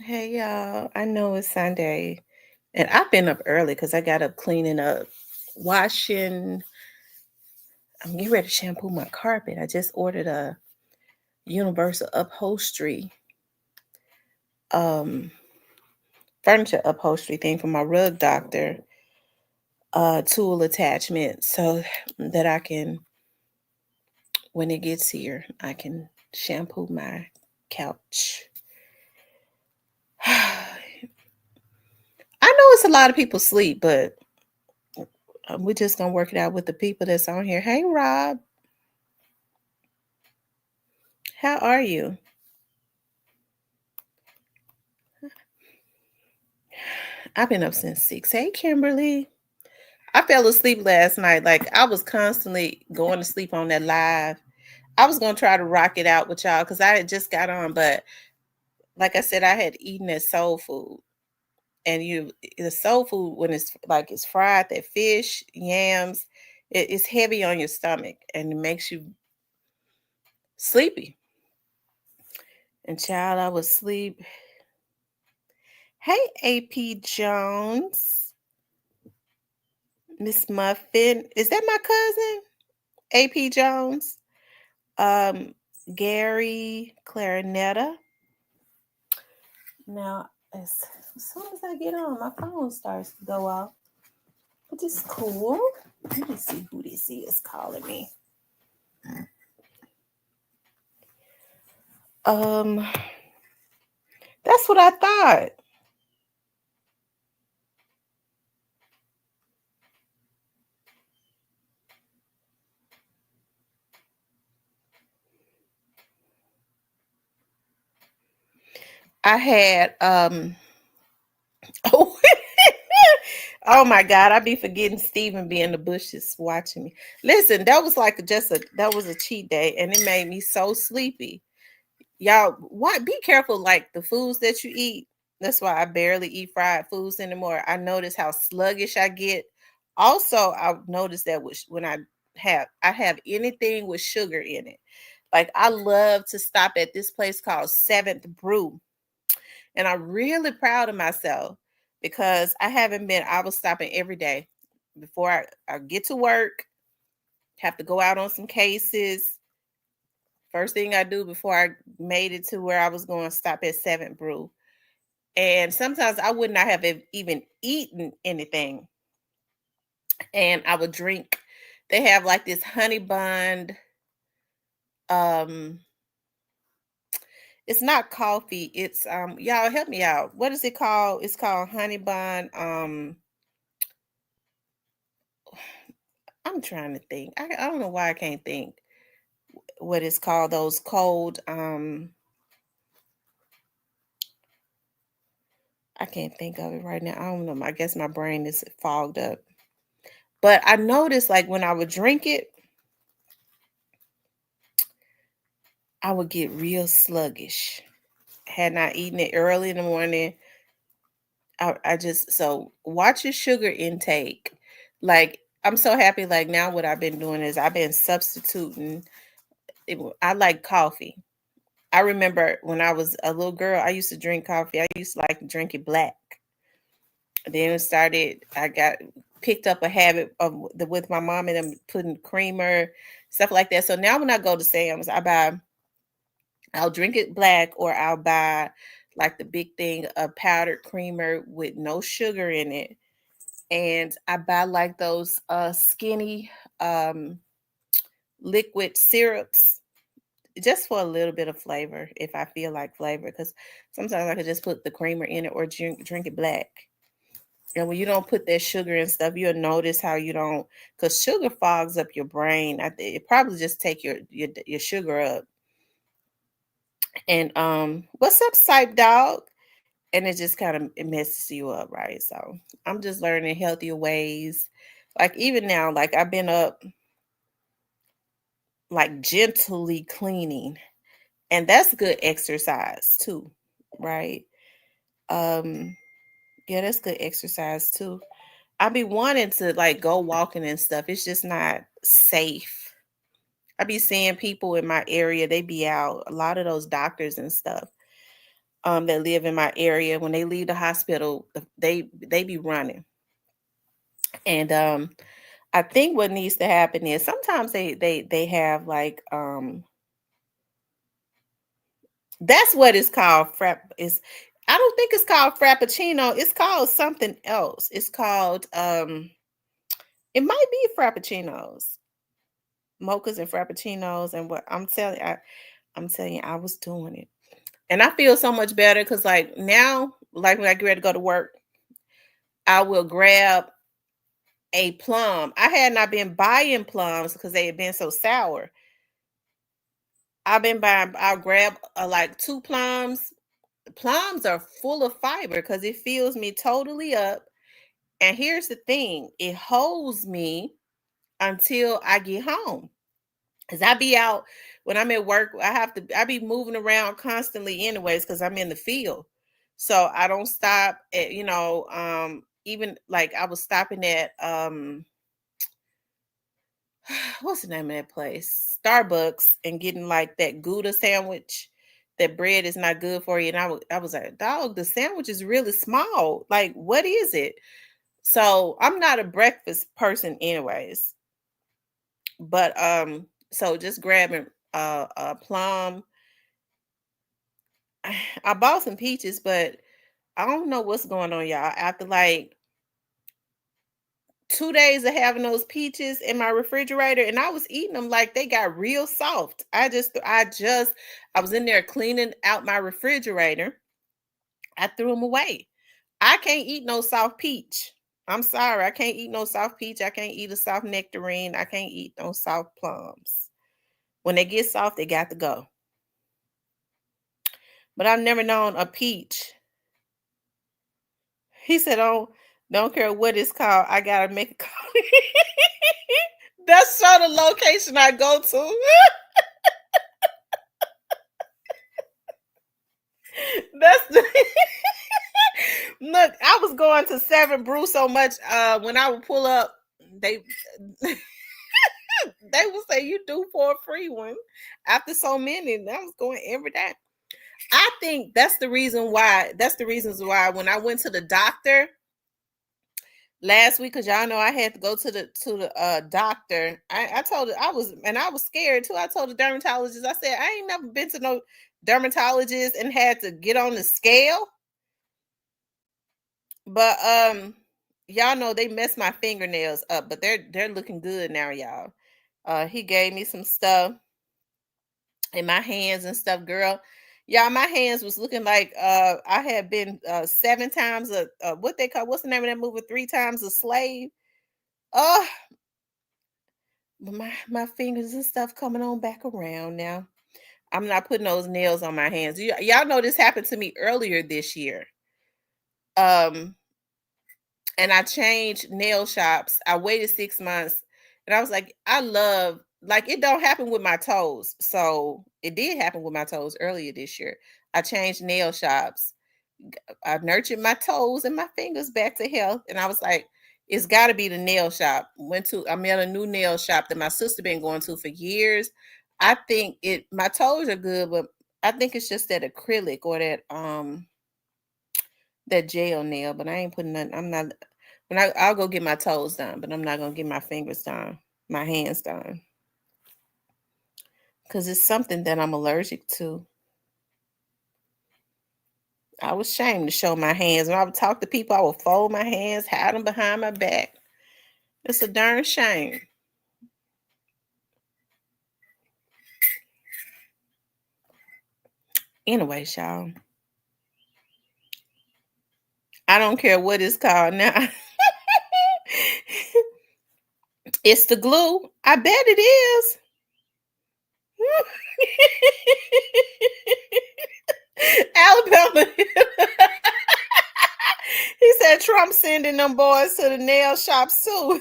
Hey y'all, I know it's Sunday and I've been up early because I got up cleaning up, washing. I'm getting ready to shampoo my carpet. I just ordered a universal upholstery, um, furniture upholstery thing from my rug doctor, tool attachment so that I can, when it gets here, I can shampoo my couch. I know it's a lot of people sleep, but we're just gonna work it out with the people that's on here. Hey Rob, how are you? I've been up since 6. Hey Kimberly. I fell asleep last night. Like I was constantly going to sleep on that live. I was gonna try to rock it out with y'all because I had just got on, but like I said, I had eaten that soul food. And the soul food when it's like it's fried, that fish, yams, it's heavy on your stomach and it makes you sleepy. And child, I was asleep. Hey AP Jones, Miss Muffin. Is that my cousin? AP Jones? Um, Gary Clarinetta. Now, as soon as I get on, my phone starts to go off, which is cool. Let me see who this is calling me. Um, that's what I thought. I had oh, oh my God, I be forgetting Stephen be in the bushes watching me. Listen, that was like that was a cheat day and it made me so sleepy. Y'all, why be careful like the foods that you eat. That's why I barely eat fried foods anymore. I notice how sluggish I get. Also, I've noticed that when I have anything with sugar in it. Like I love to stop at this place called Seventh Brew. And I'm really proud of myself because I was stopping every day before I get to work, have to go out on some cases. First thing I do before I made it to where I was going to stop at Seventh Brew. And sometimes I would not have even eaten anything. And I would drink. They have like this honey bun. Um, it's not coffee. It's y'all help me out. What is it called? It's called honey bun. I'm trying to think. I don't know why I can't think what it's called. Those cold. I can't think of it right now. I don't know. I guess my brain is fogged up. But I noticed like when I would drink it, I would get real sluggish. Had not eaten it early in the morning. I just so watch your sugar intake. Like I'm so happy. Like now, what I've been doing is I've been substituting. I like coffee. I remember when I was a little girl, I used to drink coffee. I used to like to drink it black. Then it started. I got picked up a habit of with my mom and them putting creamer stuff like that. So now when I go to Sam's, I'll drink it black or I'll buy like the big thing of powdered creamer with no sugar in it. And I buy like those skinny um liquid syrups just for a little bit of flavor if I feel like flavor because sometimes I could just put the creamer in it or drink it black. And when you don't put that sugar and stuff, you'll notice how you don't, because sugar fogs up your brain. It probably just take your sugar up. And what's up, Sipe Dog? And it just kind of it messes you up, right? So I'm just learning healthier ways. Like even now, like I've been up like gently cleaning, and that's good exercise too, right? Um, yeah, that's good exercise too. I be wanting to like go walking and stuff. It's just not safe. I be seeing people in my area, they be out, a lot of those doctors and stuff. that live in my area. When they leave the hospital, they be running. And I think what needs to happen is sometimes they have like that's what it's called. I don't think it's called frappuccino. It's called something else. It's called it might be frappuccinos, mochas and frappuccinos. And what I'm telling you, I was doing it, and I feel so much better because like now, like when I get ready to go to work, I will grab a plum. I had not been buying plums because they had been so sour. I've been buying. I'll grab like two plums. Plums are full of fiber because it fills me totally up. And here's the thing: it holds me until I get home. Cause I be out when I'm at work. I be moving around constantly, anyways, because I'm in the field. So I don't stop at even like I was stopping at what's the name of that place? Starbucks, and getting like that Gouda sandwich. That bread is not good for you. And I was like, dog, the sandwich is really small. Like, what is it? So I'm not a breakfast person anyways. But so just grabbing a plum. I bought some peaches, but I don't know what's going on, y'all. After like 2 days of having those peaches in my refrigerator, and I was eating them like they got real soft. I was in there cleaning out my refrigerator. I threw them away. I can't eat no soft peach. I'm sorry, I can't eat no soft peach. I can't eat a soft nectarine. I can't eat no soft plums. When they get soft, they got to go. But I've never known a peach. He said, "Oh, don't care what it's called. I gotta make a call." That's sort of location I go to. That's the look. I was going to Seven Brew so much. When I would pull up, they they would say you do for a free one. After so many, I was going every day. I think that's the reason why. That's the reasons why when I went to the doctor last week, because y'all know I had to go to the doctor. I told her I was scared too. I told the dermatologist, I said, I ain't never been to no dermatologist and had to get on the scale. But y'all know they messed my fingernails up, but they're looking good now, y'all. He gave me some stuff in my hands and stuff, girl. Yeah, my hands was looking like I had been 7 times what they call, what's the name of that movie? 3 times a slave. Oh, my fingers and stuff coming on back around now. I'm not putting those nails on my hands. Y'all know this happened to me earlier this year. Um, and I changed nail shops. I waited 6 months, and I was like, I love like it don't happen with my toes. So it did happen with my toes earlier this year. I changed nail shops. I nurtured my toes and my fingers back to health. And I was like, it's got to be the nail shop. I met a new nail shop that my sister been going to for years. I think my toes are good, but I think it's just that acrylic or that gel nail. But I ain't putting nothing. I'm not. I'll go get my toes done, but I'm not gonna get my fingers done, my hands done, because it's something that I'm allergic to. I was ashamed to show my hands. When I would talk to people, I would fold my hands, hide them behind my back. It's a darn shame. Anyway, y'all, I don't care what it's called now. It's the glue. I bet it is. Alabama. He said Trump sending them boys to the nail shops too.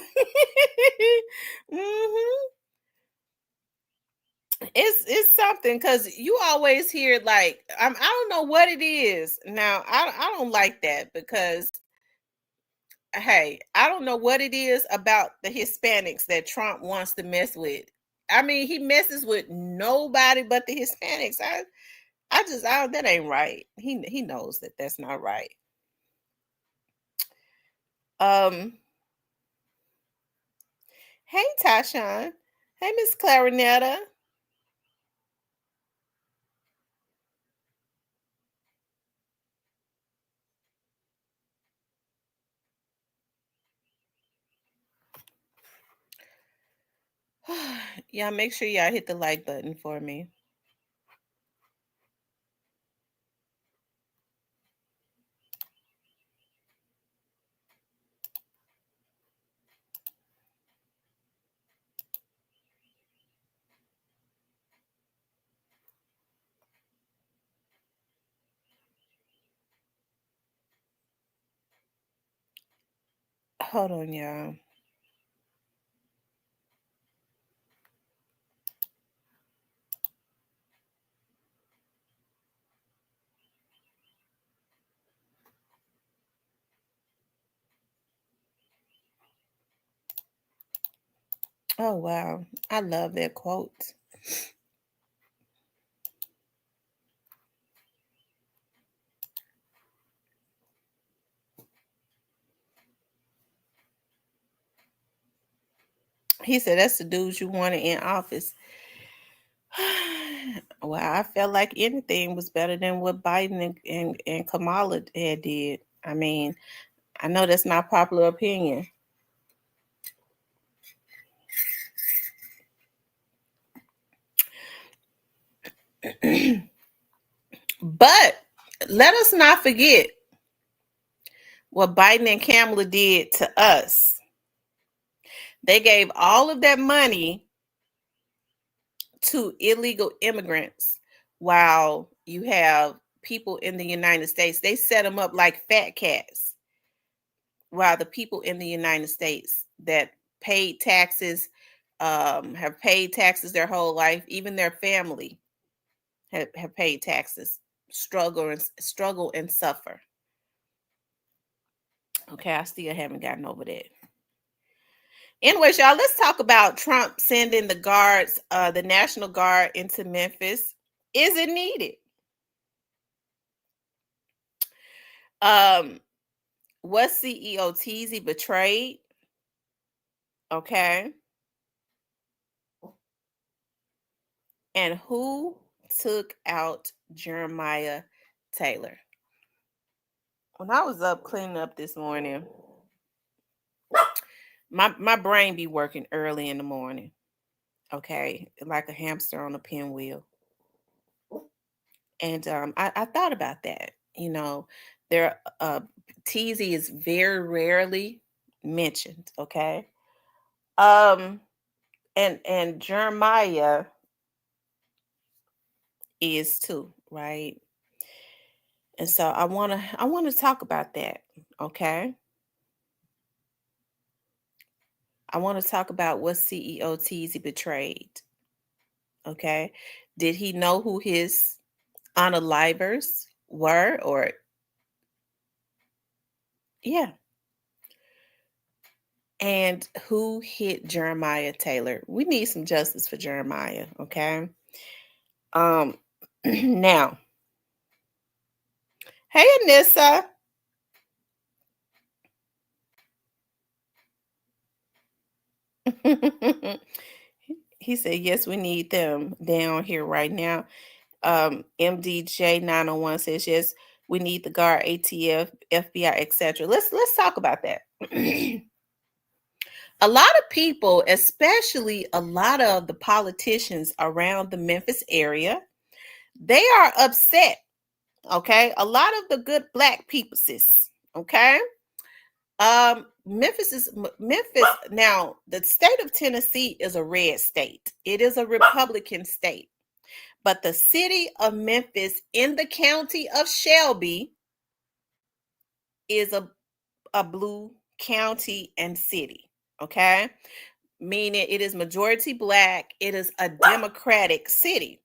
hmm It's something because you always hear like I don't know what it is. Now I don't like that because hey, I don't know what it is about the Hispanics that Trump wants to mess with. I mean, he messes with nobody but the Hispanics. that ain't right. He knows that that's not right. Um, hey Tashawn. Hey Miss Clarinetta. Y'all make sure y'all hit the like button for me. Hold on, y'all. Oh wow. I love that quote. He said that's the dudes you wanted in office. Well, I felt like anything was better than what Biden and Kamala had did. I mean, I know that's not popular opinion. But let us not forget what Biden and Kamala did to us. They gave all of that money to illegal immigrants while you have people in the United States. They set them up like fat cats while the people in the United States that paid taxes, have paid taxes their whole life, even their family have paid taxes, struggle and suffer. Okay, I still haven't gotten over that. Anyways, y'all, let's talk about Trump sending the guards, the National Guard into Memphis. Is it needed? Um, was CEO Teasy betrayed? Okay. And who took out Jeremiah Taylor? When I was up cleaning up this morning, my brain be working early in the morning. Okay, like a hamster on a pinwheel. And I thought about that. You know, there Teasy is very rarely mentioned. Okay, um, and Jeremiah is too, right? And so I wanna talk about that. Okay, I want to talk about what CEO Teasy betrayed. Okay, did he know who his unalivers were, or yeah? And who hit Jeremiah Taylor? We need some justice for Jeremiah, okay? Um now, hey Anissa. He said, yes, we need them down here right now. MDJ 901 says, yes, we need the guard, ATF, FBI, etc. Let's talk about that. A lot of people, especially a lot of the politicians around the Memphis area, they are upset. Okay, a lot of the good black people, sis. Okay, Memphis. Now, the state of Tennessee is a red state. It is a Republican state, but the city of Memphis in the county of Shelby is a blue county and city. Okay, meaning it is majority black. It is a democratic city.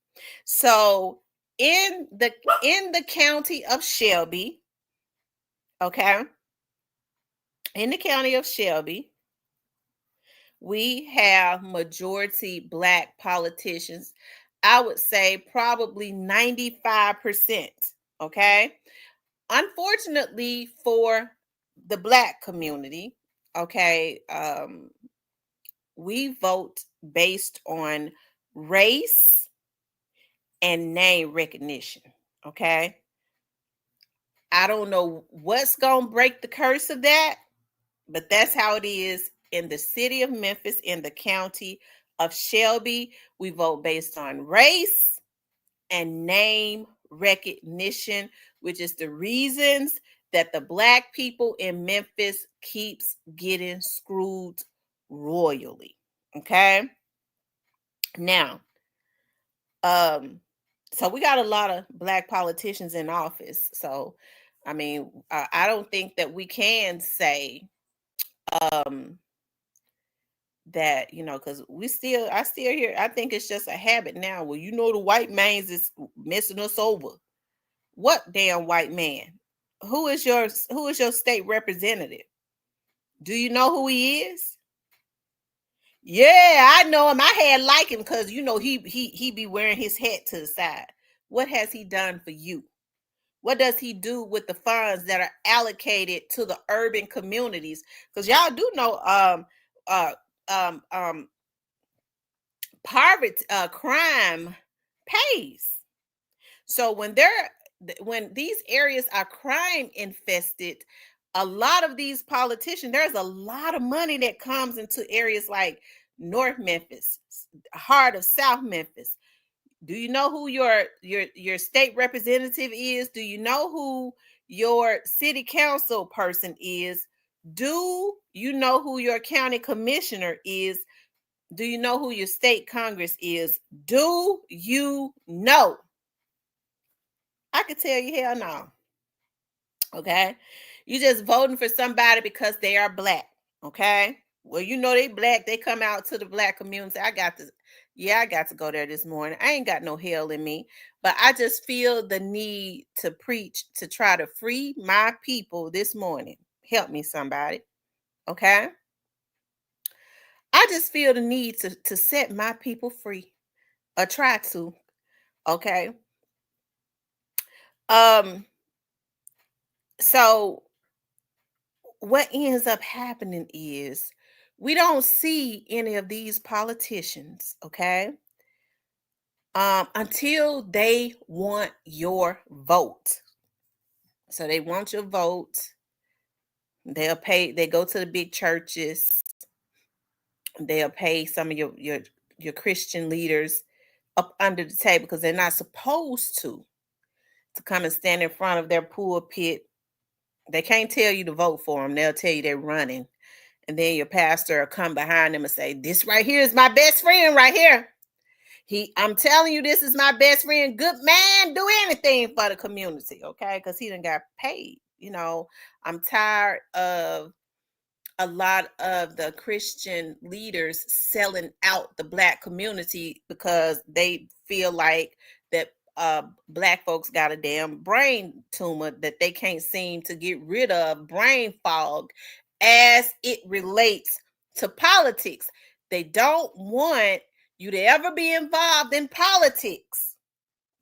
So in the county of Shelby, okay, in the county of Shelby, we have majority black politicians. I would say probably 95%. Okay. Unfortunately for the Black community, okay, we vote based on race and name recognition. Okay. I don't know what's going to break the curse of that, but that's how it is in the city of Memphis, in the county of Shelby. We vote based on race and name recognition, which is the reasons that the Black people in Memphis keeps getting screwed royally. Okay. Now, so we got a lot of Black politicians in office. So, I mean, I don't think that we can say um that, because I still hear, I think it's just a habit now. Well, the white man's is messing us over. What damn white man? Who is your state representative? Do you know who he is? Yeah, I know him. I had like him because he be wearing his hat to the side. What has he done for you? What does he do with the funds that are allocated to the urban communities? Because y'all do know uh um um poverty, crime pays. So when these areas are crime infested, a lot of these politicians, there's a lot of money that comes into areas like North Memphis, heart of South Memphis. Do you know who your state representative is? Do you know who your city council person is? Do you know who your county commissioner is? Do you know who your state congress is? Do you know? I could tell you hell no. Okay. You just voting for somebody because they are Black. Okay. Well, they Black. They come out to the Black community. I got to go there this morning. I ain't got no hell in me, but I just feel the need to preach to try to free my people this morning. Help me, somebody. Okay. I just feel the need to set my people free, or try to. Okay. Um, so what ends up happening is we don't see any of these politicians, okay, until they want your vote. So they want your vote. They go to the big churches. They'll pay some of your Christian leaders up under the table because they're not supposed to come and stand in front of their pulpit. They can't tell you to vote for them. They'll tell you they're running. And then your pastor will come behind them and say, "This right here is my best friend right here. I'm telling you, this is my best friend. Good man, do anything for the community." Okay. Because he done got paid. I'm tired of a lot of the Christian leaders selling out the Black community because they feel like that Black folks got a damn brain tumor that they can't seem to get rid of, brain fog, as it relates to politics. They don't want you to ever be involved in politics.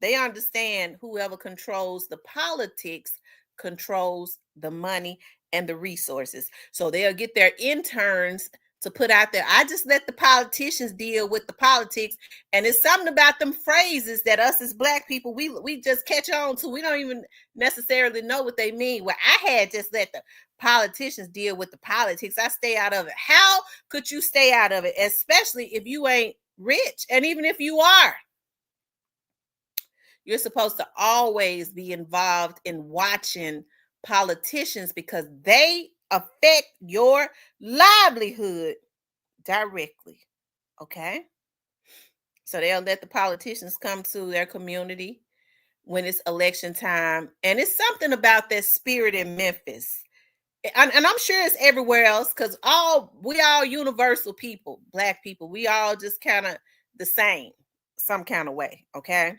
They understand whoever controls the politics controls the money and the resources. So they'll get their interns to put out there. I just let the politicians deal with the politics. And it's something about them phrases that us as Black people, we just catch on to. We don't even necessarily know what they mean. Well, I had just let the politicians deal with the politics. I stay out of it. How could you stay out of it? Especially if you ain't rich. And even if you are, you're supposed to always be involved in watching politicians because they affect your livelihood directly. Okay. So they'll let the politicians come to their community when it's election time. And it's something about that spirit in Memphis. And I'm sure it's everywhere else because we all universal people, Black people. We all just kind of the same, some kind of way. Okay.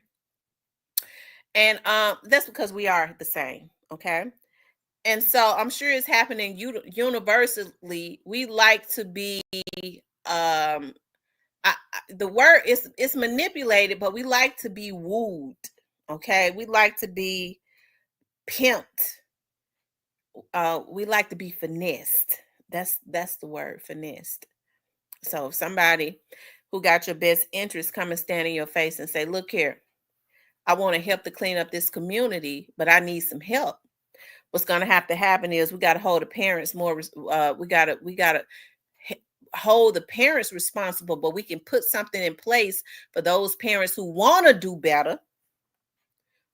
And that's because we are the same. Okay. And so I'm sure it's happening universally. We like to be the word is it's manipulated, but we like to be wooed. Okay, we like to be pimped. We like to be finessed. That's the word, finessed. So if somebody who got your best interest come and stand in your face and say, "Look here, I want to help to clean up this community, but I need some help." What's going to have to happen is we got to hold the parents more. We got to hold the parents responsible, but we can put something in place for those parents who want to do better,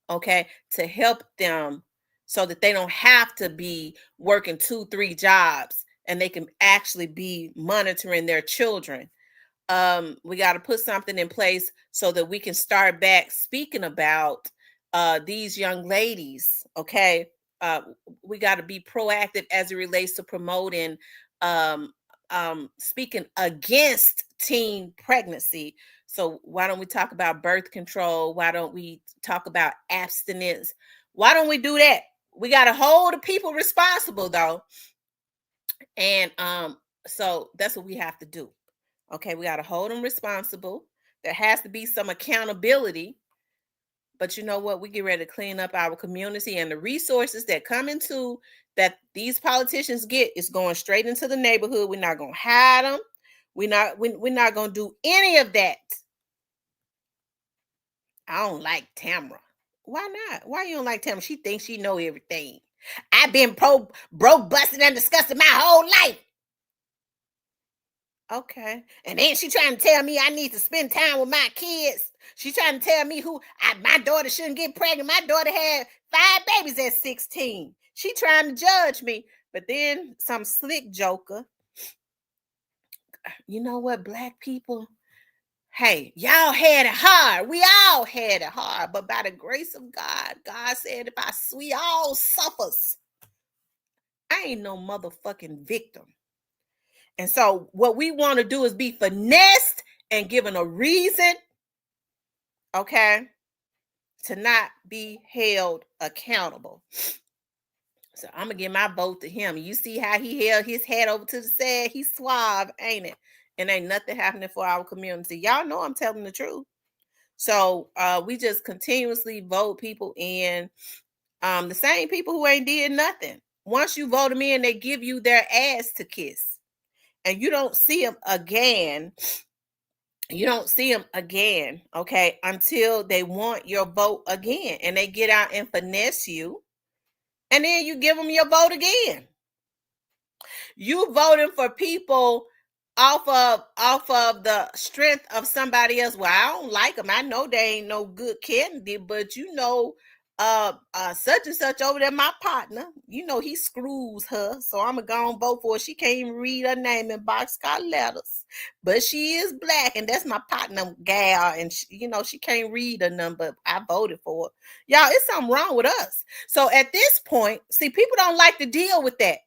okay, to help them so that they don't have to be working 2, 3 jobs and they can actually be monitoring their children. We got to put something in place so that we can start back speaking about these young ladies. Okay, uh, we got to be proactive as it relates to promoting, um, speaking against teen pregnancy. So why don't we talk about birth control? Why don't we talk about abstinence? Why don't we do that? We got to hold the people responsible, though, and so that's what we have to do. Okay, we got to hold them responsible. There has to be some accountability. But you know what? We get ready to clean up our community, and the resources that come into that these politicians get is going straight into the neighborhood. We're not going to hide them. We're not going to do any of that. I don't like Tamara. Why not? Why you don't like Tamara? She thinks she know everything. I've been broke, busted, and disgusted my whole life. Okay. And then she trying to tell me I need to spend time with my kids. She trying to tell me my daughter shouldn't get pregnant. My daughter had 5 babies at 16. She trying to judge me. But then some slick joker, you know what, black people, hey, y'all had it hard. We all had it hard. But by the grace of God, God said, we all suffers, I ain't no motherfucking victim. And so what we want to do is be finessed and given a reason, okay, to not be held accountable. So I'm gonna give my vote to him. You see how he held his head over to the side? He's suave, ain't it? And ain't nothing happening for our community. Y'all know I'm telling the truth. So we just continuously vote people in, the same people who ain't did nothing. Once you vote them in, they give you their ass to kiss, and you don't see them again. You don't see them again, okay, until they want your vote again, and they get out and finesse you, and then you give them your vote again. You voting for people off of the strength of somebody else. Well, I don't like them. I know they ain't no good candidate, but such and such over there, my partner, he screws her, so I'm gonna go and vote for her. She can't even read her name in boxcar letters, but she is black, and that's my partner gal, and she can't read her number, but I voted for her. Y'all, it's something wrong with us. So at this point, see, people don't like to deal with that.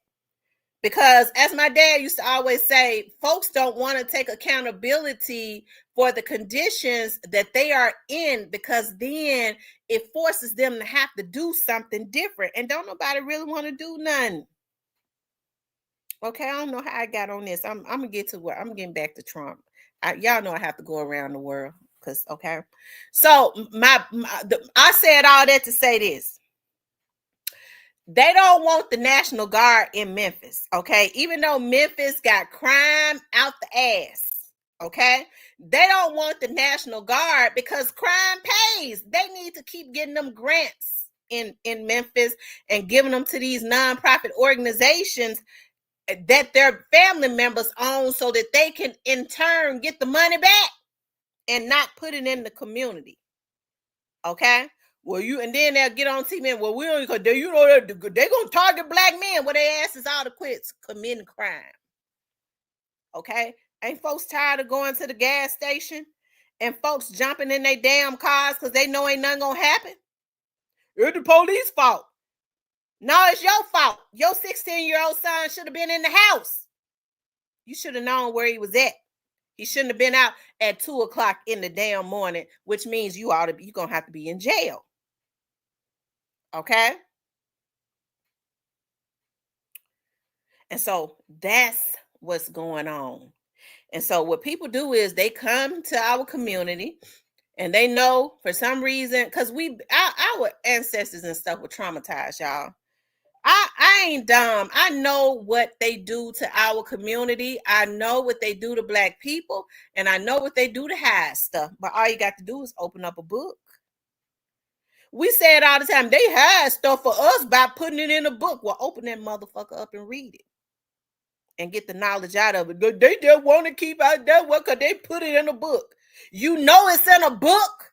Because as my dad used to always say, folks don't want to take accountability for the conditions that they are in, because then it forces them to have to do something different. And don't nobody really want to do nothing. Okay, I don't know how I got on this. I'm gonna get to where I'm getting back to Trump. Y'all know I have to go around the world because okay. So I said all that to say this. They don't want the National Guard in Memphis, okay? Even though Memphis got crime out the ass, okay? They don't want the National Guard because crime pays. They need to keep getting them grants in Memphis and giving them to these nonprofit organizations that their family members own so that they can in turn get the money back and not put it in the community, okay? Well, and then they'll get on TV and, well, we don't, because they're gonna target black men. Well, their asses ought to quit committing crime. Okay, ain't folks tired of going to the gas station and folks jumping in their damn cars because they know ain't nothing gonna happen? It's the police fault. No, it's your fault. Your 16-year-old son should have been in the house. You should have known where he was at. He shouldn't have been out at 2:00 in the damn morning, which means you're gonna have to be in jail. Okay. And so that's what's going on. And so what people do is they come to our community and they know for some reason, because our ancestors and stuff were traumatized, y'all. I ain't dumb. I know what they do to our community. I know what they do to black people, and I know what they do to hide stuff. But all you got to do is open up a book. We say it all the time. They hide stuff for us by putting it in a book. Well, open that motherfucker up and read it and get the knowledge out of it. They just want to keep out that one because they put it in a book. You know it's in a book.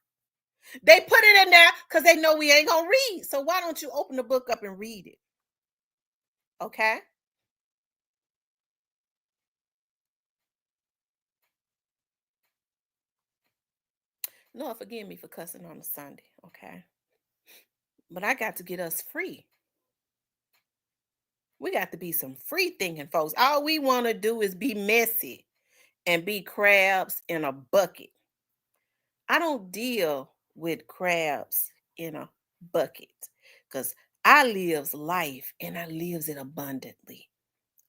They put it in there because they know we ain't gonna read. So why don't you open the book up and read it? Okay. Lord, forgive me for cussing on a Sunday. Okay. But I got to get us free. We got to be some free thinking folks. All we want to do is be messy and be crabs in a bucket. I don't deal with crabs in a bucket because I lives life and I lives it abundantly.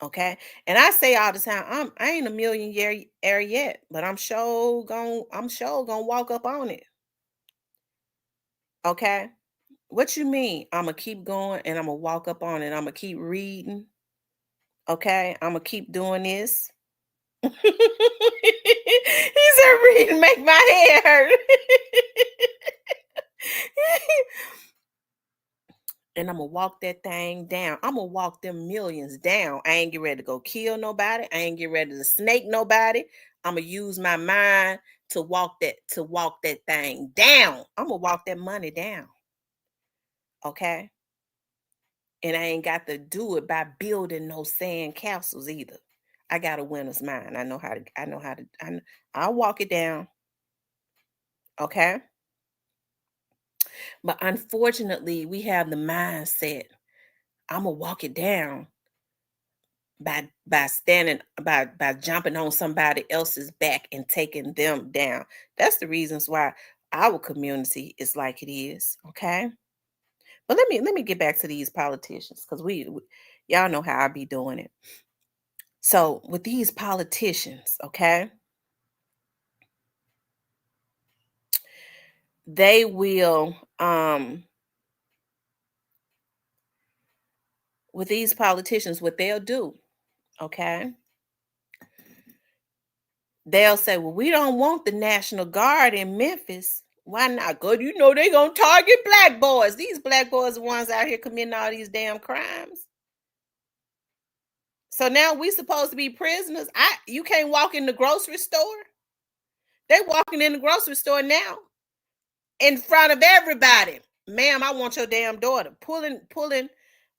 Okay. And I say all the time, I ain't a million year yet, but I'm sure gonna walk up on it. Okay. What you mean? I'ma keep going and I'ma walk up on it. I'ma keep reading. Okay. I'ma keep doing this. He said reading make my head hurt. And I'm gonna walk that thing down. I'm gonna walk them millions down. I ain't get ready to go kill nobody. I ain't get ready to snake nobody. I'm gonna use my mind to walk that thing down. I'm gonna walk that money down. Okay. And I ain't got to do it by building no sand castles either. I got a winner's mind. I'll walk it down. Okay. But unfortunately, we have the mindset. I'm gonna walk it down by jumping on somebody else's back and taking them down. That's the reasons why our community is like it is. Okay. But let me get back to these politicians because y'all know how I be doing it. So with these politicians, okay, they will with these politicians, what they'll do, okay, they'll say, well, we don't want the National Guard in Memphis. Why not? Good, you know they gonna target black boys. These black boys are the ones out here committing all these damn crimes. So now we supposed to be prisoners. You can't walk in the grocery store. They walking in the grocery store now in front of everybody. Ma'am, I want your damn daughter. Pulling.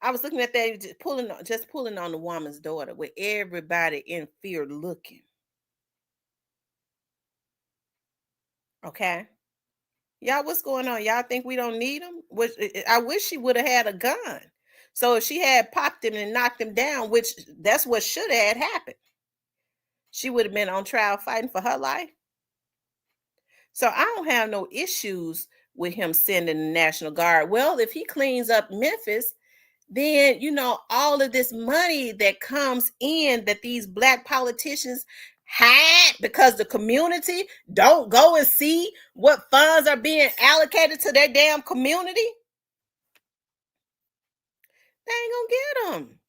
I was looking at that, just pulling on the woman's daughter with everybody in fear looking. Okay. Y'all, what's going on? Y'all think we don't need them? I wish she would have had a gun. So if she had popped him and knocked him down, which that's what should have happened, she would have been on trial fighting for her life. So I don't have no issues with him sending the National Guard. Well, if he cleans up Memphis, then all of this money that comes in that these black politicians hide because the community don't go and see what funds are being allocated to their damn community, they ain't gonna get them.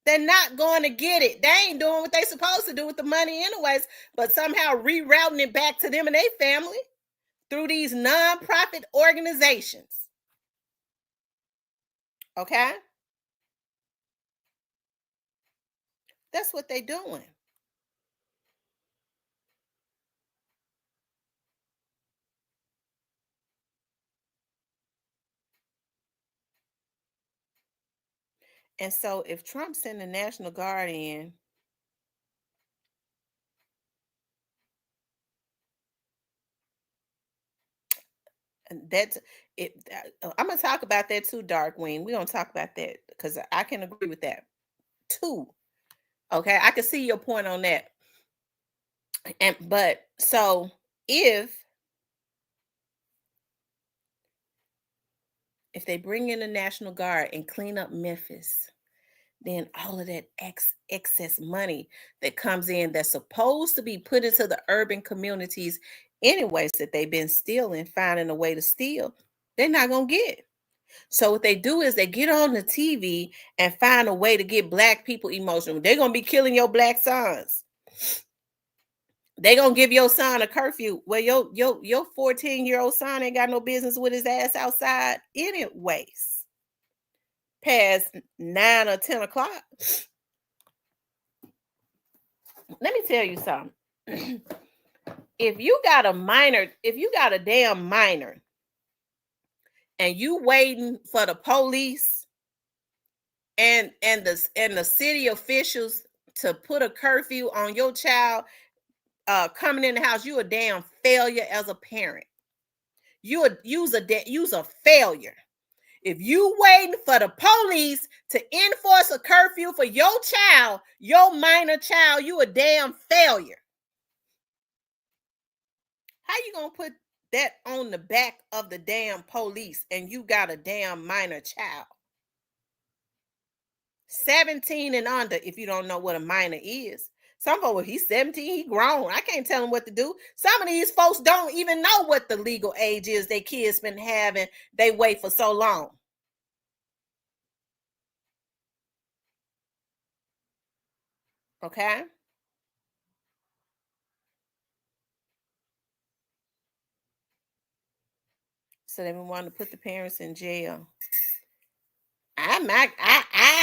They're not going to get it. They ain't doing what they supposed to do with the money anyways, but somehow rerouting it back to them and their family through these nonprofit organizations. Okay? That's what they're doing. And so if Trump sent the National Guard in, and that's it. I'm gonna talk about that too, Darkwing. We're gonna talk about that because I can agree with that too. Okay, I can see your point on that. But so if they bring in the National Guard and clean up Memphis, then all of that excess money that comes in that's supposed to be put into the urban communities anyways that they've been stealing, finding a way to steal, they're not going to get. So what they do is they get on the TV and find a way to get black people emotional. They're going to be killing your black sons. They gonna give your son a curfew. Well, your 14-year-old son ain't got no business with his ass outside anyways. Past 9 or 10 o'clock. Let me tell you something. If you got a damn minor, and you waiting for the police and the city officials to put a curfew on your child coming in the house, you a damn failure as a parent. You's a failure. If you waiting for the police to enforce a curfew for your child, your minor child, you a damn failure. How you gonna put that on the back of the damn police and you got a damn minor child? 17 and under, if you don't know what a minor is. Some folks, well, he's 17, he grown. I can't tell him what to do. Some of these folks don't even know what the legal age is their kids been having. They wait for so long. Okay? So they want to put the parents in jail. I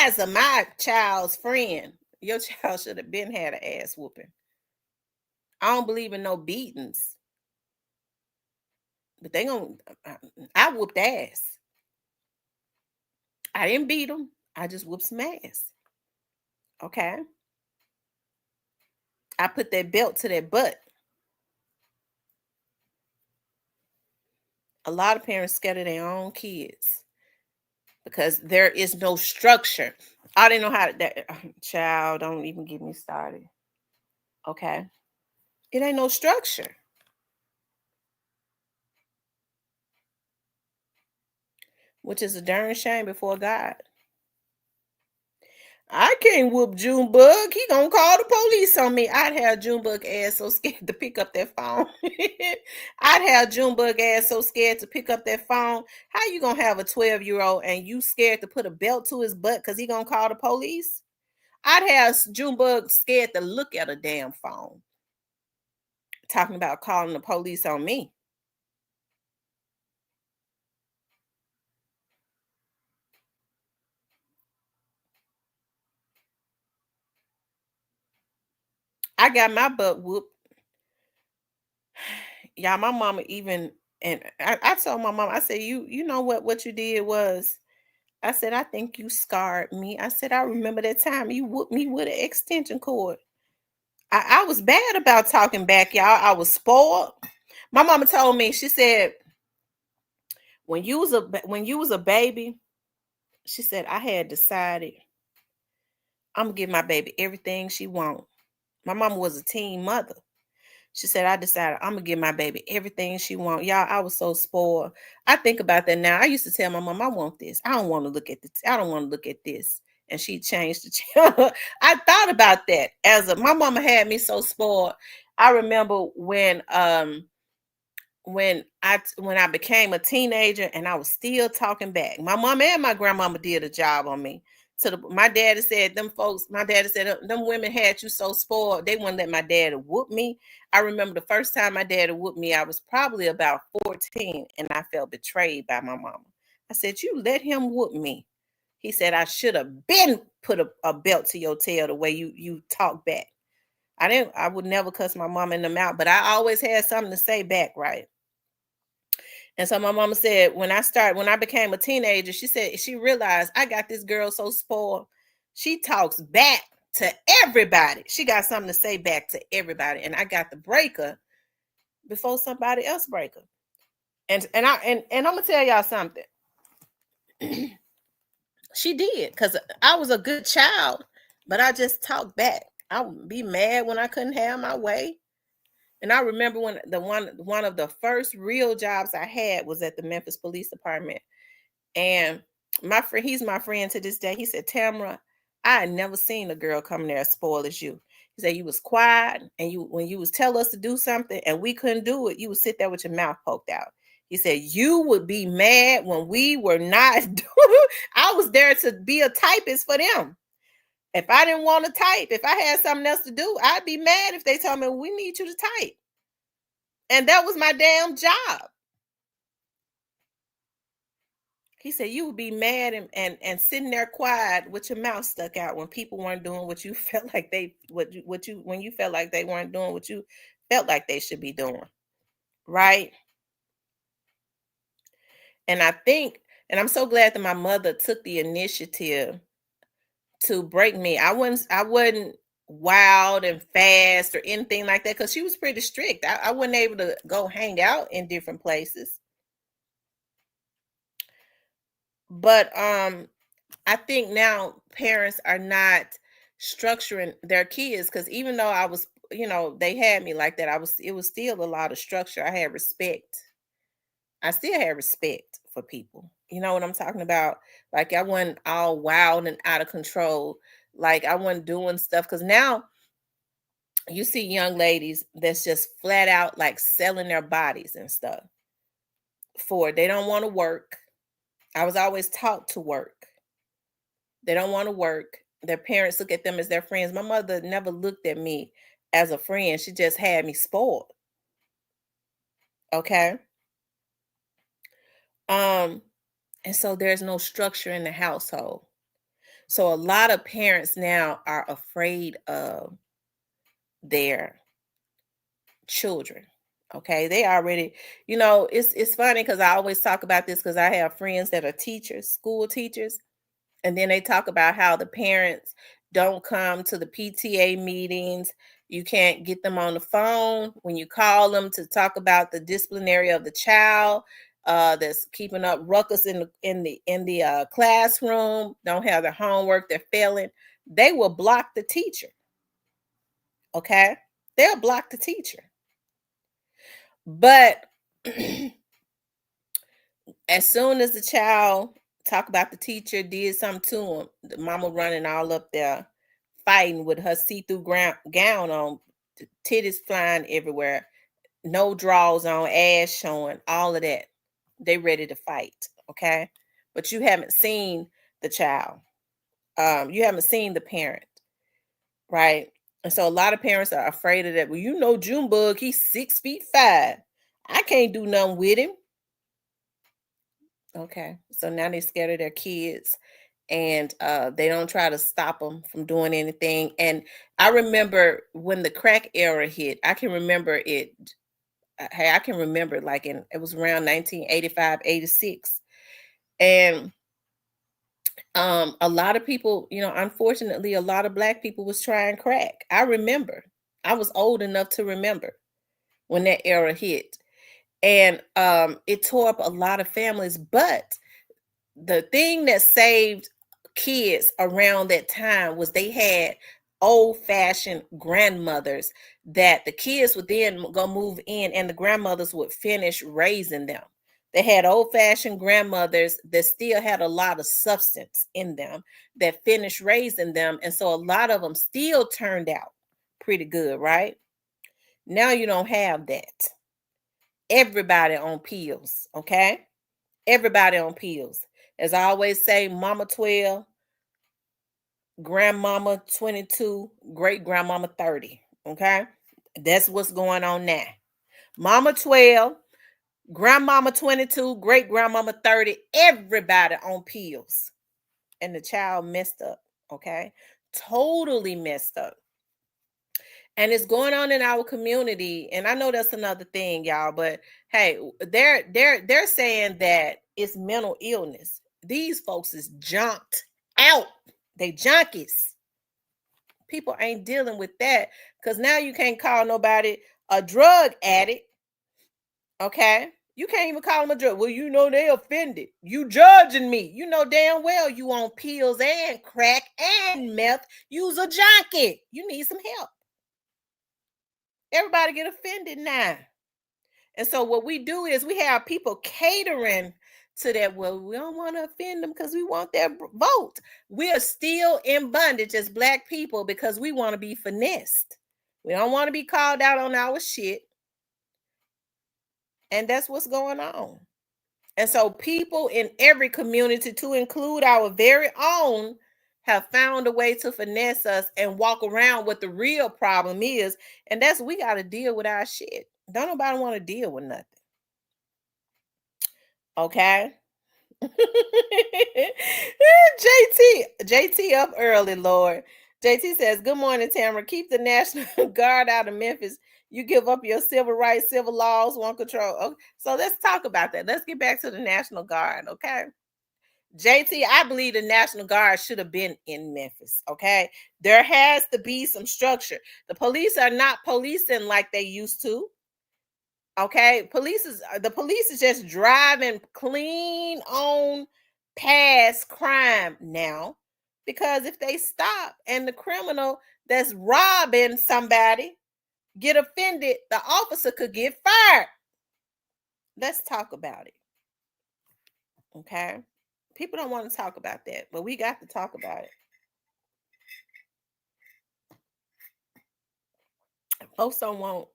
as a my child's friend, your child should have been had an ass whooping. I don't believe in no beatings, but I whooped ass. I didn't beat them. I just whooped some ass. Okay. I put that belt to their butt. A lot of parents scared of their own kids because there is no structure. I didn't know how to child, don't even get me started. Okay. It ain't no structure. Which is a darn shame before God. I can't whoop Junebug. He gonna call the police on me. I'd have Junebug ass so scared to pick up that phone. I'd have Junebug ass so scared to pick up that phone. How you gonna have a 12-year-old and you scared to put a belt to his butt because he gonna call the police? I'd have Junebug scared to look at a damn phone. Talking about calling the police on me. I got my butt whooped. Y'all, my mama even, and I told my mom, I said, you know what you did was, I said, I think you scarred me. I said, I remember that time you whooped me with an extension cord. I was bad about talking back, y'all. I was spoiled. My mama told me, she said, when you was a baby, she said, I had decided I'm gonna give my baby everything she want. My mama was a teen mother. She said, I decided I'm gonna give my baby everything she want. Y'all, I was so spoiled. I think about that now. I used to tell my mom, I want this. I don't want to look at this. I don't want to look at this. And she changed the channel. I thought about that my mama had me so spoiled. I remember when I became a teenager and I was still talking back. My mom and my grandmama did a job on me. So my daddy said, them women had you so spoiled, they wouldn't let my daddy whoop me. I remember the first time my daddy whooped me, I was probably about 14 and I felt betrayed by my mama. I said, you let him whoop me. He said, I should have been put a belt to your tail the way you talk back. I would never cuss my mom in the mouth, but I always had something to say back, right? And so my mama said, when I became a teenager, she said she realized I got this girl so spoiled. She talks back to everybody. She got something to say back to everybody. And I got to break her before somebody else break her. And I'm gonna tell y'all something. She did, because I was a good child, but I just talked back. I would be mad when I couldn't have my way. And I remember when one of the first real jobs I had was at the Memphis Police Department. And my friend, he's my friend to this day. He said, Tamara, I had never seen a girl come there as spoiled as you. He said you was quiet, and you when you was tell us to do something and we couldn't do it, you would sit there with your mouth poked out. He said you would be mad when we were not doing. I was there to be a typist for them. If I didn't want to type, if I had something else to do, I'd be mad if they told me we need you to type. And that was my damn job. He said you would be mad and sitting there quiet with your mouth stuck out when people weren't doing what you felt like they what you when you felt like they weren't doing what you felt like they should be doing. Right? And I think, and I'm so glad that my mother took the initiative to break me. I wasn't wild and fast or anything like that because she was pretty strict. I wasn't able to go hang out in different places. But I think now parents are not structuring their kids because even though I was, they had me like that, it was still a lot of structure. I had respect. I still had respect for people. You know what I'm talking about? Like I wasn't all wild and out of control. Like I wasn't doing stuff because now you see young ladies that's just flat out like selling their bodies and stuff for it. They don't want to work. I was always taught to work. They don't want to work. Their parents look at them as their friends. My mother never looked at me as a friend. She just had me spoiled. Okay. Um, and so there's no structure in the household. So a lot of parents now are afraid of their children. Okay. They already, it's funny because I always talk about this because I have friends that are teachers, school teachers. And then they talk about how the parents don't come to the PTA meetings. You can't get them on the phone when you call them to talk about the disciplinary of the child that's keeping up ruckus in the classroom. Don't have their homework. They're failing. They will block the teacher. Okay, they'll block the teacher. But as soon as the child talk about the teacher did something to him, the mama running all up there fighting with her see-through gown on, titties flying everywhere, no drawers on, ass showing, all of that. They ready to fight, okay? But you haven't seen the child. You haven't seen the parent, right? And so a lot of parents are afraid of that. Well, Junebug, he's 6'5". I can't do nothing with him. Okay. So now they're scared of their kids and they don't try to stop them from doing anything. And I remember when the crack era hit, I can remember it. Hey, I can remember like it was around 1985, 86. And a lot of people, unfortunately, a lot of black people was trying crack. I remember. I was old enough to remember when that era hit. And it tore up a lot of families, but the thing that saved kids around that time was they had old-fashioned grandmothers that the kids would then go move in and the grandmothers would finish raising them. They had old-fashioned grandmothers that still had a lot of substance in them that finished raising them, and so a lot of them still turned out pretty good, right? Now you don't have that. Everybody on pills, okay? Everybody on pills. As I always say, mama 12, grandmama 22, great grandmama 30. Okay. That's what's going on now. Mama 12, grandmama 22, great grandmama 30, everybody on pills. And the child messed up. Okay. Totally messed up. And it's going on in our community. And I know that's another thing, y'all, but hey, they're saying that it's mental illness. These folks is junked out. They junkies. People ain't dealing with that because now you can't call nobody a drug addict. Okay. You can't even call them a drug. Well, they offended. You judging me. You know damn well you on pills and crack and meth. You's a junkie. You need some help. Everybody get offended now. And so what we do is we have people catering to that, well, we don't want to offend them because we want their vote. We are still in bondage as Black people because we want to be finessed. We don't want to be called out on our shit. And that's what's going on. And so people in every community, to include our very own, have found a way to finesse us and walk around what the real problem is. And that's, we got to deal with our shit. Don't nobody want to deal with nothing. Okay? JT up early, Lord. JT says, good morning, Tamara. Keep the National Guard out of Memphis. You give up your civil rights, civil laws, one control. Okay, so let's talk about that. Let's get back to the National Guard, okay? JT, I believe the National Guard should have been in Memphis, okay? There has to be some structure. The police are not policing like they used to. Okay, the police is just driving clean on past crime now, because if they stop and the criminal that's robbing somebody get offended, the officer could get fired. Let's talk about it. Okay, people don't want to talk about that, but we got to talk about it. Folks don't want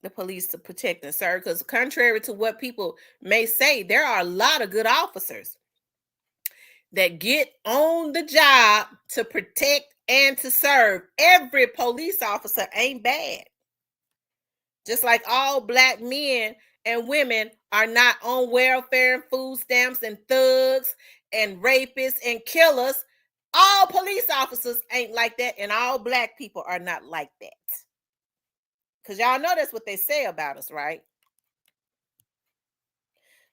the police to protect and serve, because contrary to what people may say, there are a lot of good officers that get on the job to protect and to serve. Every police officer ain't bad. Just like all Black men and women are not on welfare and food stamps and thugs and rapists and killers, all police officers ain't like that, and all Black people are not like that. Because y'all know that's what they say about us, right?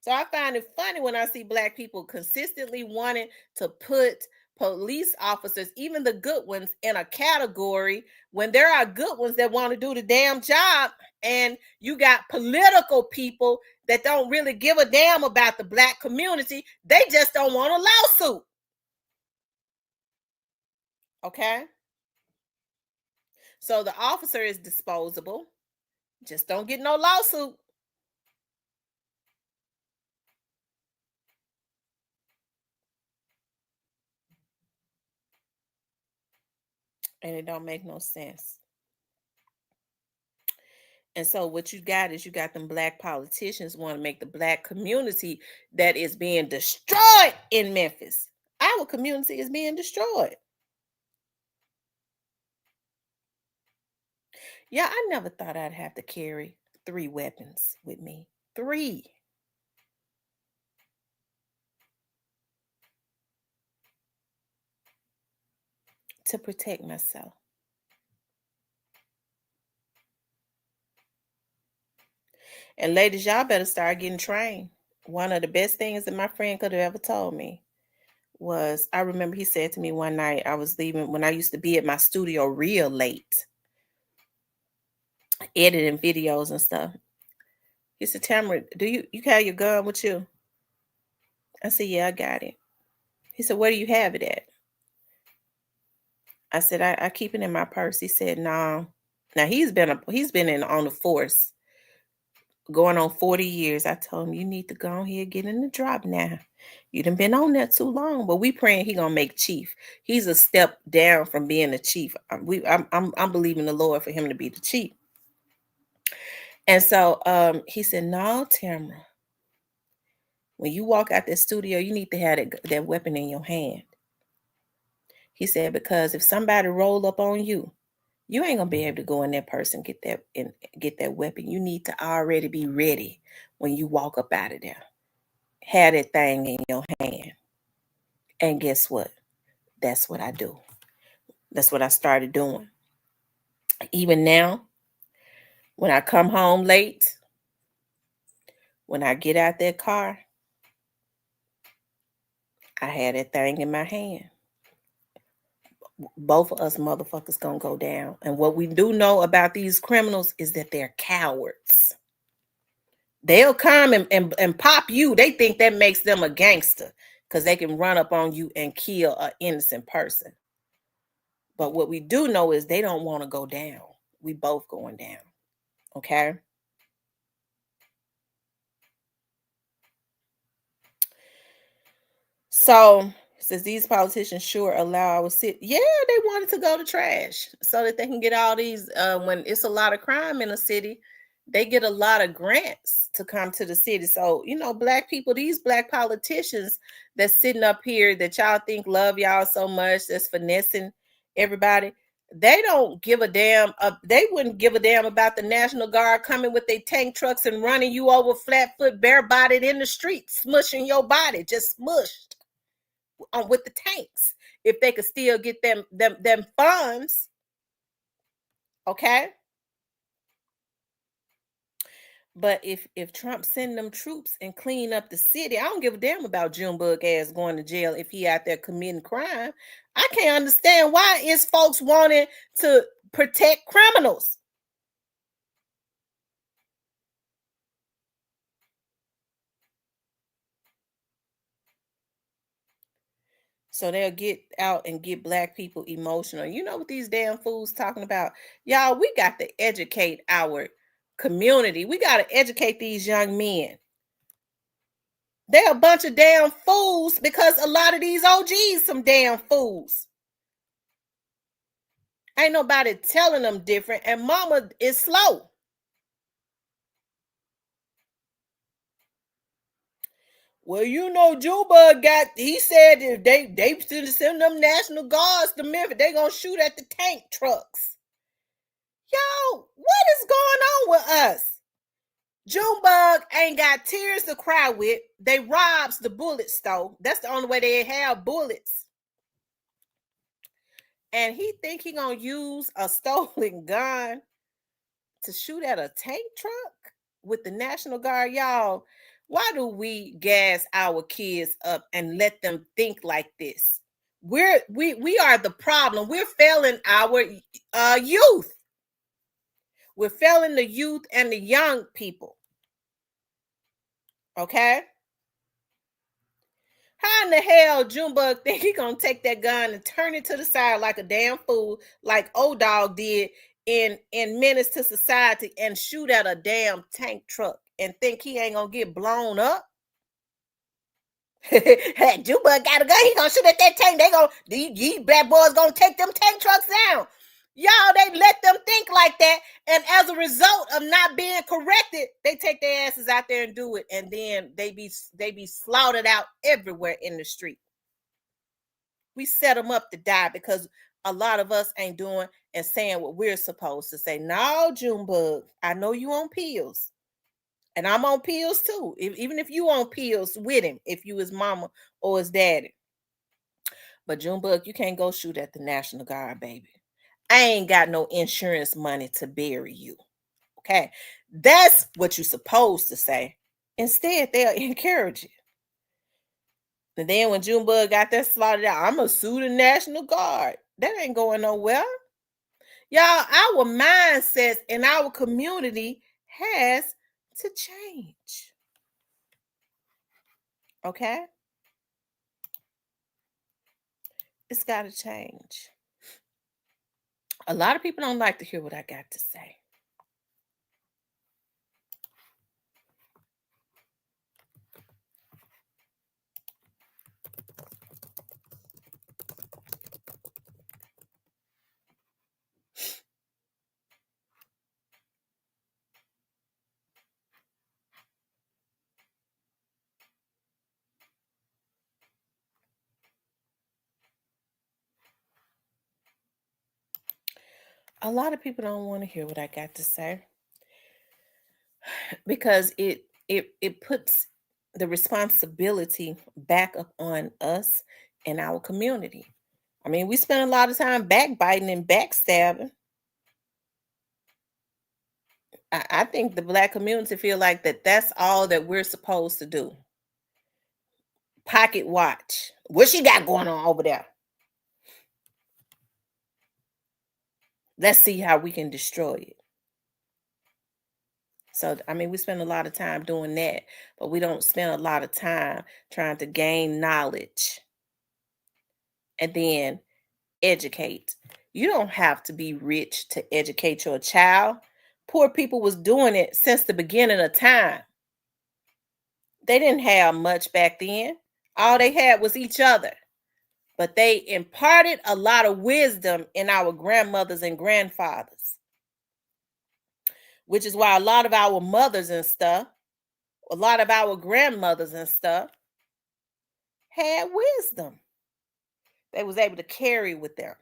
So I find it funny when I see Black people consistently wanting to put police officers, even the good ones, in a category when there are good ones that want to do the damn job, and you got political people that don't really give a damn about the Black community. They just don't want a lawsuit. Okay? So the officer is disposable. Just don't get no lawsuit. And it don't make no sense. And so what you got is, you got them Black politicians want to make the Black community that is being destroyed in Memphis. Our community is being destroyed. Yeah, I never thought I'd have to carry 3 weapons with me. 3. To protect myself. And ladies, y'all better start getting trained. One of the best things that my friend could have ever told me was, I remember he said to me one night, I was leaving when I used to be at my studio real late, editing videos and stuff. He said, Tamara, do you carry your gun with you? I said, yeah, I got it. He said, where do you have it at? I said, I keep it in my purse. He said, no. Now he's been on the force going on 40 years. I told him, you need to go ahead, get in the drop now. You done been on that too long. But we praying he gonna make chief. He's a step down from being the chief. I'm believing the Lord for him to be the chief. And so he said, no, Tamara, when you walk out that studio, you need to have that weapon in your hand. He said, because if somebody roll up on you, you ain't gonna be able to go in that person get that weapon. You need to already be ready when you walk up out of there. Have that thing in your hand. And guess what? That's what I do. That's what I started doing. Even now, when I come home late, when I get out that car, I had that thing in my hand. Both of us motherfuckers gonna go down. And what we do know about these criminals is that they're cowards. They'll come and pop you. They think that makes them a gangster because they can run up on you and kill an innocent person. But what we do know is they don't want to go down. We both going down. Okay? So, says these politicians sure allow our city. Yeah, they wanted to go to trash so that they can get all these. When it's a lot of crime in a city, they get a lot of grants to come to the city. So, black people, these black politicians that's sitting up here that y'all think love y'all so much, that's finessing everybody. They don't give a damn. They wouldn't give a damn about the National Guard coming with their tank trucks and running you over flat foot, bare bodied in the street, smushing your body, just smushed with the tanks if they could still get them funds. Okay, but if Trump send them troops and clean up the city, I don't give a damn about Junebug ass going to jail if he out there committing crime. I can't understand why is folks wanting to protect criminals. So they'll get out and get black people emotional. You know what these damn fools talking about? Y'all, we got to educate our community. We got to educate these young men. They're a bunch of damn fools because a lot of these OGs some damn fools. Ain't nobody telling them different, and mama is slow. Well, Junebug he said if they should send them National Guards to Memphis, they gonna shoot at the tank trucks. Yo, what is going on with us? Junebug ain't got tears to cry with. They robs the bullet store. That's the only way they have bullets. And he think he gonna use a stolen gun to shoot at a tank truck with the National Guard. Y'all, why do we gas our kids up and let them think like this? We are the problem. We're failing our youth. We're failing the youth and the young people. Okay? How in the hell Junebug think he gonna take that gun and turn it to the side like a damn fool, like old dog did in Menace to Society, and shoot at a damn tank truck and think he ain't gonna get blown up? Hey, Junebug got a gun. He gonna shoot at that tank. These bad boys gonna take them tank trucks down. Y'all, they let them think like that, and as a result of not being corrected, they take their asses out there and do it, and then they be slaughtered out everywhere in the street. We set them up to die because a lot of us ain't doing and saying what we're supposed to say. No, Junebug, I know you on pills, and I'm on pills too. Even if you on pills with him, if you his mama or his daddy. But Junebug, you can't go shoot at the National Guard, baby. I ain't got no insurance money to bury you. Okay. That's what you're supposed to say. Instead, they'll encourage it. And then when Junebug got that slaughtered out, I'm going to sue the National Guard. That ain't going nowhere. Y'all, our mindsets in our community has to change. Okay? It's got to change. A lot of people don't like to hear what I got to say. A lot of people don't want to hear what I got to say because it puts the responsibility back up on us and our community. I mean, we spend a lot of time backbiting and backstabbing. I think the black community feel like that's all that we're supposed to do. Pocket watch. What she got going on over there? Let's see how we can destroy it. So, I mean, we spend a lot of time doing that, but we don't spend a lot of time trying to gain knowledge and then educate. You don't have to be rich to educate your child. Poor people was doing it since the beginning of time. They didn't have much back then. All they had was each other. But they imparted a lot of wisdom in our grandmothers and grandfathers, which is why a lot of our mothers and stuff, a lot of our grandmothers and stuff had wisdom. They was able to carry with them.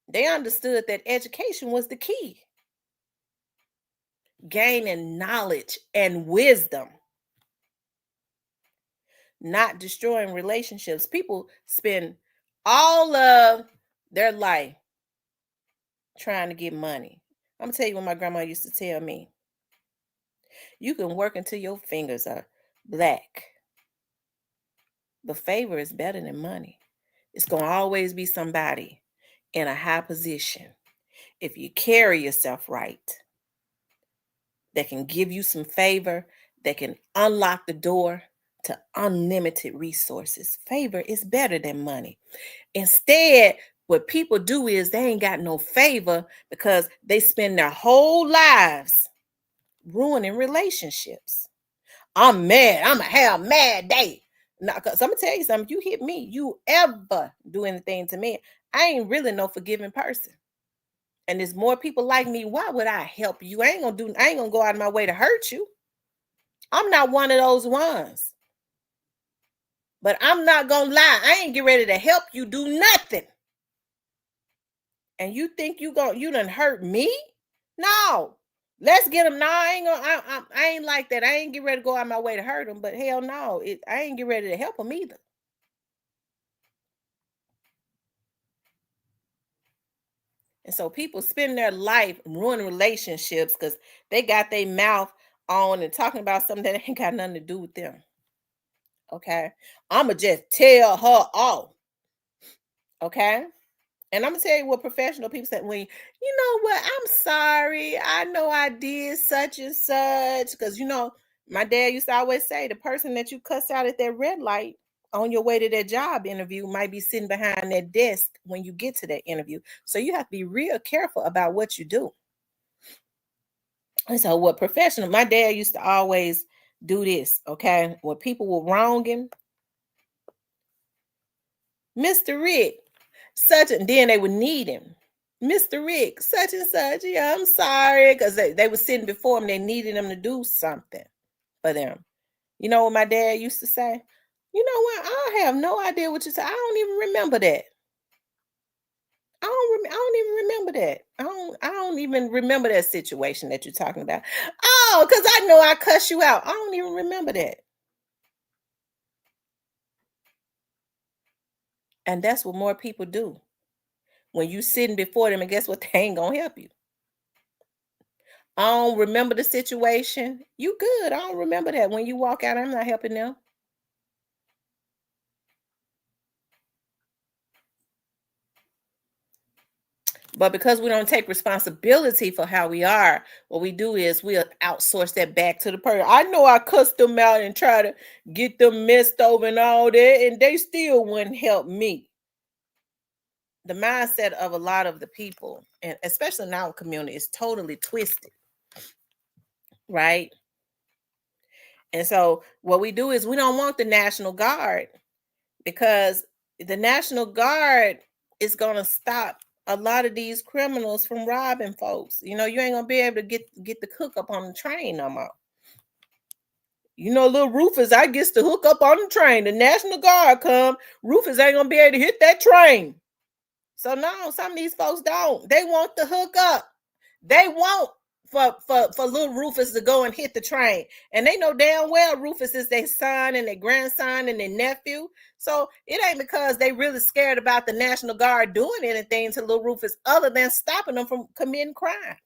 They understood that education was the key. Gaining knowledge and wisdom, not destroying relationships. People spend all of their life trying to get money. I'm gonna tell you what my grandma used to tell me. You can work until your fingers are black, but favor is better than money. It's gonna always be somebody in a high position, if you carry yourself right, that can give you some favor, that can unlock the door to unlimited resources. Favor is better than money. Instead, what people do is they ain't got no favor because they spend their whole lives ruining relationships. I'm mad. I'm going to have a mad day. Now, because I'm going to tell you something. You hit me, you ever do anything to me, I ain't really no forgiving person. And there's more people like me. Why would I help you? I ain't gonna go out of my way to hurt you. I'm not one of those ones. But I'm not gonna lie. I ain't get ready to help you do nothing. And you think you done hurt me? No. Let's get them. No, I ain't like that. I ain't get ready to go out my way to hurt them. But hell no, I ain't get ready to help them either. And so people spend their life ruining relationships because they got their mouth on and talking about something that ain't got nothing to do with them. Okay. I'ma just tell her off. Okay. And I'm gonna tell you what professional people say when you know what, I'm sorry. I know I did such and such. Because my dad used to always say the person that you cuss out at that red light on your way to that job interview might be sitting behind that desk when you get to that interview. So you have to be real careful about what you do. And so what professional, my dad used to always do this, okay? When people were wrong him, Mr. Rick, such, and then they would need him. Mr. Rick, such and such. Yeah, I'm sorry. Because they were sitting before him. They needed him to do something for them. You know what my dad used to say? You know what? I have no idea what you said. I don't even remember that. I don't even remember that. I don't even remember that situation that you're talking about. Oh, because I know I cuss you out. I don't even remember that. And that's what more people do. When you sitting before them, and guess what? They ain't gonna help you. I don't remember the situation. You good. I don't remember that. When you walk out, I'm not helping them. But because we don't take responsibility for how we are, what we do is we'll outsource that back to the person. I know I cussed them out and try to get them messed over and all that, and they still wouldn't help me. The mindset of a lot of the people, and especially in our community, is totally twisted, right? And so what we do is we don't want the National Guard because the National Guard is going to stop a lot of these criminals from robbing folks. You ain't going to be able to get the hook up on the train no more. Little Rufus, I gets to hook up on the train. The National Guard come. Rufus ain't going to be able to hit that train. So no, some of these folks don't. They want the hook up. They want for little Rufus to go and hit the train. And they know damn well Rufus is their son and their grandson and their nephew. So it ain't because they really scared about the National Guard doing anything to little Rufus other than stopping them from committing crime.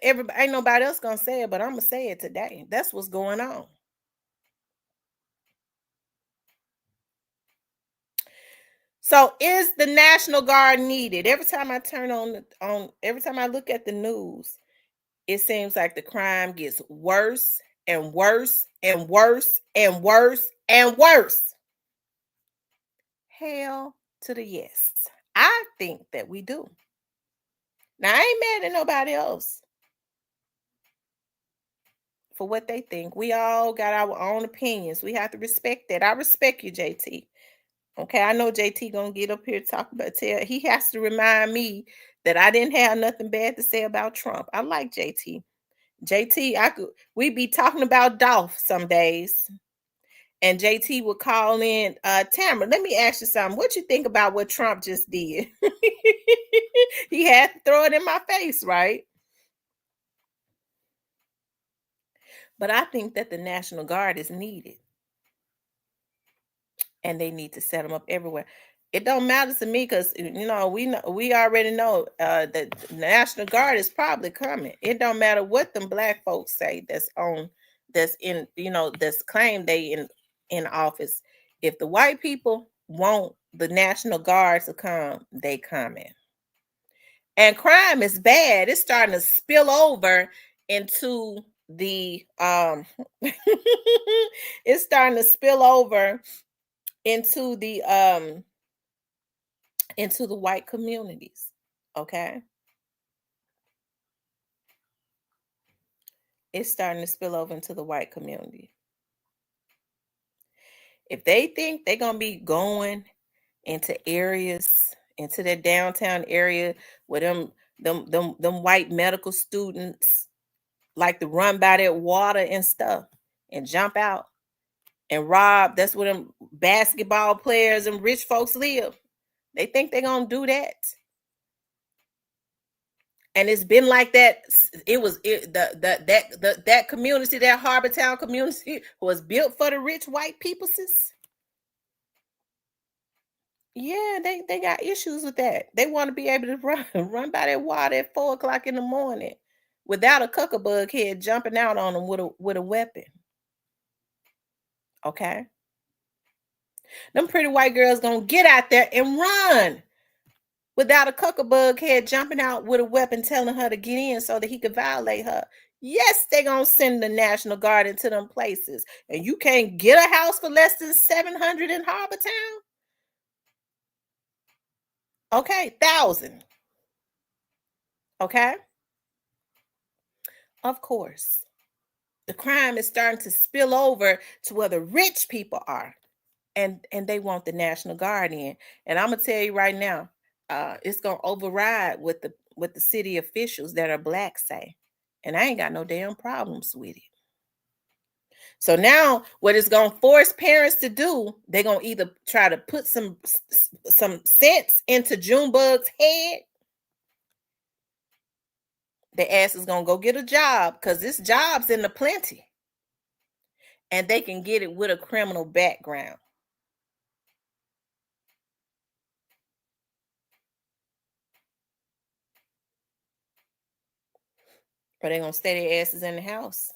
Everybody, ain't nobody else gonna say it, but I'm gonna say it today. That's what's going on. So is the National Guard needed? Every time I turn every time I look at the news, it seems like the crime gets worse and worse and worse and worse and worse. Hell to the yes. I think that we do. Now, I ain't mad at nobody else. for what they think. We all got our own opinions. We have to respect that. I respect you, JT. Okay, I know JT gonna get up here to talk about tell. He has to remind me that I didn't have nothing bad to say about Trump. I like JT. JT, I could we be talking about Dolph some days. And JT would call in, Tamara, let me ask you something. What you think about what Trump just did? He had to throw it in my face, right? But I think that the National Guard is needed, and they need to set them up everywhere. It don't matter to me because we already know that the National Guard is probably coming. It don't matter what them black folks say that's in that's claimed they in office. If the white people want the National Guard to come, they coming. And crime is bad. It's starting to spill over into the it's starting to spill over into the white communities. Okay, it's starting to spill over into the white community. If they think they're gonna be going into areas, into their downtown area where them white medical students like to run by that water and stuff and jump out and rob, that's where them basketball players and rich folks live. They think they're gonna do that. And it's been like that. It was that community, that Harbor Town community, was built for the rich white peopleses. Yeah, they got issues with that. They want to be able to run by that water at 4 o'clock in the morning without a cuckabug head jumping out on them with a weapon. Okay, them pretty white girls gonna get out there and run without a cuckabug head jumping out with a weapon telling her to get in so that he could violate her. Yes, they gonna send the National Guard into them places. And you can't get a house for less than 700 in Harbor Town? Okay, 1,000. Okay? Of course. The crime is starting to spill over to where the rich people are. And they want the National Guard in. And I'm gonna tell you right now, it's gonna override what the city officials that are black say. And I ain't got no damn problems with it. So now what it's going to force parents to do, they're going to either try to put some sense into Junebug's head. The ass is going to go get a job because this job's in the plenty. And they can get it with a criminal background. But they're going to stay their asses in the house.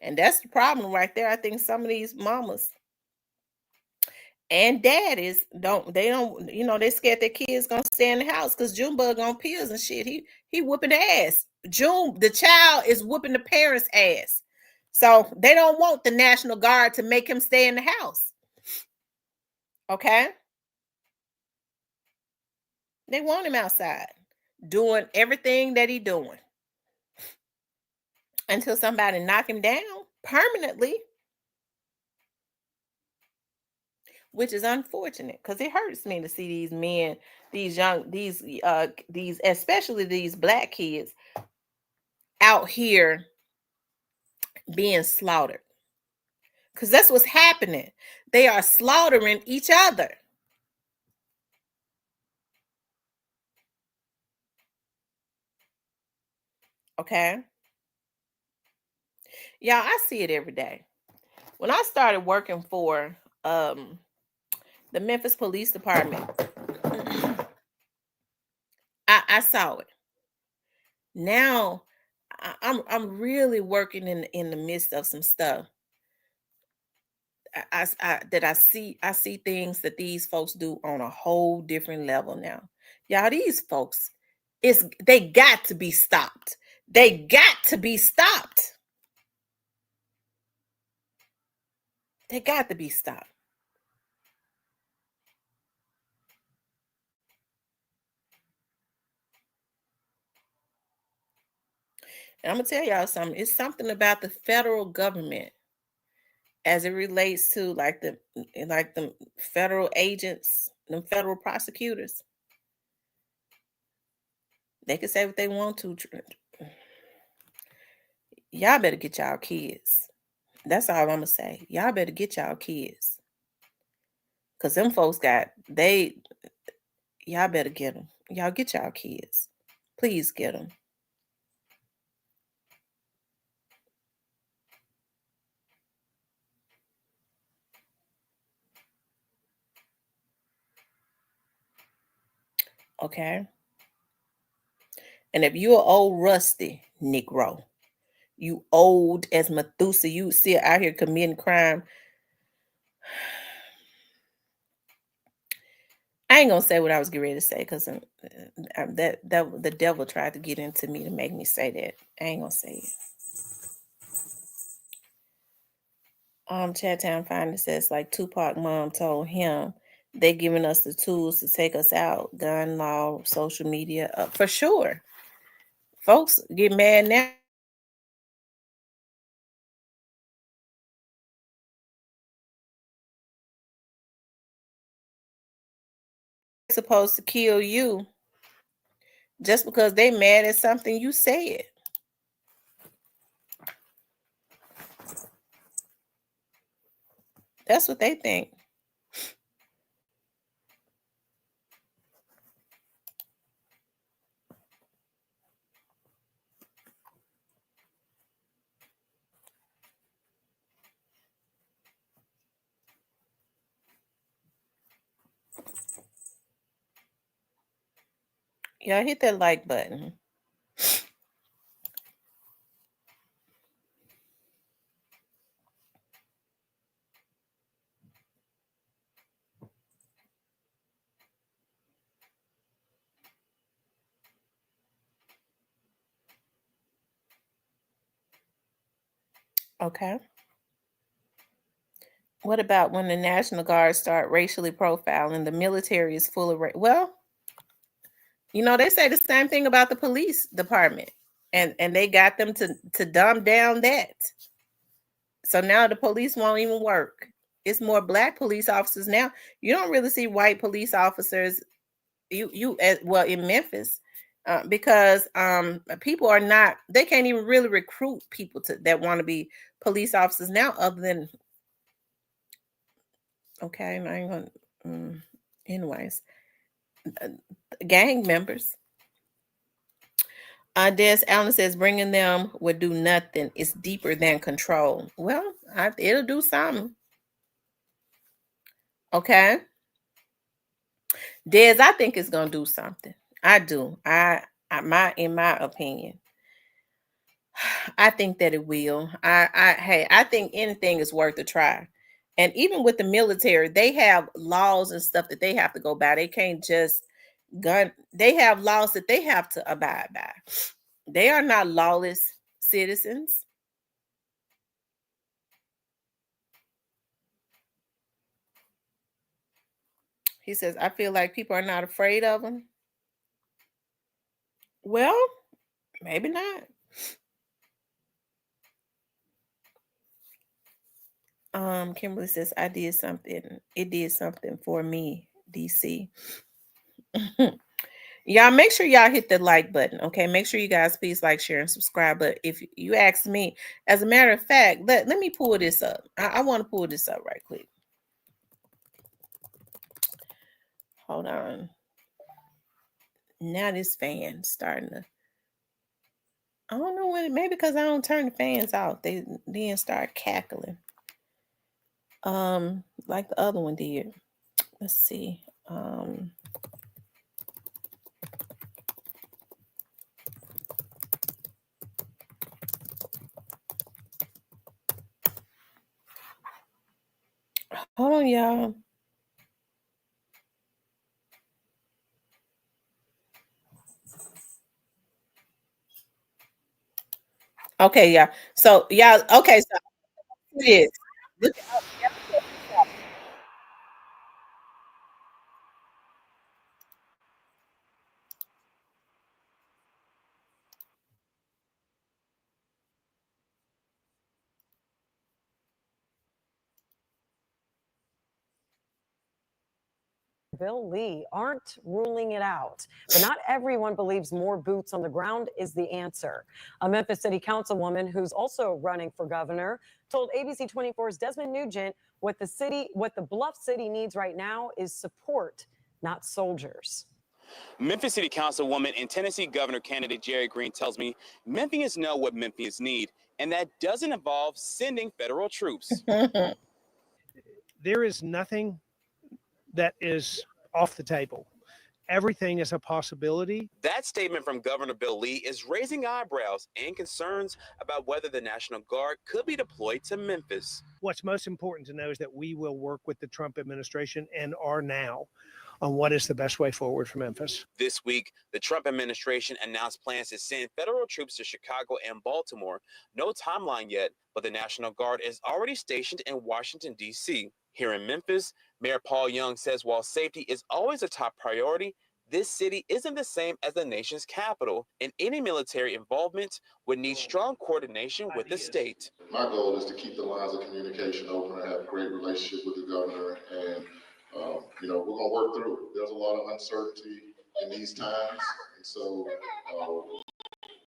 And that's the problem right there. I think some of these mamas and daddies they scared their kids gonna stay in the house because Junebug on pills and shit. He whooping the ass. The child is whooping the parents' ass. So they don't want the National Guard to make him stay in the house. Okay? They want him outside doing everything that he doing until somebody knock him down permanently, which is unfortunate because it hurts me to see these men, these especially these black kids out here being slaughtered. Because that's what's happening. They are slaughtering each other. Okay. Yeah, I see it every day. When I started working for the Memphis Police Department, I saw it. Now I'm really working in the midst of some stuff. I see things that these folks do on a whole different level now. Y'all, these folks, they got to be stopped. They got to be stopped. They got to be stopped. And I'm gonna tell y'all something. It's something about the federal government as it relates to like the federal agents, the federal prosecutors. They can say what they want to. Y'all better get y'all kids. That's all I'm gonna say. Y'all better get y'all kids. Cause them folks got they y'all better get them. Y'all get y'all kids. Please get them. Okay. And if you're old rusty Negro, you old as Methuselah, you still out here committing crime. I ain't gonna say what I was getting ready to say because that the devil tried to get into me to make me say that. I ain't gonna say it. Chat Town Finder says like Tupac mom told him they giving us the tools to take us out. Gun law, social media, for sure. Folks get mad now. They're supposed to kill you just because they mad at something you said. That's what they think. Yeah, hit that like button. Okay. What about when the National Guard start racially profiling? The military is full of well, they say the same thing about the police department, and they got them to dumb down that. So now the police won't even work. It's more black police officers now. You don't really see white police officers. Well in Memphis, because people are not. They can't even really recruit people that want to be police officers now, other than okay. I ain't gonna. Anyways, uh, gang members. Des Allen says bringing them would do nothing. It's deeper than control. Well, it'll do something. Okay, Des, I think it's gonna do something. I do. In my opinion, I think that it will. Hey, I think anything is worth a try. And even with the military, they have laws and stuff that they have to go by. They can't just gun. They have laws that they have to abide by. They are not lawless citizens. He says, I feel like people are not afraid of them. Well, maybe not. Kimberly says, I did something. It did something for me, DC. Y'all make sure y'all hit the like button. Okay. Make sure you guys please like, share, and subscribe. But if you ask me, as a matter of fact, let me pull this up. I want to pull this up right quick. Hold on. Now this fan starting to. I don't know what. Maybe because I don't turn the fans off, they then start cackling. Like the other one did. Let's see. Hold on, y'all. Okay, yeah. So y'all. Okay, so it is. Look, Bill Lee aren't ruling it out. But not everyone believes more boots on the ground is the answer. A Memphis City Councilwoman who's also running for governor told ABC 24's Desmond Nugent what the Bluff City needs right now is support, not soldiers. Memphis City Councilwoman and Tennessee Governor candidate Jerry Green tells me Memphians know what Memphians need, and that doesn't involve sending federal troops. There is nothing that is off the table. Everything is a possibility. That statement from Governor Bill Lee is raising eyebrows and concerns about whether the National Guard could be deployed to Memphis. What's most important to know is that we will work with the Trump administration and are now on what is the best way forward for Memphis. This week, the Trump administration announced plans to send federal troops to Chicago and Baltimore. No timeline yet, but the National Guard is already stationed in Washington, D.C. Here in Memphis, Mayor Paul Young says while safety is always a top priority, this city isn't the same as the nation's capital, and any military involvement would need strong coordination with the state. My goal is to keep the lines of communication open and have a great relationship with the governor, and we're going to work through it. There's a lot of uncertainty in these times, and so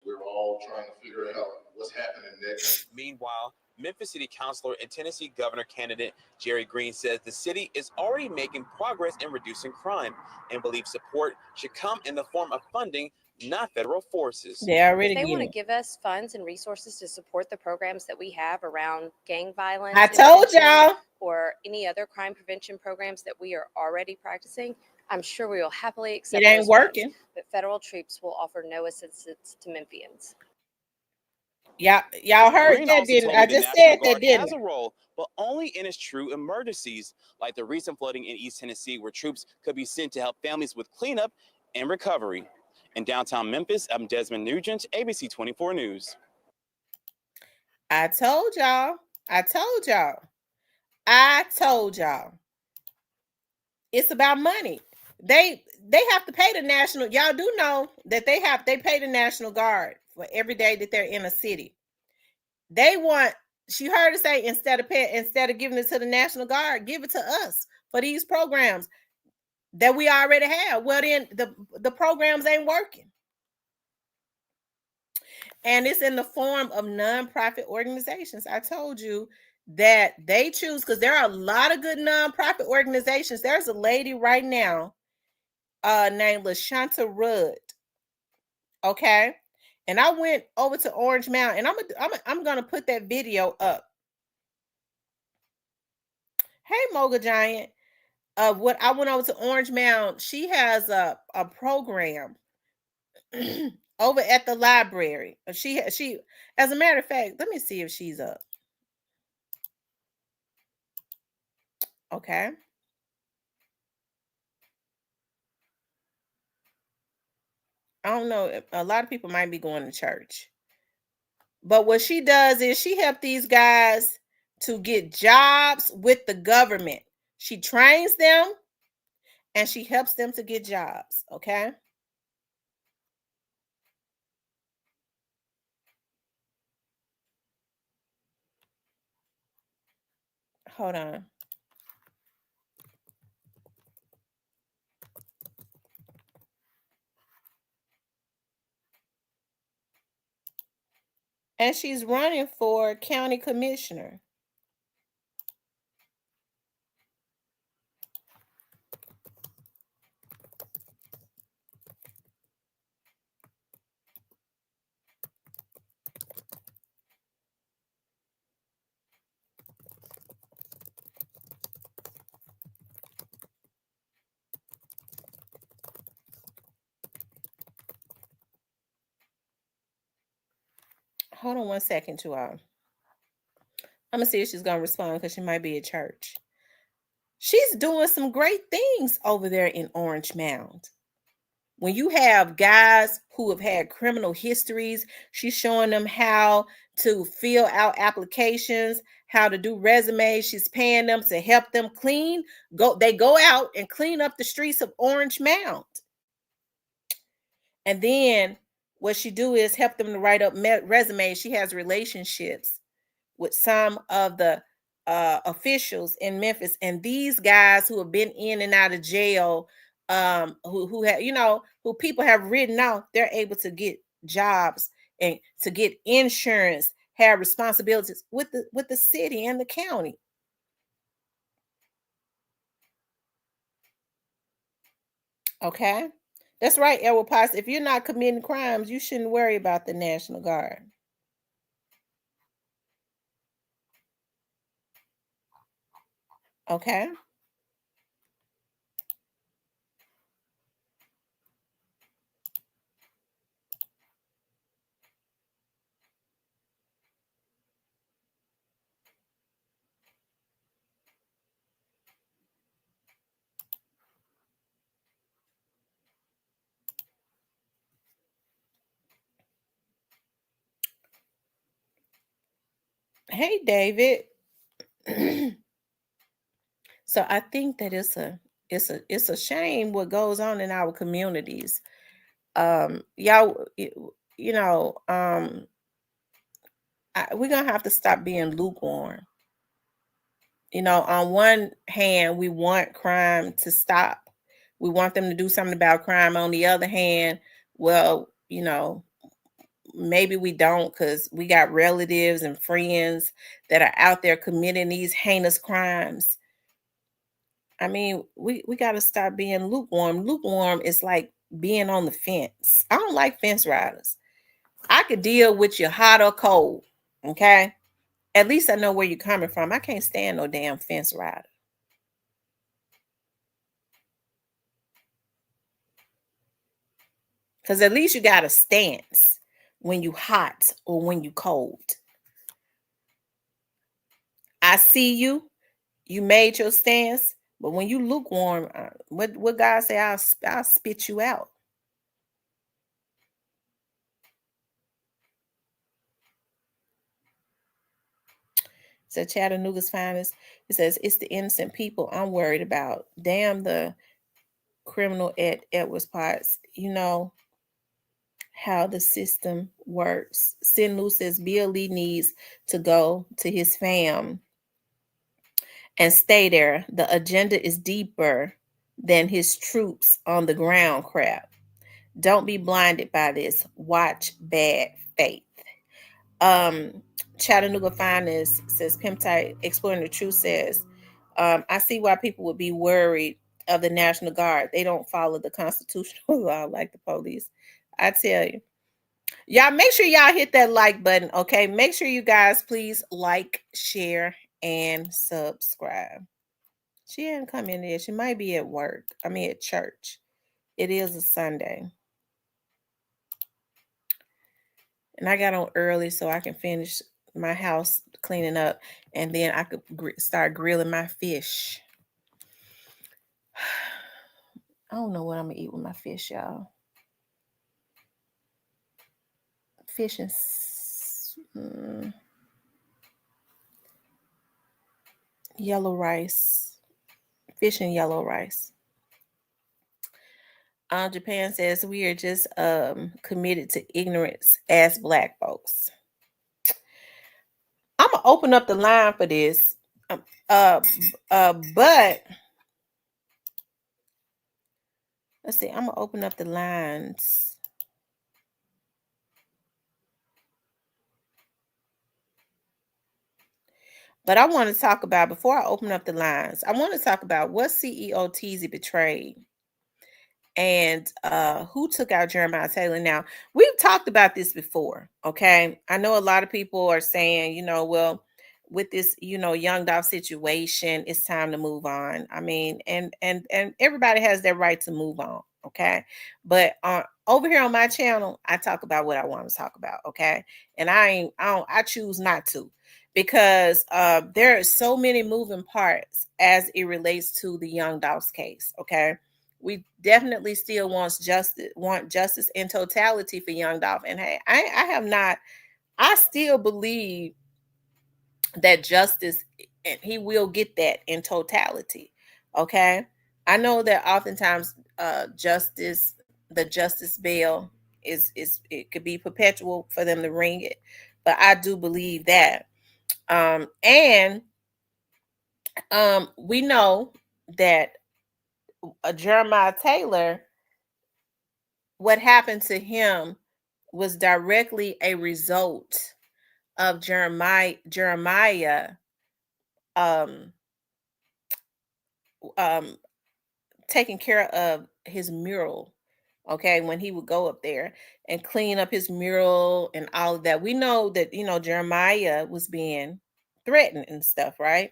we're all trying to figure out what's happening next. Meanwhile, Memphis City Councilor and Tennessee Governor candidate Jerry Green says the city is already making progress in reducing crime and believes support should come in the form of funding, not federal forces. If they want to give us funds and resources to support the programs that we have around gang violence, I told y'all, or any other crime prevention programs that we are already practicing, I'm sure we will happily accept. It ain't working. Funds, but federal troops will offer no assistance to Memphians. Y'all heard Green that, didn't I? I just said that, didn't has a role, but only in its true emergencies, like the recent flooding in East Tennessee, where troops could be sent to help families with cleanup and recovery. In downtown Memphis, I'm Desmond Nugent, ABC 24 News. I told y'all. It's about money. They have to pay the national. Y'all do know that they pay the National Guard for every day that they're in a city. She heard her say instead of giving it to the National Guard, give it to us for these programs that we already have. Well, then the programs ain't working. And it's in the form of nonprofit organizations. I told you that they choose, because there are a lot of good nonprofit organizations. There's a lady right now named LaShanta Rudd. Okay. And I went over to Orange Mountain, and I'm gonna put that video up. Hey, Moga Giant. What I went over to Orange Mountain. She has a program over at the library. She, as a matter of fact, let me see if she's up. Okay. I don't know. A lot of people might be going to church. But what she does is she helps these guys to get jobs with the government. She trains them and she helps them to get jobs. Okay. Hold on. And she's running for county commissioner. Hold on one second, you all. I'm going to see if she's going to respond, because she might be at church. She's doing some great things over there in Orange Mound. When you have guys who have had criminal histories, she's showing them how to fill out applications, how to do resumes. She's paying them to help them clean. They go out and clean up the streets of Orange Mound. And then what she do is help them to write up resumes. She has relationships with some of the officials in Memphis, and these guys who have been in and out of jail, who have, who people have written out, they're able to get jobs and to get insurance, have responsibilities with the city and the county. Okay, that's right, Edward Potts. If you're not committing crimes, you shouldn't worry about the National Guard. Okay. Hey, David. So I think that it's a shame what goes on in our communities. Y'all, you know, we're gonna have to stop being lukewarm. On one hand, we want crime to stop. We want them to do something about crime. On the other hand, well, maybe we don't, because we got relatives and friends that are out there committing these heinous crimes. I mean, we got to stop being lukewarm. Lukewarm is like being on the fence. I don't like fence riders. I could deal with you hot or cold. Okay. At least I know where you're coming from. I can't stand no damn fence rider. Because at least you got a stance when you hot or when you cold. I see you. You made your stance. But when you lukewarm, what God say, I'll spit you out. So Chattanooga's finest. It says, it's the innocent people I'm worried about. Damn the criminal at Edwards Potts. You know how the system works. Sin Lu says Bill Lee needs to go to his fam and stay there. The agenda is deeper than his troops on the ground crap. Don't be blinded by this. Watch Bad Faith. Um, Chattanooga Finest says, Pimp Tight Exploring the Truth says, I see why people would be worried of the National Guard. They don't follow the constitutional law like the police. I tell you. Y'all make sure y'all hit that like button, okay? Make sure you guys please like, share, and subscribe. She hadn't come in there. She might be at work. I mean at church. It is a Sunday. And I got on early so I can finish my house cleaning up, and then I could start grilling my fish. I don't know what I'm gonna eat with my fish, y'all. Fish and yellow rice. Fish and yellow rice. Japan says we are just committed to ignorance as Black folks. I'm gonna open up the line for this, but let's see. I'm gonna open up the lines. But I want to talk about, before I open up the lines, I want to talk about what CEO Teasy betrayed and who took out Jeremiah Taylor. Now, we've talked about this before, okay? I know a lot of people are saying, well, with this, Young Dolph situation, it's time to move on. I mean, and everybody has their right to move on, okay? But over here on my channel, I talk about what I want to talk about, okay? And I choose not to, because there are so many moving parts as it relates to the Young Dolph's case, okay? We definitely still want justice in totality for Young Dolph. And hey, I still believe that justice, and he will get that in totality. Okay. I know that oftentimes the justice bail is it could be perpetual for them to ring it. But I do believe that. And We know that Jeremiah Taylor, what happened to him was directly a result of Jeremiah um um taking care of his mural. Okay, when he would go up there and clean up his mural and all of that. We know that, Jeremiah was being threatened and stuff, right?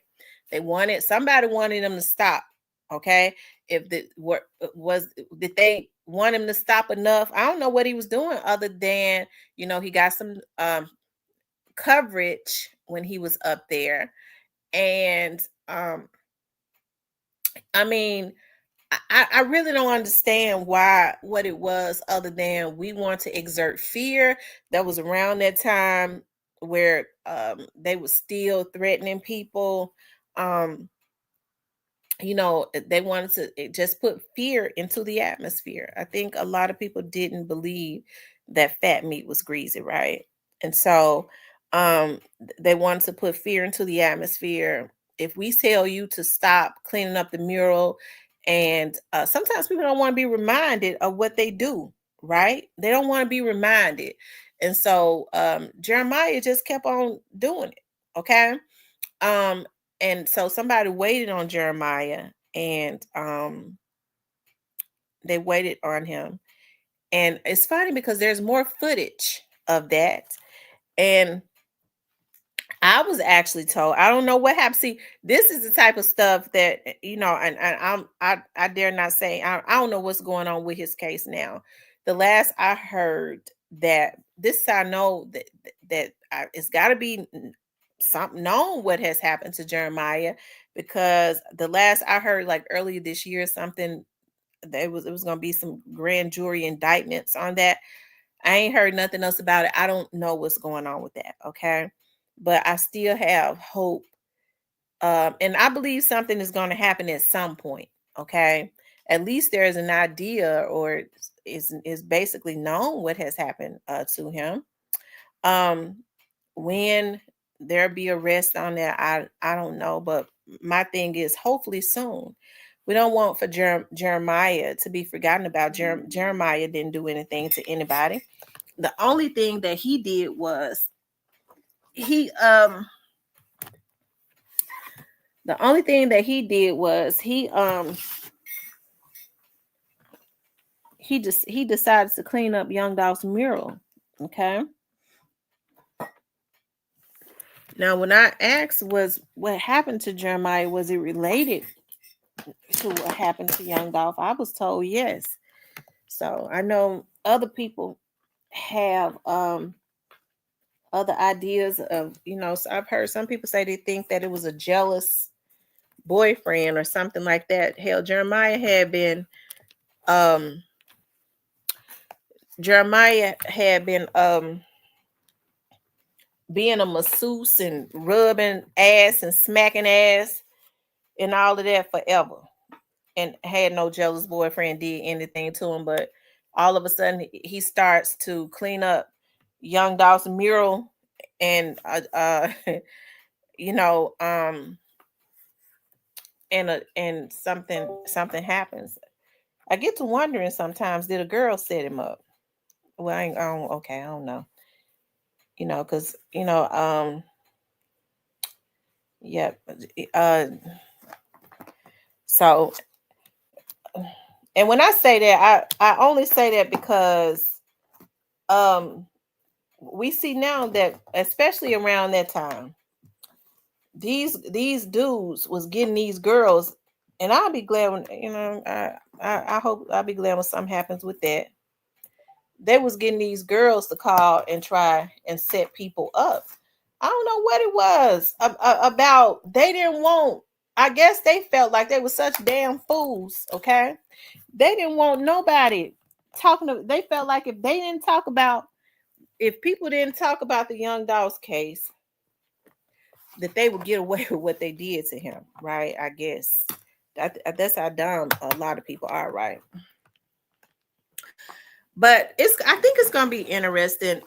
Somebody wanted him to stop. Okay. If the what was Did they want him to stop enough? I don't know what he was doing other than, he got some coverage when he was up there. And I mean, I really don't understand what it was other than we want to exert fear. That was around that time where they were still threatening people. Um, they wanted to just put fear into the atmosphere. I think a lot of people didn't believe that fat meat was greasy, right? And so they wanted to put fear into the atmosphere. If we tell you to stop cleaning up the mural, and sometimes people don't want to be reminded of what they do, right? They don't want to be reminded. And so Jeremiah just kept on doing it. Okay. Um, and so somebody waited on Jeremiah, and they waited on him. And it's funny because there's more footage of that. And I was actually told, I don't know what happened. See, this is the type of stuff that, I dare not say, I don't know what's going on with his case now. The last I heard, that this, I know it's got to be something known what has happened to Jeremiah, because the last I heard, like earlier this year, something that it was going to be some grand jury indictments on that. I ain't heard nothing else about it. I don't know what's going on with that. Okay. But I still have hope. And I believe something is going to happen at some point. Okay. At least there's an idea, or is basically known what has happened to him. Um, when there be arrest on that, I don't know. But my thing is, hopefully soon. We don't want for Jeremiah to be forgotten about. Jeremiah didn't do anything to anybody. The only thing that he did was he the only thing that he did was he decided to clean up Young Dolph's mural. Okay. Now, when I asked was what happened to Jeremiah, was it related to what happened to Young Dolph, I was told yes. So I know other people have other ideas of, so I've heard some people say they think that it was a jealous boyfriend or something like that. Hell, um Jeremiah had been being a masseuse and rubbing ass and smacking ass and all of that forever, and had no jealous boyfriend did anything to him. But all of a sudden he starts to clean up Young Dolph's mural, and you know and something happens. I get to wondering sometimes, did a girl set him up? Well, okay, I don't know. Because yeah. So, and when I say that, I only say that because um we see now that, especially around that time, these dudes was getting these girls, and I'll be glad when, I hope I'll be glad when something happens with that. They was getting these girls to call and try and set people up. I don't know what it was about. They didn't want. I guess they felt like they were such damn fools. Okay, they didn't want nobody talking to. They felt like if people didn't talk about the Young Dolph's case, that they would get away with what they did to him. Right? I guess that's how dumb a lot of people are. Right? But I think it's gonna be interesting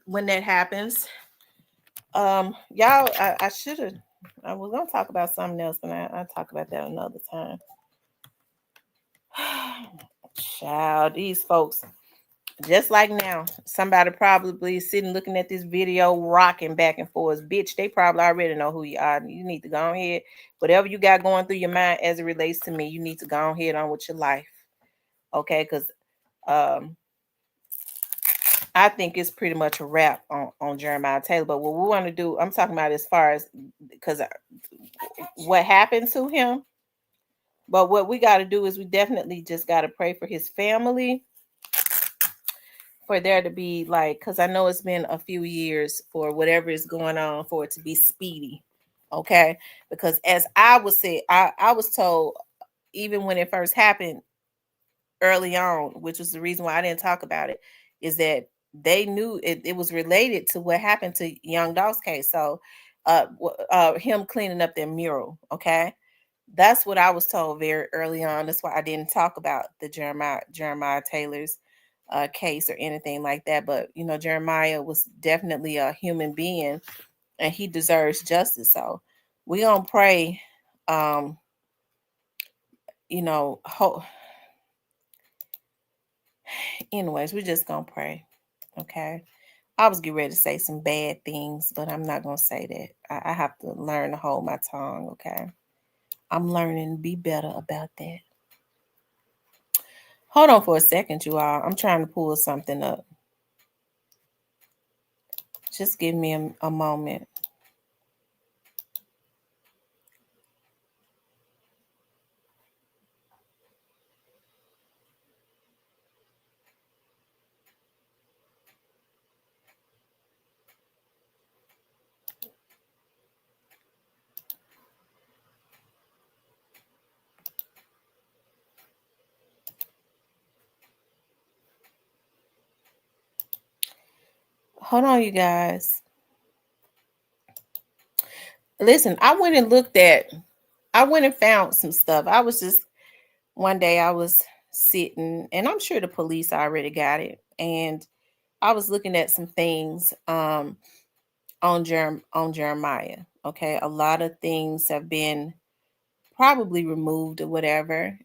when that happens. Y'all, I should have I was gonna talk about something else, and I'll talk about that another time. Child, these folks, just like now, somebody probably sitting looking at this video, rocking back and forth. Bitch, they probably already know who you are. You need to go ahead. Whatever you got going through your mind as it relates to me, you need to go ahead on with your life. Okay, because um I think it's pretty much a wrap on Jeremiah Taylor. But what we want to do, I'm talking about as far as because what happened to him. But what we got to do is we definitely just got to pray for his family, for there to be like, because I know it's been a few years for whatever is going on, for it to be speedy. Okay. Because as I was said, I was told, even when it first happened early on, which was the reason why I didn't talk about it, is that they knew it was related to what happened to Young Dolph's case. So him cleaning up their mural. Okay. That's what I was told very early on. That's why I didn't talk about the Jeremiah Taylor's case or anything like that. But you know, Jeremiah was definitely a human being, and he deserves justice. So we gonna pray. Um, you know, anyways, we're just gonna pray. Okay. I was getting ready to say some bad things, but I'm not gonna say that. I have to learn to hold my tongue. Okay. I'm learning to be better about that. Hold on for a second, you all. I'm trying to pull something up. Just give me a moment. Hold on, you guys. Listen, I went and found some stuff. I was just, one day I was sitting, and I'm sure the police already got it. And I was looking at some things on Jeremiah. Okay. A lot of things have been probably removed or whatever.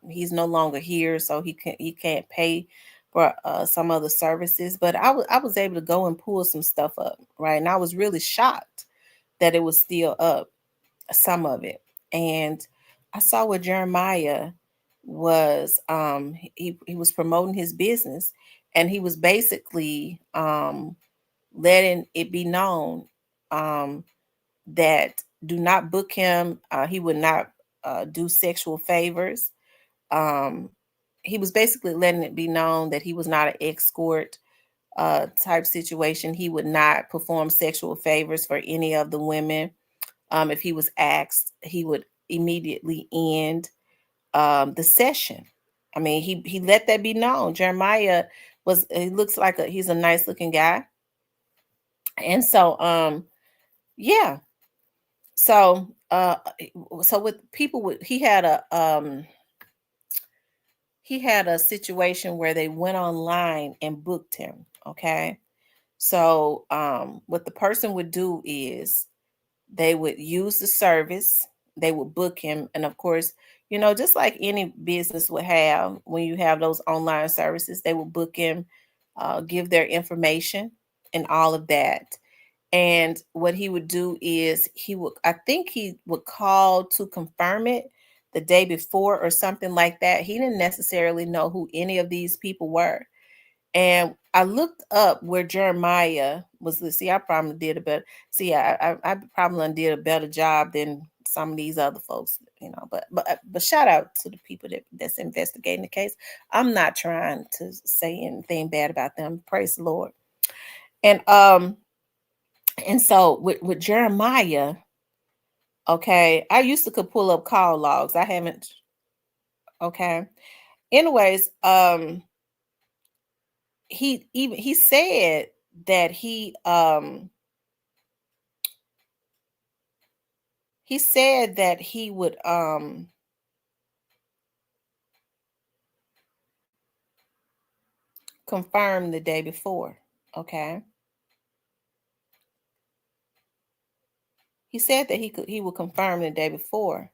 He's no longer here, so he can't pay for some other services. But I was able to go and pull some stuff up, right? And I was really shocked that it was still up, some of it. And I saw where Jeremiah was he was promoting his business, and he was basically letting it be known um that do not book him. He would not do sexual favors. um he was basically letting it be known that he was not an escort type situation. He would not perform sexual favors for any of the women. If he was asked, he would immediately end the session. I mean, he let that be known. Jeremiah he looks like he's a nice looking guy. And so yeah. So so with people with he had a situation where they went online and booked him. Okay. So what the person would do is they would use the service, they would book him, and of course, you know, just like any business would have, when you have those online services, they would book him, give their information and all of that. And what he would do is I think he would call to confirm it the day before or something like that. He didn't necessarily know who any of these people were. And I looked up where Jeremiah was. See, I probably did a better. See, I probably did a better job than some of these other folks, you know. But shout out to the people that's investigating the case. I'm not trying to say anything bad about them. Praise the Lord. And so with Jeremiah, okay, I used to could pull up call logs. I haven't. Okay. Anyways, he said that he said that he would confirm the day before. Okay. He said that he would confirm the day before.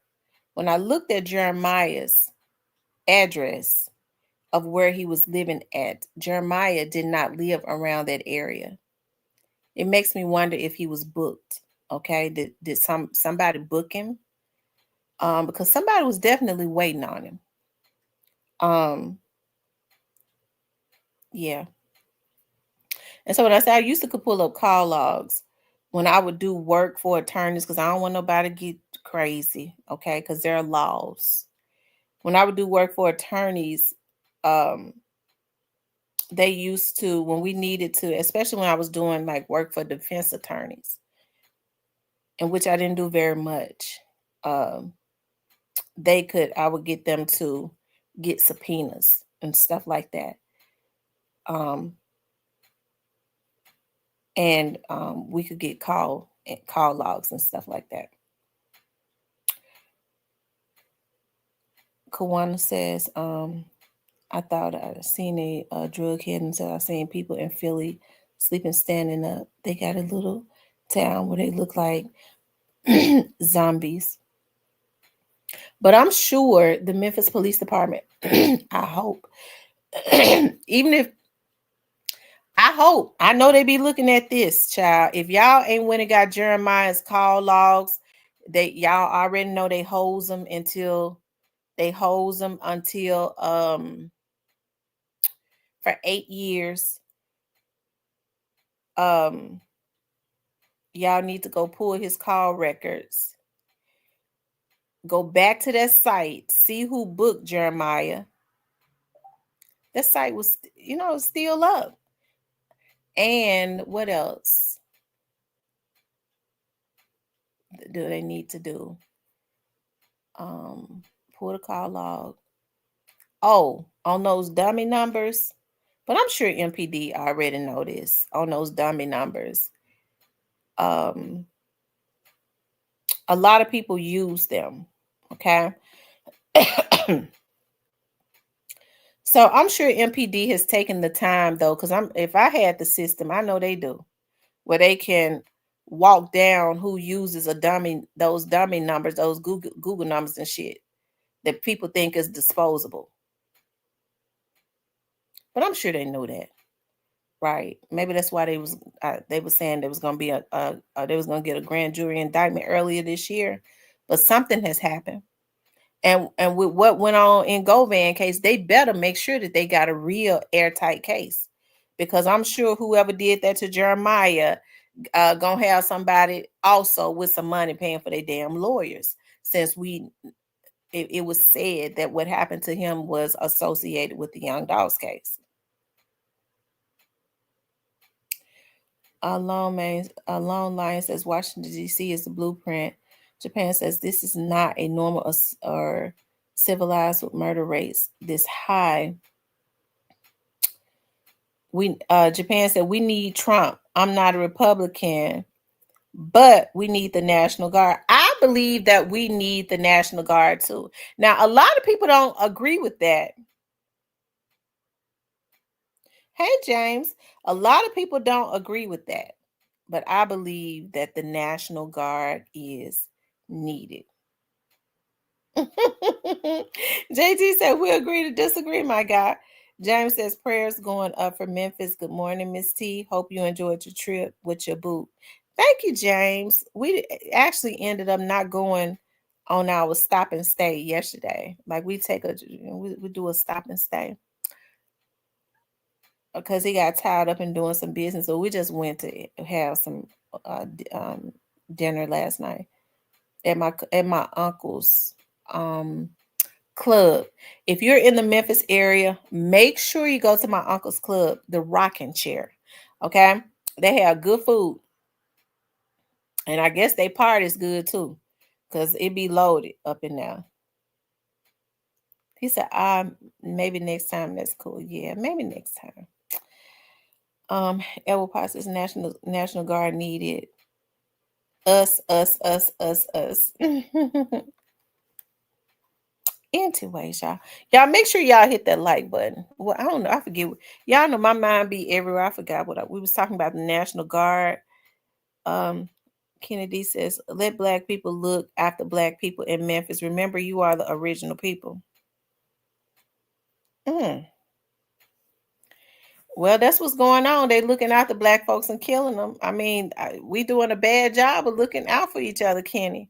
When I looked at Jeremiah's address of where he was living at, Jeremiah did not live around that area. It makes me wonder if he was booked. Okay, did somebody book him? Because somebody was definitely waiting on him. Um, yeah. And so when I say I used to could pull up call logs when I would do work for attorneys, because I don't want nobody to get crazy, okay? Because there are laws. When I would do work for attorneys, um, they used to, when we needed to, especially when I was doing like work for defense attorneys, in which I didn't do very much. Um, I would get them to get subpoenas and stuff like that. Um, and we could get call logs and stuff like that. Kawana says, I thought I'd seen a drug head until I seen people in Philly sleeping standing up. They got a little town where they look like zombies. But I'm sure the Memphis Police Department, I hope, even if I know they be looking at this, child. If y'all ain't went and got Jeremiah's call logs, y'all already know they hose them until for 8 years. Y'all need to go pull his call records. Go back to that site, see who booked Jeremiah. That site was, still up. And what else do they need to do? Pull the call log. Oh, on those dummy numbers. But I'm sure MPD already know this. On those dummy numbers. A lot of people use them. Okay. So I'm sure MPD has taken the time though, because if I had the system, I know they do, where they can walk down who uses those dummy numbers, those Google numbers and shit that people think is disposable. But I'm sure they knew that, right? Maybe that's why they was saying there was going to be they was going to get a grand jury indictment earlier this year, but something has happened. And with what went on in Govan case, they better make sure that they got a real airtight case, because I'm sure whoever did that to Jeremiah gonna have somebody also with some money paying for their damn lawyers, since it was said that what happened to him was associated with the Young Dogs case. A long line says Washington D.C. is the blueprint. Japan says this is not a normal or civilized with murder rates this high. Japan said we need Trump. I'm not a Republican, but we need the National Guard. I believe that we need the National Guard too. Now, a lot of people don't agree with that. Hey, James, a lot of people don't agree with that, but I believe that the National Guard is needed. JT said we agree to disagree, my guy. James says prayers going up for Memphis. Good morning, Miss T. Hope you enjoyed your trip with your boo. Thank you, James. We actually ended up not going on our stop and stay yesterday. Like we do a stop and stay because he got tied up in doing some business. So we just went to have some dinner last night at my uncle's club. If you're in the Memphis area, make sure you go to my uncle's club, the Rocking Chair. Okay, they have good food, and I guess they party is good too, cause it be loaded up in there. He said, maybe next time." That's cool. Yeah, maybe next time. Edward Potts says National Guard needed. Us. Anyways, y'all make sure y'all hit that like button. Well, I don't know. I forget. Y'all know my mind be everywhere. I forgot we was talking about the National Guard. Kennedy says, let black people look after black people in Memphis. Remember, you are the original people. Well, that's what's going on. They looking out the black folks and killing them. I mean, we doing a bad job of looking out for each other, Kenny.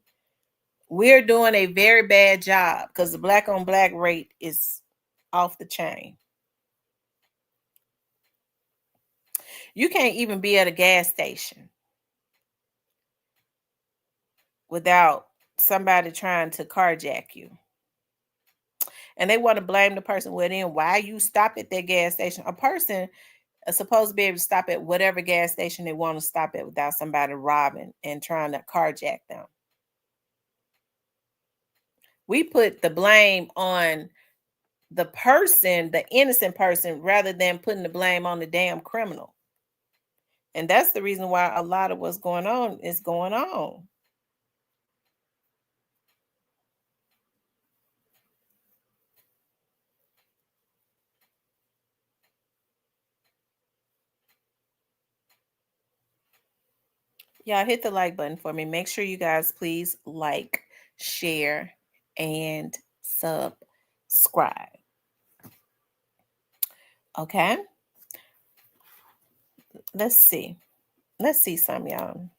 We're doing a very bad job because the black on black rate is off the chain. You can't even be at a gas station without somebody trying to carjack you. And they want to blame the person. Well, then why you stop at that gas station? A person is supposed to be able to stop at whatever gas station they want to stop at without somebody robbing and trying to carjack them. We put the blame on the person, the innocent person, rather than putting the blame on the damn criminal. And that's the reason why a lot of what's going on is going on. Y'all hit the like button for me. Make sure you guys please like, share, and subscribe. Okay? Let's see. Let's see some, y'all.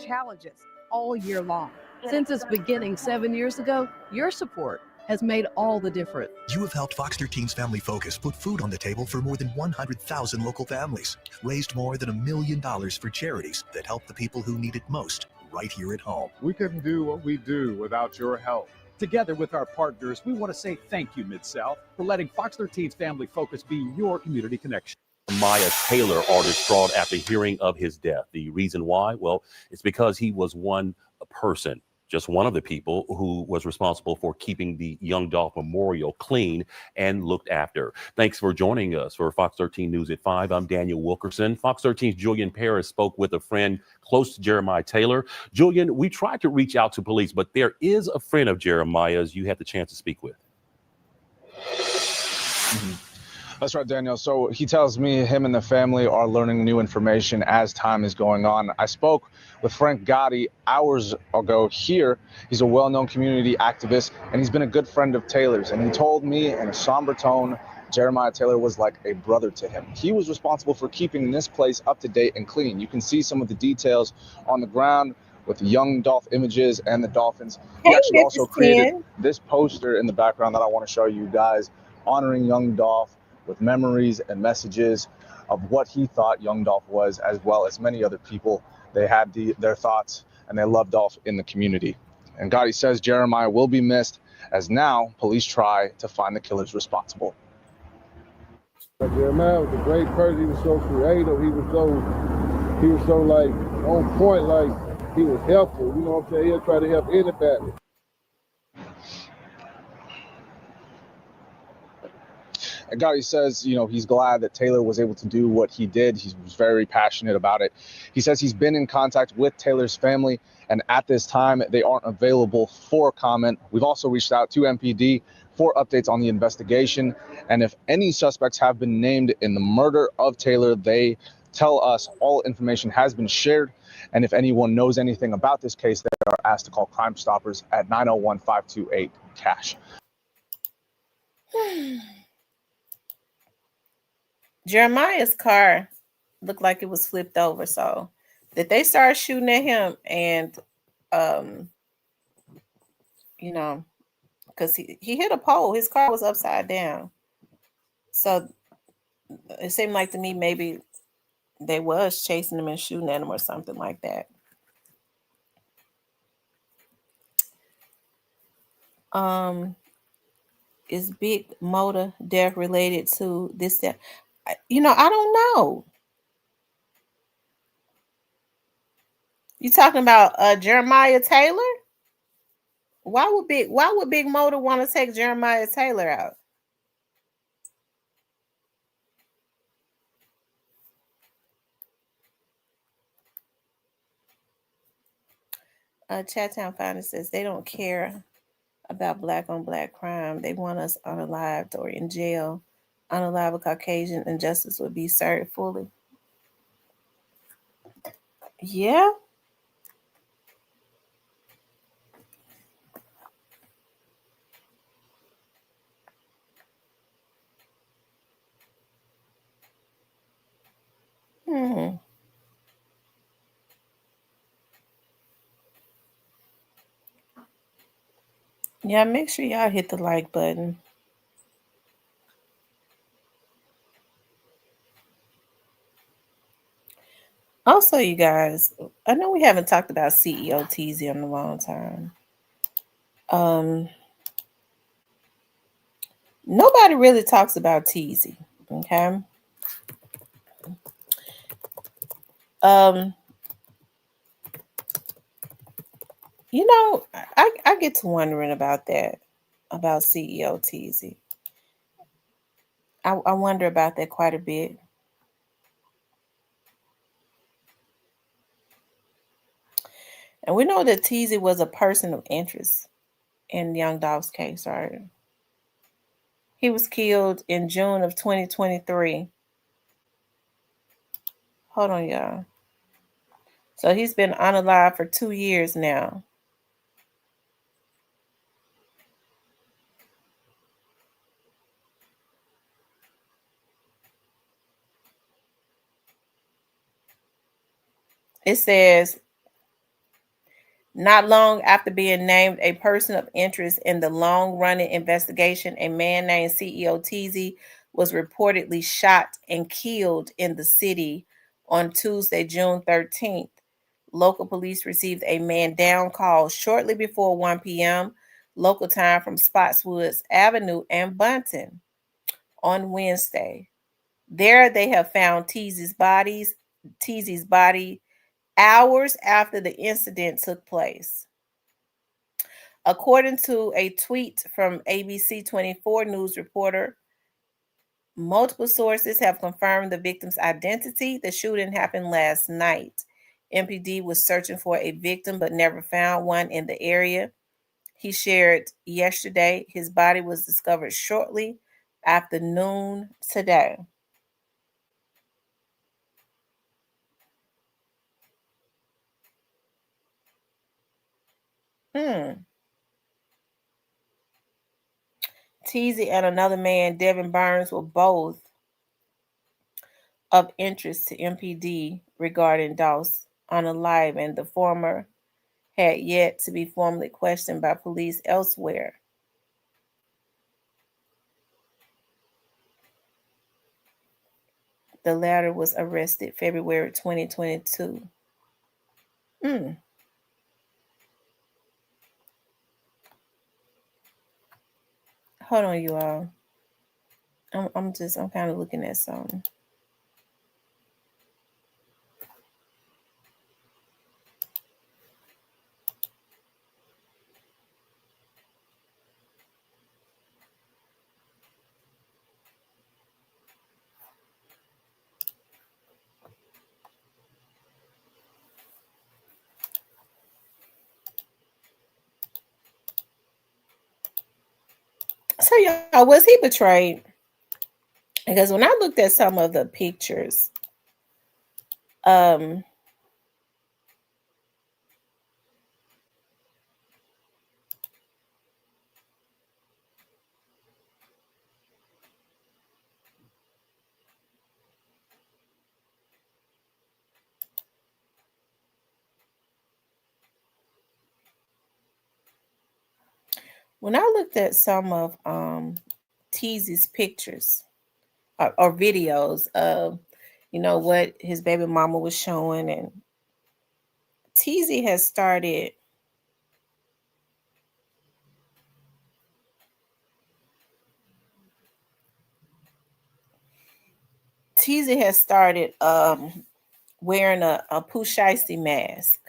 Challenges all year long. Since its beginning 7 years ago, your support has made all the difference. You have helped Fox 13's Family Focus put food on the table for more than 100,000 local families, raised more than $1 million for charities that help the people who need it most right here at home. We couldn't do what we do without your help. Together with our partners, we want to say thank you, Mid-South, for letting Fox 13's Family Focus be your community connection. Jeremiah Taylor ordered fraud after hearing of his death. The reason why? Well, it's because he was one person, just one of the people who was responsible for keeping the Young Dolph Memorial clean and looked after. Thanks for joining us for Fox 13 News at 5. I'm Daniel Wilkerson. Fox 13's Julian Paris spoke with a friend close to Jeremiah Taylor. Julian, we tried to reach out to police, but there is a friend of Jeremiah's you had the chance to speak with. That's right, Daniel. So he tells me him and the family are learning new information as time is going on. I spoke with Frank Gotti hours ago here. He's a well-known community activist, and he's been a good friend of Taylor's. And he told me in a somber tone, Jeremiah Taylor was like a brother to him. He was responsible for keeping this place up to date and clean. You can see some of the details on the ground with the young Dolph images and the dolphins. He actually also created this poster in the background that I want to show you guys, honoring young Dolph with memories and messages of what he thought young Dolph was, as well as many other people. They had their thoughts, and they loved Dolph in the community. And Gotti says Jeremiah will be missed, as now police try to find the killers responsible. Jeremiah was a great person. He was so creative. He was so like on point. Like he was helpful. You know what I'm saying? He'll try to help anybody. And Gotti says, you know, he's glad that Taylor was able to do what he did. He was very passionate about it. He says he's been in contact with Taylor's family, and at this time, they aren't available for comment. We've also reached out to MPD for updates on the investigation. And if any suspects have been named in the murder of Taylor, they tell us all information has been shared. And if anyone knows anything about this case, they are asked to call Crime Stoppers at 901-528-CASH. Jeremiah's car looked like it was flipped over. So did they start shooting at him? And, you know, because he hit a pole. His car was upside down. So it seemed like to me maybe They was chasing him and shooting at him or something like that. Is Big Motor death related to this? That I don't know. You talking about Jeremiah Taylor? Why would Big Motor want to take Jeremiah Taylor out? Chattown Finder says they don't care about black on black crime. They want us unalived or in jail. Unalive a Caucasian and justice would be served fully. Yeah. Hmm. Yeah, make sure y'all hit the like button. Also, you guys, I know we haven't talked about CEO Teasy in a long time. Nobody really talks about Teasy, okay? Um, I get to wondering about that, about CEO Teasy. I wonder about that quite a bit. And we know that Teasy was a person of interest in Young Dolph's case, right? He was killed in June of 2023. Hold on, y'all. So he's been unalive for 2 years now. It says, not long after being named a person of interest in the long-running investigation, a man named CEO Teasy was reportedly shot and killed in the city on Tuesday, June 13th. Local police received a man down call shortly before 1 p.m. local time from Spotswoods Avenue and Bunton on Wednesday. There they have found Teasy's body hours after the incident took place. According to a tweet from ABC 24 news reporter, multiple sources have confirmed the victim's identity. The shooting happened last night. MPD was searching for a victim but never found one in the area. He shared yesterday his body was discovered shortly after noon today. Teasy and another man, Devin Burns, were both of interest to MPD regarding Doss unalive, and the former had yet to be formally questioned by police elsewhere. The latter was arrested February 2022. Hold on, you all. I'm kind of looking at something. So, y'all, was he betrayed? Because when I looked at some of the pictures, when I looked at some of Teasy's pictures or videos, what his baby mama was showing. And TZ has started wearing a Pooh Shiesty mask.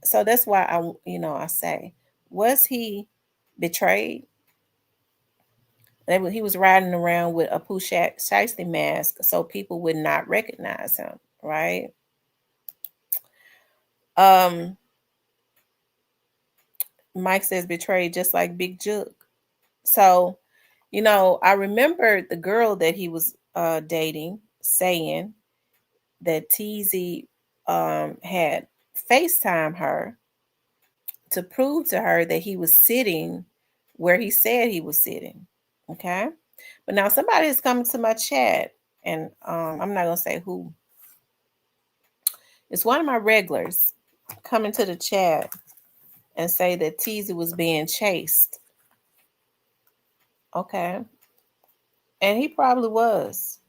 So that's why I say, was he betrayed? He was riding around with a Pooh Shiesty mask so people would not recognize him, right? Um, Mike says betrayed just like Big Jook. So, I remember the girl that he was dating saying that TZ had FaceTime her to prove to her that he was sitting where he said he was sitting. Okay. But now somebody is coming to my chat, and I'm not going to say who. It's one of my regulars coming to the chat and say that TZ was being chased. Okay. And he probably was.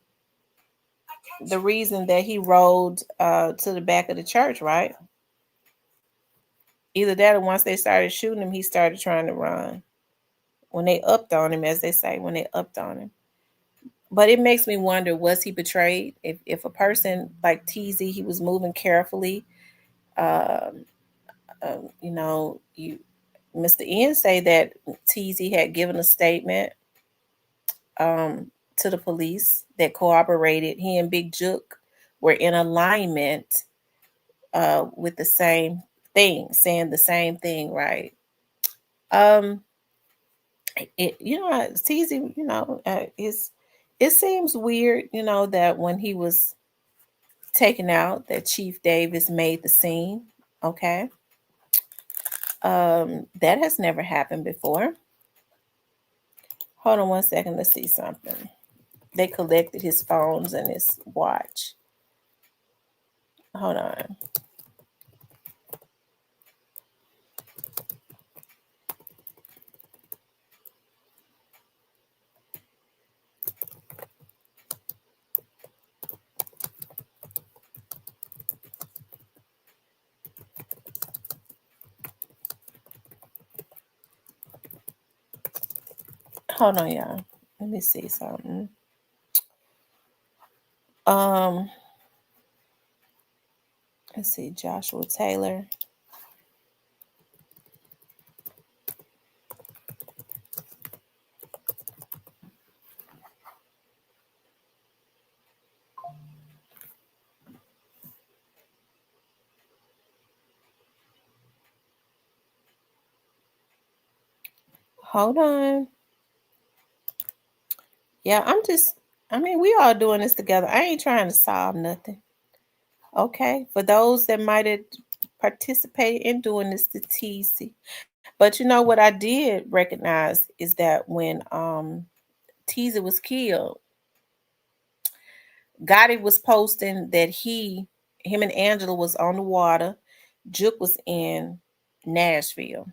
The reason that he rode to the back of the church, right? Either that or once they started shooting him, he started trying to run. When they upped on him, as they say, when they upped on him. But it makes me wonder, was he betrayed? If a person like TZ, he was moving carefully, um, Mr. N say that TZ had given a statement to the police that corroborated he and Big Jook were in alignment with the same thing, saying the same thing, right? TZ, it seems weird, that when he was taken out, that Chief Davis made the scene. Okay. That has never happened before. Hold on one second. Let's see something. They collected his phones and his watch. Hold on. Hold on, y'all. Let me see something. Let's see, Joshua Taylor. Hold on. Yeah, we all doing this together. I ain't trying to solve nothing. Okay. For those that might have participated in doing this to TZ. But what I did recognize is that when TZ was killed, Gotti was posting that him and Angela was on the water. Jook was in Nashville.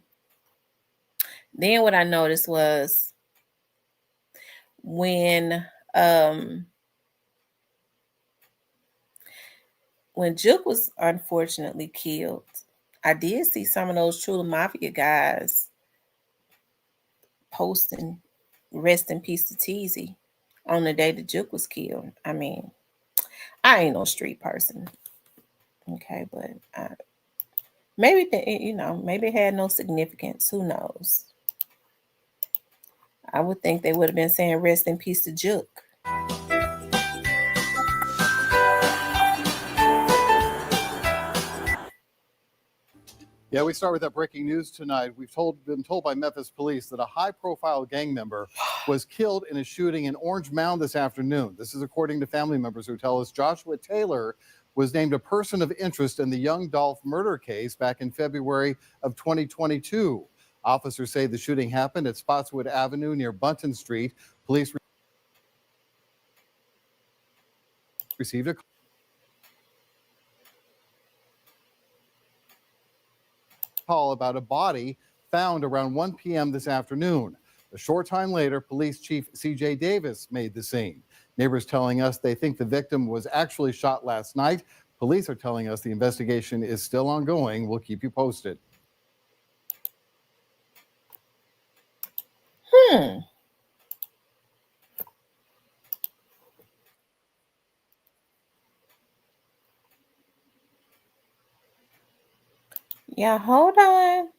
Then what I noticed was when Jook was unfortunately killed, I did see some of those True Mafia guys posting rest in peace to TZ on the day that Jook was killed. I mean, I ain't no street person. Okay, but maybe maybe it had no significance. Who knows? I would think they would have been saying rest in peace to Jook. Yeah, we start with that breaking news tonight. We've been told by Memphis police that a high-profile gang member was killed in a shooting in Orange Mound this afternoon. This is according to family members who tell us Joshua Taylor was named a person of interest in the Young Dolph murder case back in February of 2022. Officers say the shooting happened at Spotswood Avenue near Bunton Street. Police received a call about a body found around 1 p.m. this afternoon. A short time later, Police Chief C.J. Davis made the scene. Neighbors telling us they think the victim was actually shot last night. Police are telling us the investigation is still ongoing. We'll keep you posted. Yeah, hold on.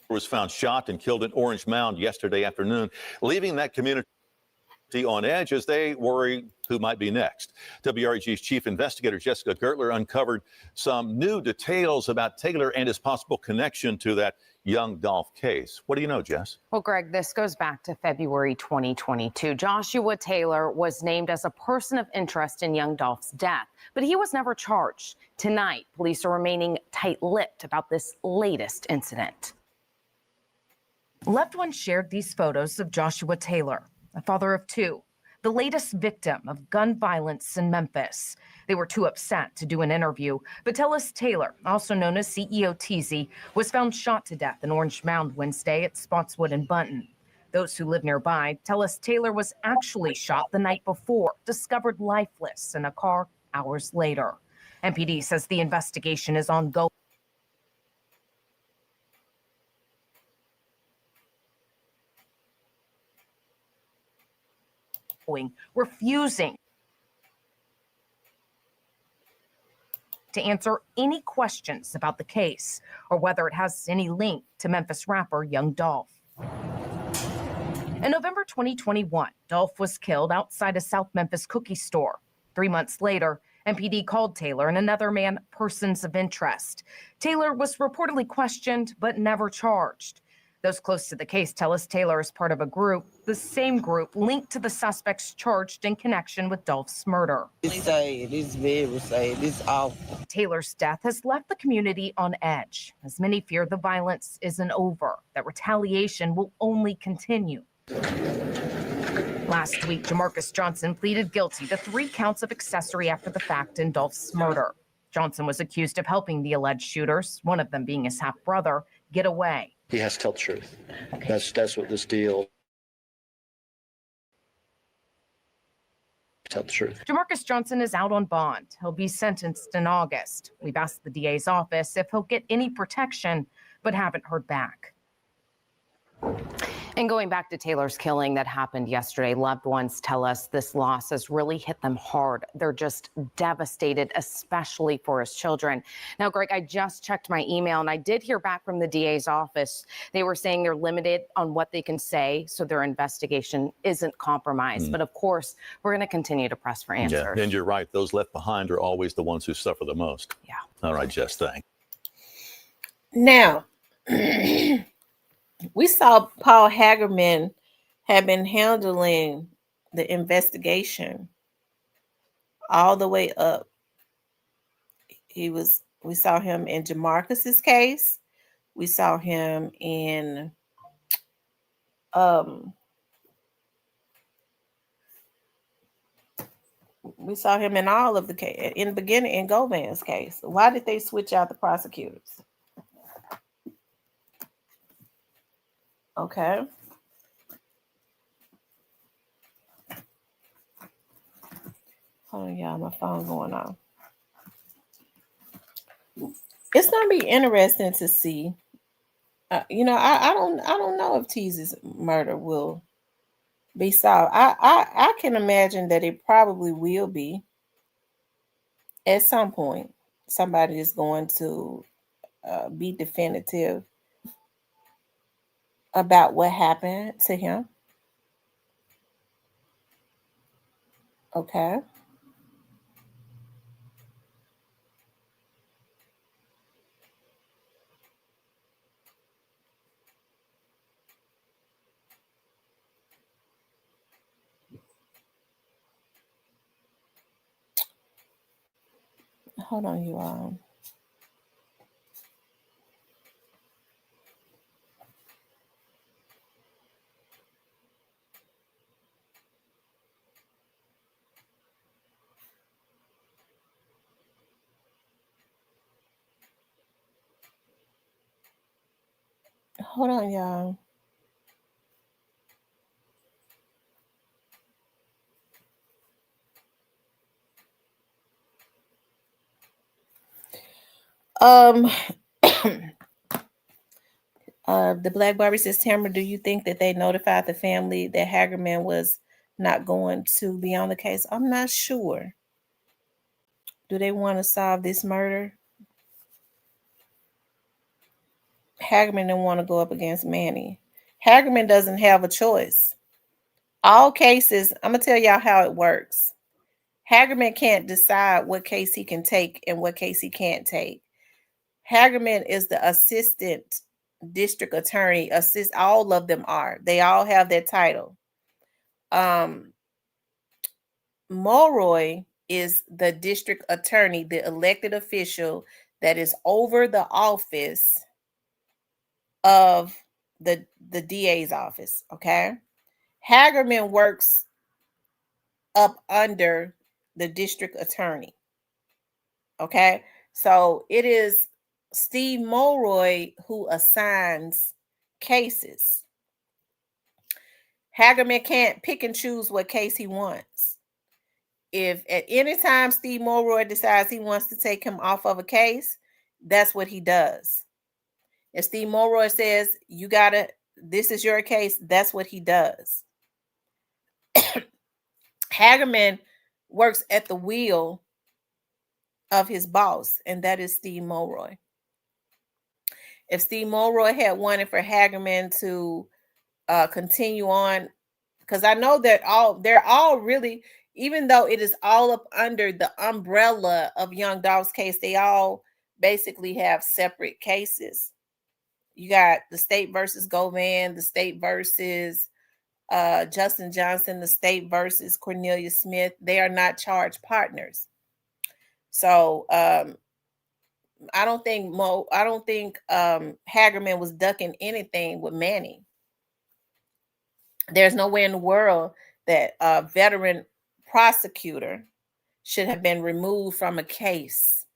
Was found shot and killed in Orange Mound yesterday afternoon, leaving that community on edge as they worry who might be next. WREG's chief investigator Jessica Gertler uncovered some new details about Taylor and his possible connection to that young Dolph case. What do you know, Jess? Well, Greg, this goes back to February 2022. Joshua Taylor was named as a person of interest in young Dolph's death, but he was never charged. Tonight, police are remaining tight-lipped about this latest incident. Loved ones shared these photos of Joshua Taylor, a father of two, the latest victim of gun violence in Memphis. They were too upset to do an interview, but Tellis Taylor, also known as CEO Teasy, was found shot to death in Orange Mound Wednesday at Spotswood and Bunton. Those who live nearby tell us Taylor was actually shot the night before, discovered lifeless in a car hours later. MPD says the investigation is ongoing. Refusing to answer any questions about the case or whether it has any link to Memphis rapper Young Dolph. In November 2021, Dolph was killed outside a South Memphis cookie store. 3 months later, MPD called Taylor and another man persons of interest. Taylor was reportedly questioned but never charged. Those close to the case tell us Taylor is part of a group, the same group linked to the suspects charged in connection with Dolph's murder. It's sad. It's very sad. It's awful. Taylor's death has left the community on edge, as many fear the violence isn't over, that retaliation will only continue. Last week, Jamarcus Johnson pleaded guilty to 3 counts of accessory after the fact in Dolph's murder. Johnson was accused of helping the alleged shooters, one of them being his half-brother, get away. He has to tell the truth. That's what this deal. Tell the truth. Jamarcus Johnson is out on bond. He'll be sentenced in August. We've asked the DA's office if he'll get any protection, but haven't heard back. And going back to Taylor's killing that happened yesterday, loved ones tell us this loss has really hit them hard. They're just devastated, especially for his children. Now, Greg, I just checked my email and I did hear back from the DA's office. They were saying they're limited on what they can say, so their investigation isn't compromised. But of course, we're going to continue to press for answers. Yeah, and you're right. Those left behind are always the ones who suffer the most. Yeah. All right, Jess, thanks. Now, we saw Paul Hagerman had been handling the investigation all the way up. We saw him in Jamarcus's case. We saw him in all of the case in the beginning in Govan's case. Why did they switch out the prosecutors? Okay. Hold on, y'all. My phone going off. It's gonna be interesting to see. I don't know if Tease's murder will be solved. I can imagine that it probably will be. At some point, somebody is going to be definitive about what happened to him. Okay. Hold on, you all. Hold on, y'all. Um, the Black Barbie says, Tamara, do you think that they notified the family that Hagerman was not going to be on the case? I'm not sure. Do they want to solve this murder? Hagerman didn't want to go up against Manny. Hagerman doesn't have a choice. All cases, I'm going to tell y'all how it works. Hagerman can't decide what case he can take and what case he can't take. Hagerman is the assistant district attorney. All of them are. They all have that title. Mulroy is the district attorney, the elected official that is over the office of the DA's office. Okay. Hagerman works up under the district attorney. Okay. So it is Steve Mulroy who assigns cases. Hagerman can't pick and choose what case he wants. If at any time Steve Mulroy decides he wants to take him off of a case, that's what he does. If Steve Mulroy says, this is your case, that's what he does. Hagerman works at the will of his boss, and that is Steve Mulroy. If Steve Mulroy had wanted for Hagerman to continue on, because I know that they're all really, even though it is all up under the umbrella of Young Dolph's case, they all basically have separate cases. You got the state versus Govan, the state versus Justin Johnson, the state versus Cornelia Smith. They are not charged partners. So I don't think Hagerman was ducking anything with Manny. There's no way in the world that a veteran prosecutor should have been removed from a case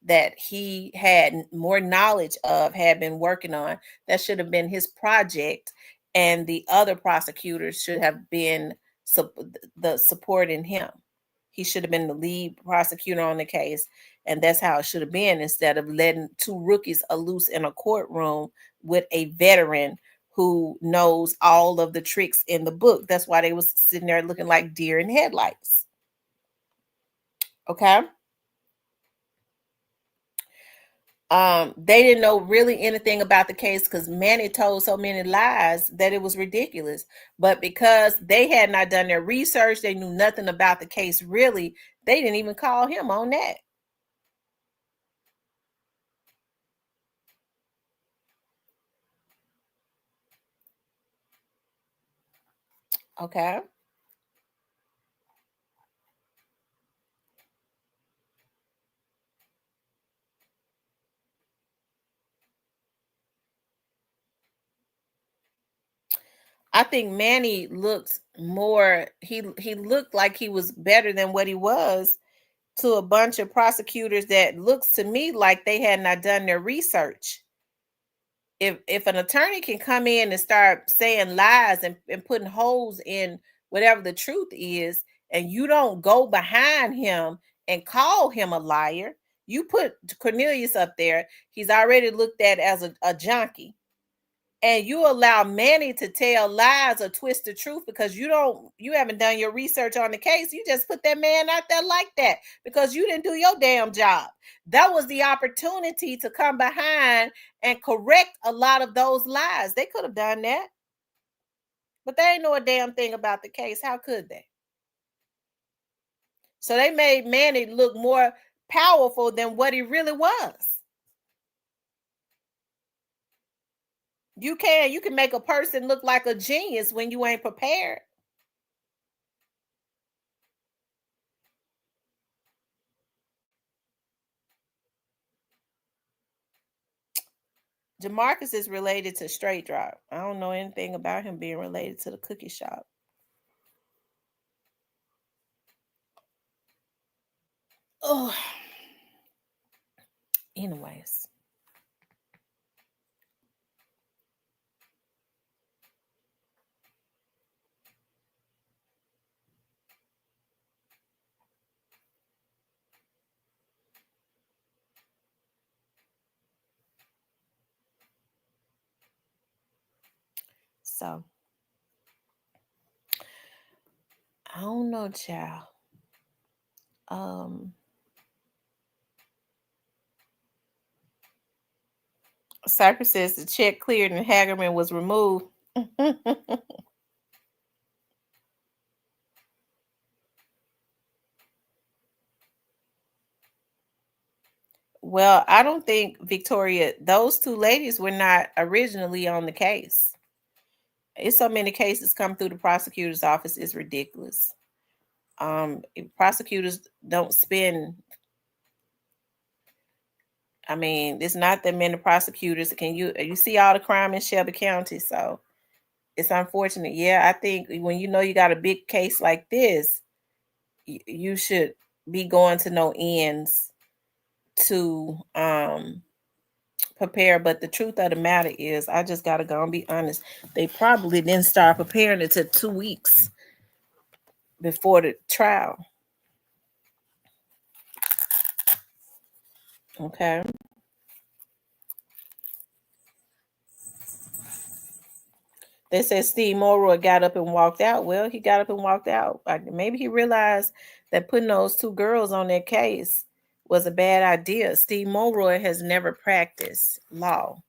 that he had more knowledge of, had been working on. That should have been his project, and the other prosecutors should have been supporting him. He should have been the lead prosecutor on the case, and that's how it should have been, instead of letting two rookies loose in a courtroom with a veteran who knows all of the tricks in the book. That's why they was sitting there looking like deer in headlights. Okay. They didn't know really anything about the case because Manny told so many lies that it was ridiculous. But because they had not done their research, they knew nothing about the case really, they didn't even call him on that. Okay. I think Manny looked more, he looked like he was better than what he was to a bunch of prosecutors that looks to me like they had not done their research. If an attorney can come in and start saying lies and putting holes in whatever the truth is, and you don't go behind him and call him a liar, you put Cornelius up there, he's already looked at as a junkie, and you allow Manny to tell lies or twist the truth because you haven't done your research on the case. You just put that man out there like that because you didn't do your damn job. That was the opportunity to come behind and correct a lot of those lies. They could have done that, but they ain't know a damn thing about the case. How could they? So they made Manny look more powerful than what he really was. You can make a person look like a genius when you ain't prepared. Jamarcus is related to Straight Drop. I don't know anything about him being related to the cookie shop. Oh, anyways. So I don't know, child. Cypress says the check cleared and Hagerman was removed. Well, I don't think, Victoria, those two ladies were not originally on the case. It's so many cases come through the prosecutor's office, it's ridiculous. Prosecutors don't spend, I mean, there's not that many prosecutors. Can you see all the crime in Shelby County? So it's unfortunate. Yeah, I think when you know you got a big case like this, you should be going to no ends to prepare. But the truth of the matter is, I just gotta go and be honest. They probably didn't start preparing until 2 weeks before the trial. Okay. They said Steve Morrow got up and walked out. Well, he got up and walked out. Maybe he realized that putting those two girls on that case was a bad idea. Steve Morrow has never practiced law.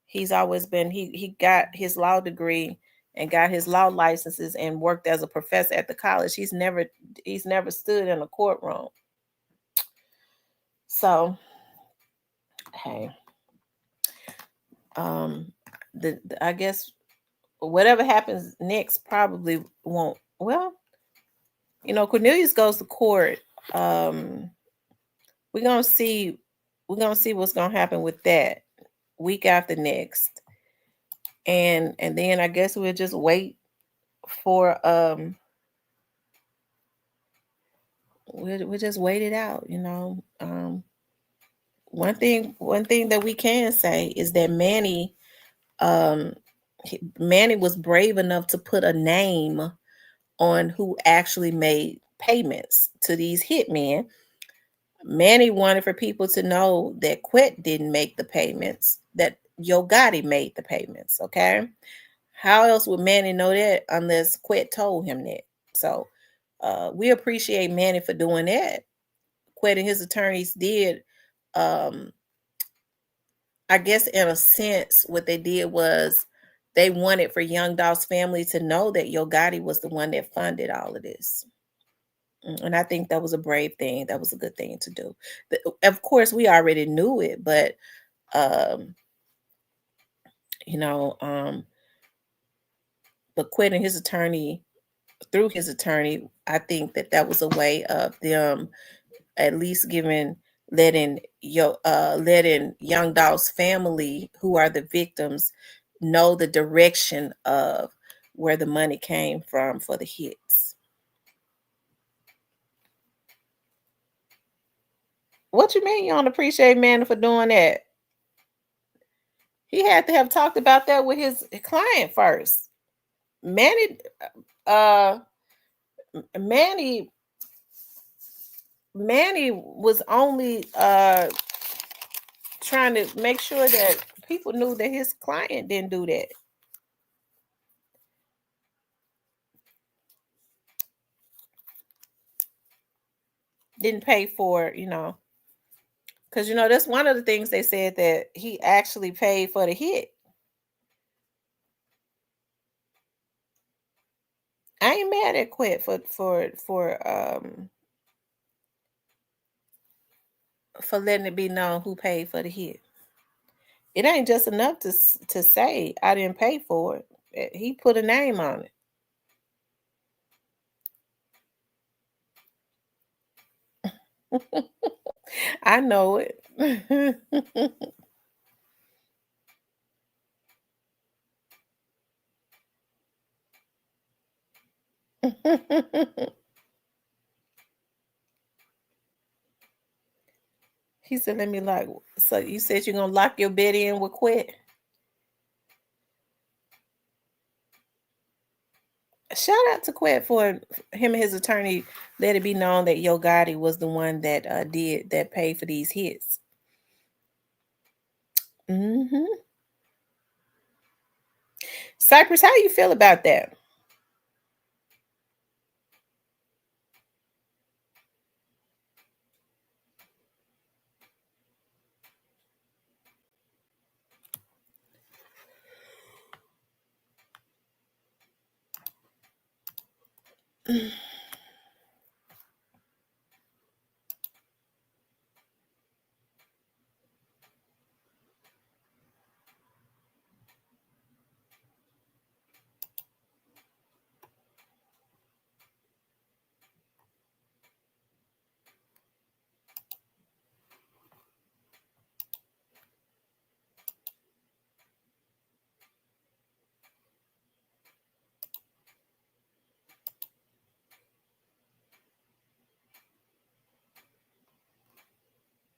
He's always been, he got his law degree and got his law licenses and worked as a professor at the college. He's never stood in a courtroom. So, hey, I guess whatever happens next probably won't. Well, Cornelius goes to court. We're gonna see what's gonna happen with that week after next, and then I guess we'll just wait for we'll just wait it out. One thing that we can say is that Manny was brave enough to put a name on who actually made payments to these hitmen. Manny wanted for people to know that Quet didn't make the payments, that Yo Gotti made the payments. Okay. How else would Manny know that unless Quet told him that? So we appreciate Manny for doing that. Quet and his attorneys did, I guess in a sense, what they did was they wanted for Young Dolph's family to know that Yo Gotti was the one that funded all of this. And I think that was a brave thing. That was a good thing to do. Of course, we already knew it, but but quitting his attorney, through his attorney, I think that was a way of them at least letting Young Dolph's family, who are the victims, know the direction of where the money came from for the hits. What you mean you don't appreciate Manny for doing that? He had to have talked about that with his client first. Manny was only trying to make sure that people knew that his client didn't do that. Didn't pay for, because that's one of the things they said, that he actually paid for the hit. I ain't mad at Quet for letting it be known who paid for the hit. It ain't just enough to say I didn't pay for it. He put a name on it. I know it. He said, let me lock. So you said you're going to lock your bed in with Quet? Shout out to Quet for him and his attorney let it be known that Yo Gotti was the one that paid for these hits. Cypress, how you feel about that?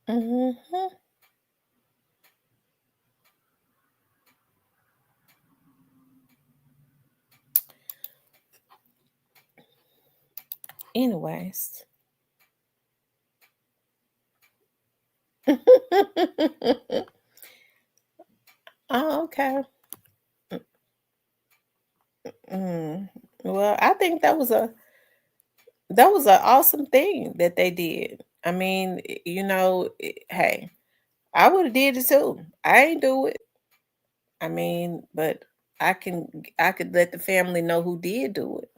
Mm-hmm. Anyways. Oh, okay. Mm. Well, I think that was an awesome thing that they did. I mean, hey, I would have did it too. I ain't do it. I mean, but I could let the family know who did do it.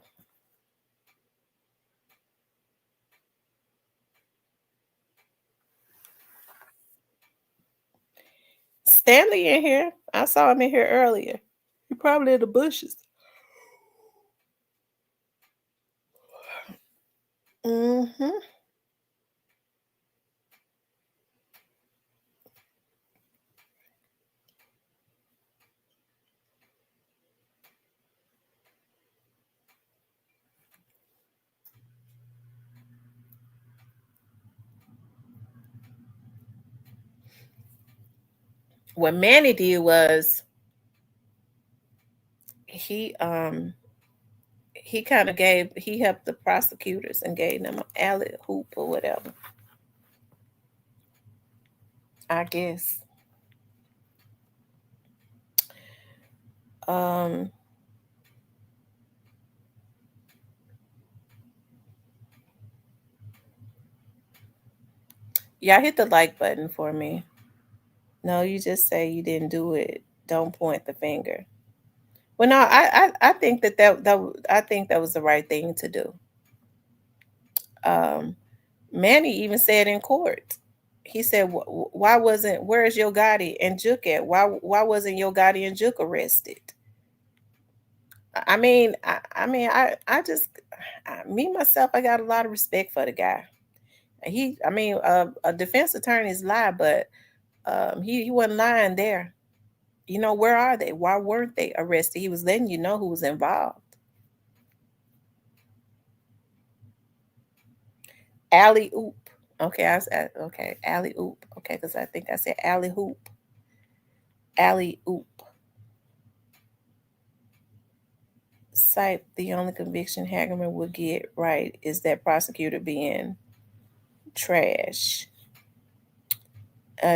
Stanley in here. I saw him in here earlier. He probably in the bushes. Mm-hmm. What Manny did was he kind of he helped the prosecutors and gave them an alley hoop or whatever. I guess. Um Y'all hit the like button for me. No, you just say you didn't do it. Don't point the finger. Well, no, I think I think that was the right thing to do. Um, Manny even said in court, he said, "Why wasn't where's Yo Gotti and Juke at? Why wasn't Yo Gotti and Juke arrested?" I just me myself, I got a lot of respect for the guy. A defense attorney's lie, but he wasn't lying there. Where are they? Why weren't they arrested? He was letting you know who was involved. Alley oop. Okay, okay. Alley oop. Okay, because I think I said alley hoop. Alley oop. Cite the only conviction Hagerman would get right is that prosecutor being trash.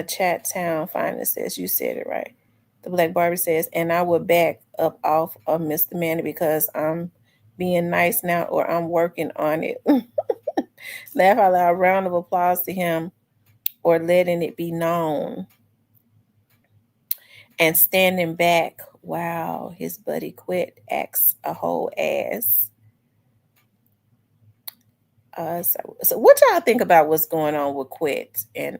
Chat Town Finder says you said it right. The Black Barbie says, and I would back up off of Mr. Manny because I'm being nice now or I'm working on it. Laugh out loud. Round of applause to him or letting it be known. And standing back. Wow, his buddy quit. Acts a whole ass. So what y'all think about what's going on with Quit and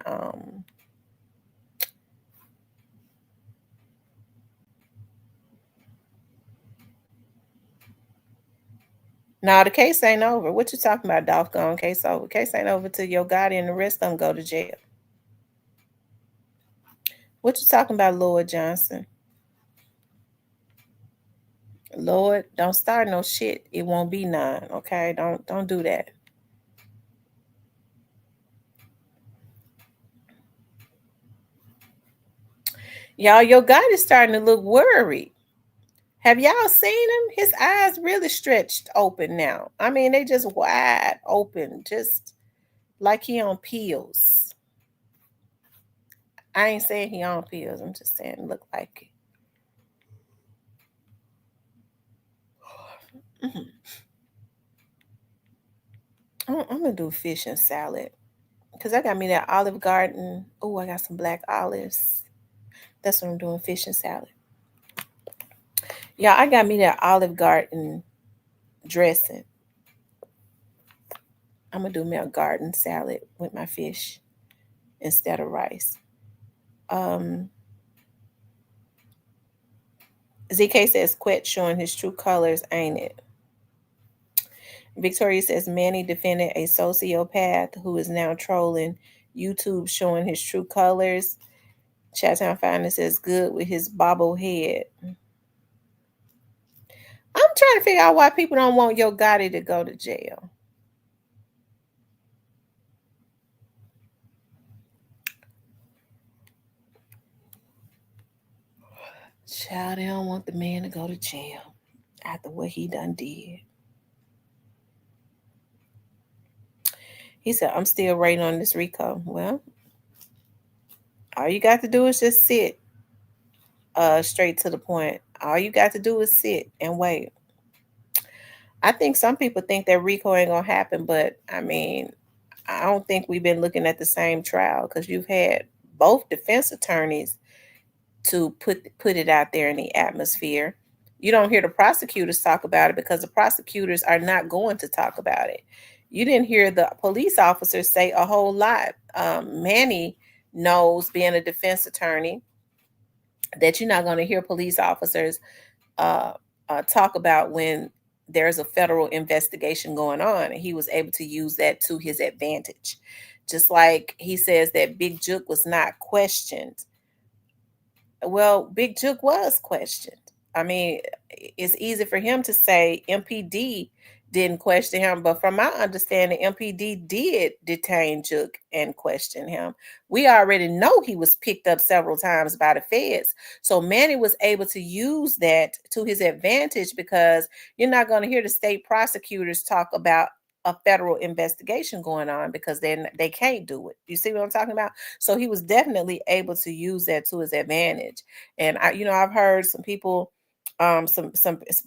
now the case ain't over. What you talking about, doggone case over? Case ain't over till Yo Gotti and the rest of them go to jail. What you talking about, Lord Johnson? Lord, don't start no shit. It won't be none. Okay, don't do that. Y'all, Yo Gotti's starting to look worried. Have y'all seen him? His eyes really stretched open now. I mean, they just wide open, just like he on pills. I ain't saying he on pills. I'm just saying look like it. I'm gonna do fish and salad because I got me that Olive Garden. Oh, I got some black olives. That's what I'm doing, fish and salad. Yeah, I got me that Olive Garden dressing. I'm gonna do me a garden salad with my fish instead of rice. Um, ZK says Quet showing his true colors, ain't it? Victoria says Manny defended a sociopath who is now trolling YouTube showing his true colors. Chattown Finder says good with his bobblehead. I'm trying to figure out why people don't want Yo Gotti to go to jail. Child, they don't want the man to go to jail after what he done did. He said, I'm still waiting on this Rico. Well, all you got to do is just sit straight to the point. All you got to do is sit and wait. I think some people think that Rico ain't gonna happen, but I mean, I don't think we've been looking at the same trial because you've had both defense attorneys to put it out there in the atmosphere. You don't hear the prosecutors talk about it because the prosecutors are not going to talk about it. You didn't hear the police officers say a whole lot. Manny knows, being a defense attorney, that you're not going to hear police officers talk about when there's a federal investigation going on, and he was able to use that to his advantage. Just like he says that Big Juke was not questioned. Well, Big Juke was questioned. I mean, it's easy for him to say MPD didn't question him, but from my understanding, MPD did detain Juke and question him. We already know he was picked up several times by the feds. So Manny was able to use that to his advantage because you're not going to hear the state prosecutors talk about a federal investigation going on because then they can't do it. You see what I'm talking about? So he was definitely able to use that to his advantage. And I've heard some people, some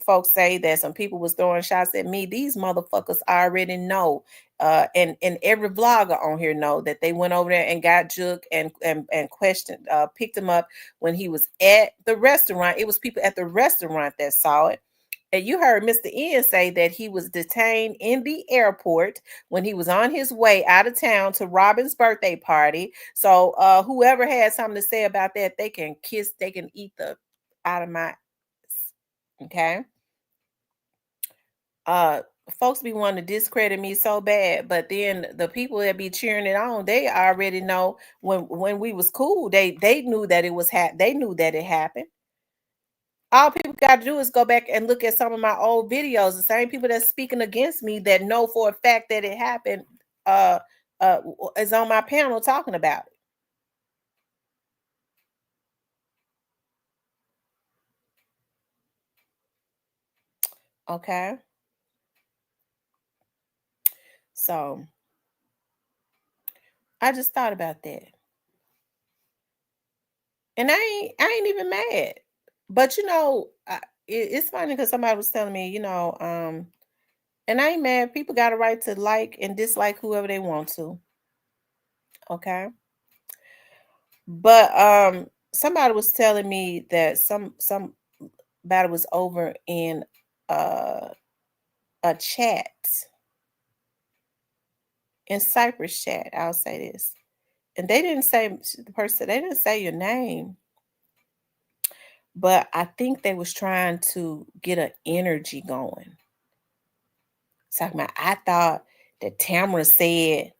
folks say that some people was throwing shots at me. These motherfuckers already know. And every vlogger on here know that they went over there and got Juke and questioned, picked him up when he was at the restaurant. It was people at the restaurant that saw it. And you heard Mr. Ian say that he was detained in the airport when he was on his way out of town to Robin's birthday party. So whoever had something to say about that, they can eat the out of my, okay? Folks be wanting to discredit me so bad, but then the people that be cheering it on, they already know when we was cool, they knew that it was they knew that it happened. All people got to do is go back and look at some of my old videos. The same people that's speaking against me that know for a fact that it happened is on my panel talking about it. Okay. So I just thought about that. And I ain't even mad. But it's funny because somebody was telling me, and I ain't mad. People got a right to like and dislike whoever they want to. Okay. But somebody was telling me that somebody was over in a chat, in Cypress chat, I'll say this. And they didn't say the person, they didn't say your name. But I think they was trying to get an energy going. Talking about, I thought that Tamara said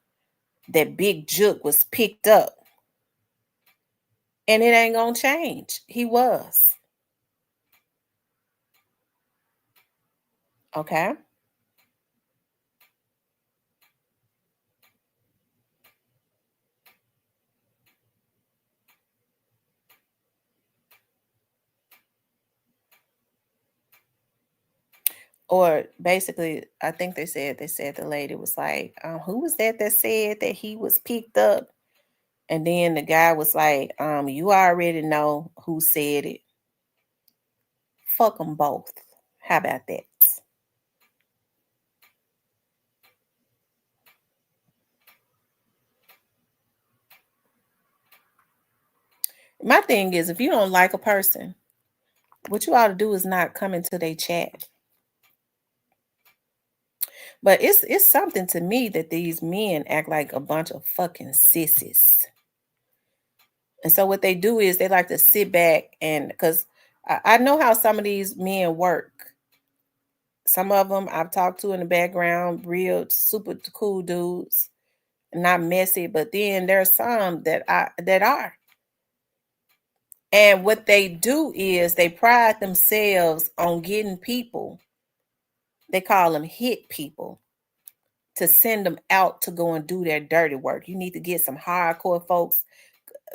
that Big Juke was picked up. And it ain't gonna change. He was. Okay. Or basically, I think they said the lady was like, who was that said that he was picked up? And then the guy was like, you already know who said it. Fuck them both. How about that? My thing is, if you don't like a person, what you ought to do is not come into their chat. But it's something to me that these men act like a bunch of fucking sissies. And so what they do is they like to sit back and because I know how some of these men work. Some of them I've talked to in the background, real super cool dudes, not messy. But then there's some that are. And what they do is they pride themselves on getting people. They call them hit people to send them out to go and do their dirty work. You need to get some hardcore folks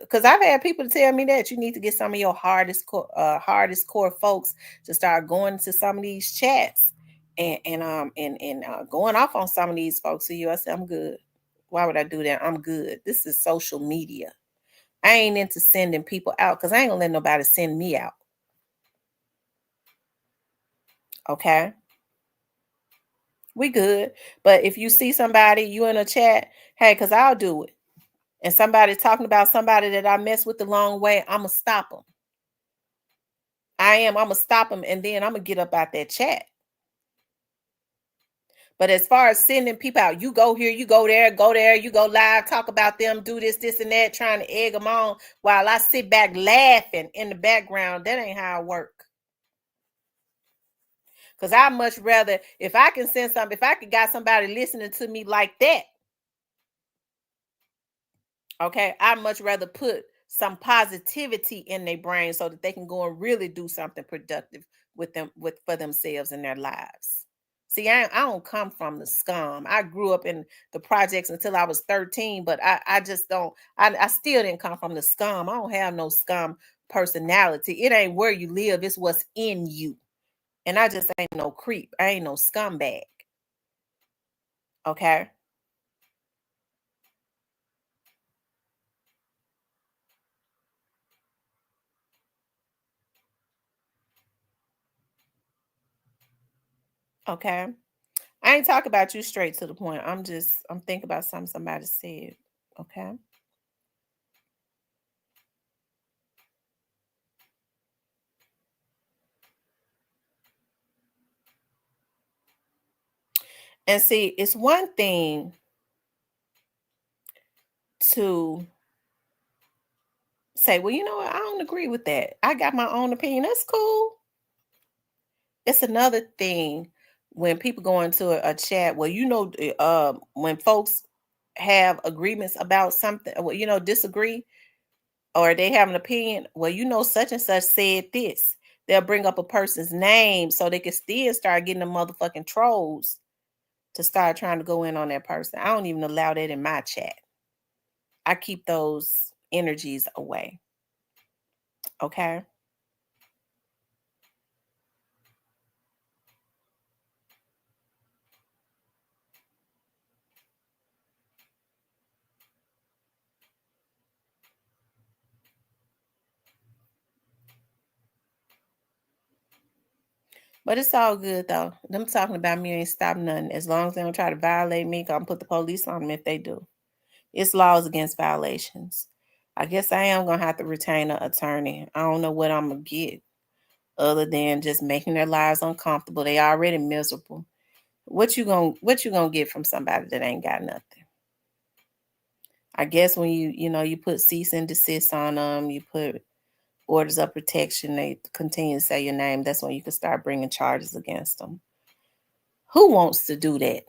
because I've had people tell me that you need to get some of your hardest core folks to start going to some of these chats and going off on some of these folks. So I say I'm good. Why would I do that? I'm good. This is social media. I ain't into sending people out because I ain't gonna let nobody send me out. Okay. We good. But if you see somebody, you in a chat, hey, because I'll do it. And somebody talking about somebody that I mess with the long way, I'm going to stop them. I'm going to stop them and then I'm going to get up out that chat. But as far as sending people out, you go here, you go there, you go live, talk about them, do this, and that, trying to egg them on while I sit back laughing in the background. That ain't how I work. Because I much rather, if I can send something, if I could got somebody listening to me like that, okay, I much rather put some positivity in their brain so that they can go and really do something productive with them, for themselves and their lives. See, I don't come from the scum. I grew up in the projects until I was 13, but I just don't, I still didn't come from the scum. I don't have no scum personality. It ain't where you live, it's what's in you. And I just ain't no creep. I ain't no scumbag. Okay. Okay. I ain't talking about you straight to the point. I'm thinking about something somebody said. Okay. And see, it's one thing to say, well, you know what? I don't agree with that. I got my own opinion. That's cool. It's another thing when people go into a chat, well, when folks have agreements about something, well, disagree, or they have an opinion, well, such and such said this. They'll bring up a person's name so they can still start getting the motherfucking trolls to start trying to go in on that person. I don't even allow that in my chat. I keep those energies away. Okay. But it's all good though. Them talking about me ain't stop nothing. As long as they don't try to violate me, I'm put the police on them if they do. It's laws against violations. I guess I am gonna have to retain an attorney. I don't know what I'm gonna get other than just making their lives uncomfortable. They already miserable. What you gonna get from somebody that ain't got nothing? I guess when you put cease and desist on them, you put orders of protection, they continue to say your name, that's when you can start bringing charges against them. Who wants to do that?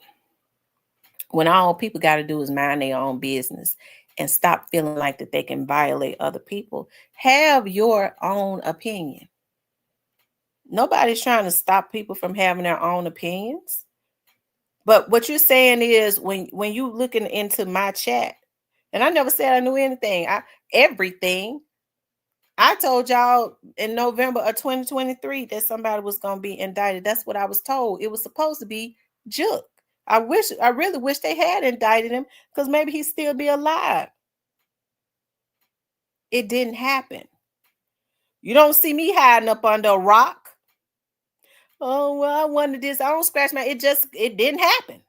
When all people got to do is mind their own business and stop feeling like that they can violate other people. Have your own opinion. Nobody's trying to stop people from having their own opinions. But what you're saying is when you looking into my chat, and I never said I knew anything. Everything. I told y'all in November of 2023 that somebody was going to be indicted. That's what I was told. It was supposed to be Jook. I really wish they had indicted him because maybe he'd still be alive. It didn't happen. You don't see me hiding up under a rock. Oh, well, I wanted this. I don't scratch my, it didn't happen.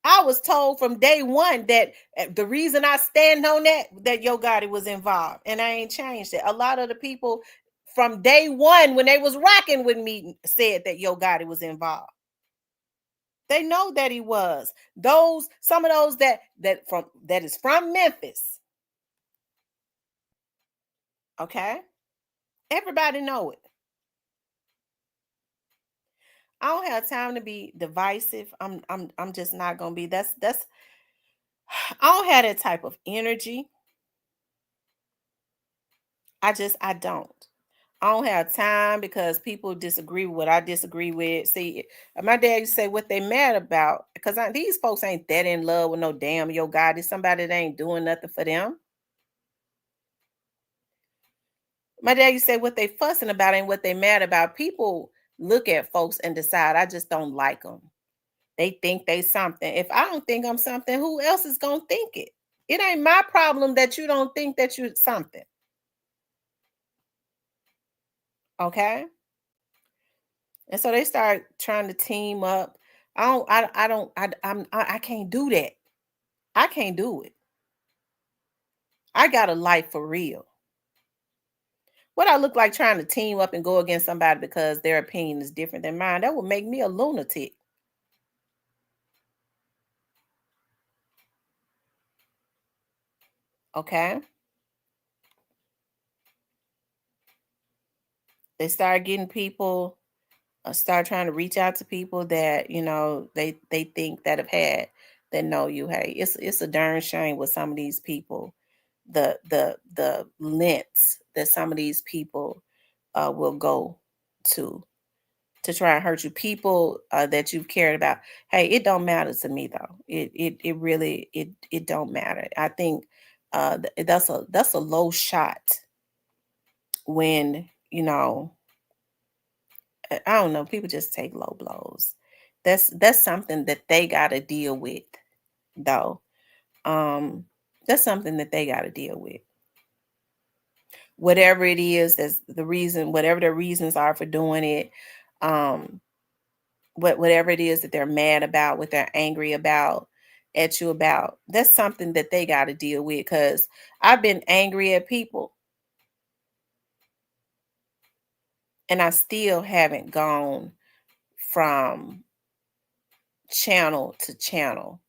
I was told from day one that the reason I stand on that Yo Gotti was involved, and I ain't changed it. A lot of the people from day one, when they was rocking with me, said that Yo Gotti was involved. They know that he was. Some of those that is from Memphis. Okay, everybody know it. I don't have time to be divisive. I'm just not gonna be. That's I don't have that type of energy. I don't. I don't have time because people disagree with what I disagree with. See, my dad used to say what they mad about because these folks ain't that in love with no damn Yo Gotti. Somebody that ain't doing nothing for them. My dad used to say what they fussing about ain't what they mad about. People look at folks and decide, I just don't like them. They think they something. If I don't think I'm something, who else is going to think it? It ain't my problem that you don't think that you're something. Okay? And so they start trying to team up. I can't do that. I can't do it. I got a life for real. What I look like trying to team up and go against somebody because their opinion is different than mine, that would make me a lunatic. Okay? They start getting people, start trying to reach out to people that, they think that have had, that know you. Hey, it's a darn shame with some of these people, the lengths that some of these people will go to try and hurt you. People that you've cared about. Hey, it don't matter to me though. It really it don't matter. I think that's a low shot when I don't know, people just take low blows. That's something that they got to deal with though. That's something that they got to deal with. Whatever it is, that's the reason, whatever the reasons are for doing it. Whatever it is that they're mad about, what they're angry about at you about, that's something that they got to deal with. Because I've been angry at people and I still haven't gone from channel to channel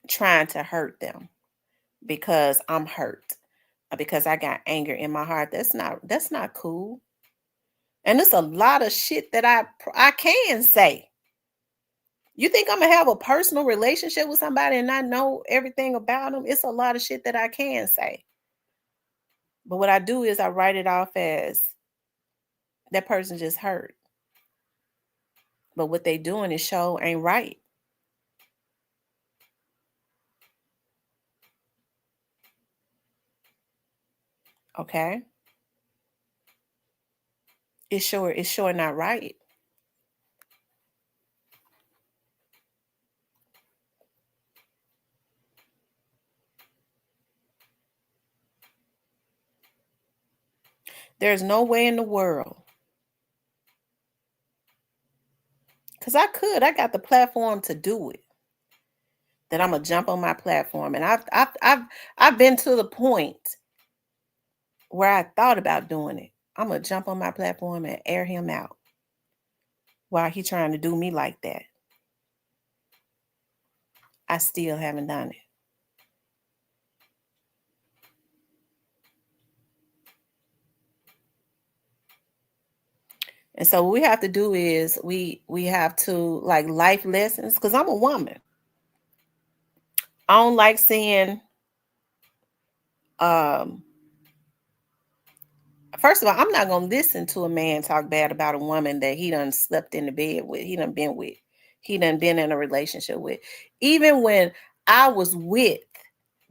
trying to hurt them because I'm hurt, because I got anger in my heart. That's not cool. And there's a lot of shit that I can say. You think I'm gonna have a personal relationship with somebody and not know everything about them? It's a lot of shit that I can say. But what I do is I write it off as that person just hurt. But what they doing is show ain't right. Okay? It's sure not right. There's no way in the world. Because I got the platform to do it. That I'm gonna jump on my platform. And I've been to the point where I thought about doing it. I'm gonna jump on my platform and air him out while he trying to do me like that. I still haven't done it. And so what we have to do is we have to, like, life lessons, because I'm a woman. I don't like seeing first of all, I'm not gonna listen to a man talk bad about a woman that he done slept in the bed with, he done been with, he done been in a relationship with. Even when I was with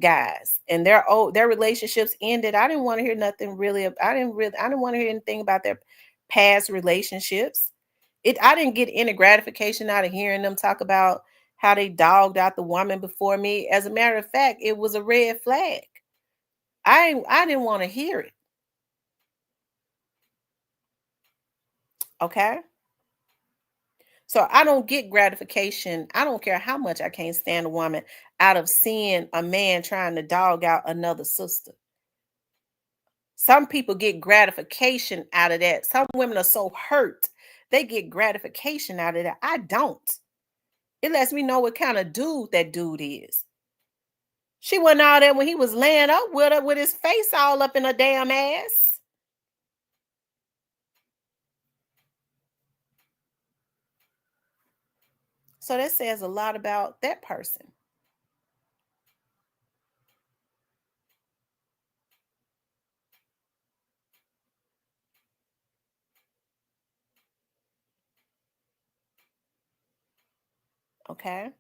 guys and their relationships ended, I didn't want to hear nothing really. I didn't want to hear anything about their past relationships. I didn't get any gratification out of hearing them talk about how they dogged out the woman before me. As a matter of fact, it was a red flag. I didn't want to hear it. Okay. So I don't get gratification. I don't care how much I can't stand a woman out of seeing a man trying to dog out another sister. Some people get gratification out of that. Some women are so hurt, they get gratification out of that. I don't. It lets me know what kind of dude that dude is. She wasn't all that when he was laying up with her with his face all up in her damn ass. So that says a lot about that person. Okay.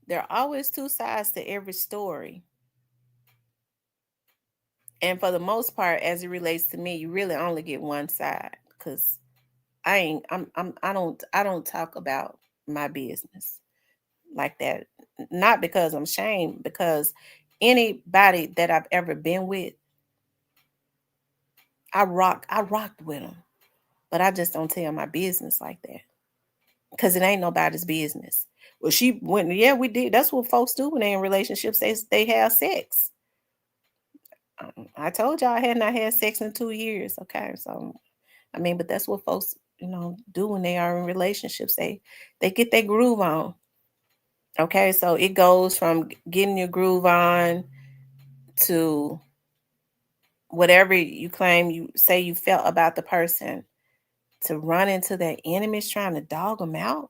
There are always two sides to every story. And for the most part, as it relates to me, you really only get one side because I don't talk about my business like that. Not because I'm ashamed, because anybody that I've ever been with, I rocked with them. But I just don't tell my business like that. Because it ain't nobody's business. Well, she went, yeah, we did. That's what folks do when they're in relationships. They have sex. I told y'all I had not had sex in 2 years. Okay. So I mean, but that's what folks, do when they are in relationships. They get their groove on. Okay. So it goes from getting your groove on to whatever you claim you say you felt about the person, to run into their enemies trying to dog them out.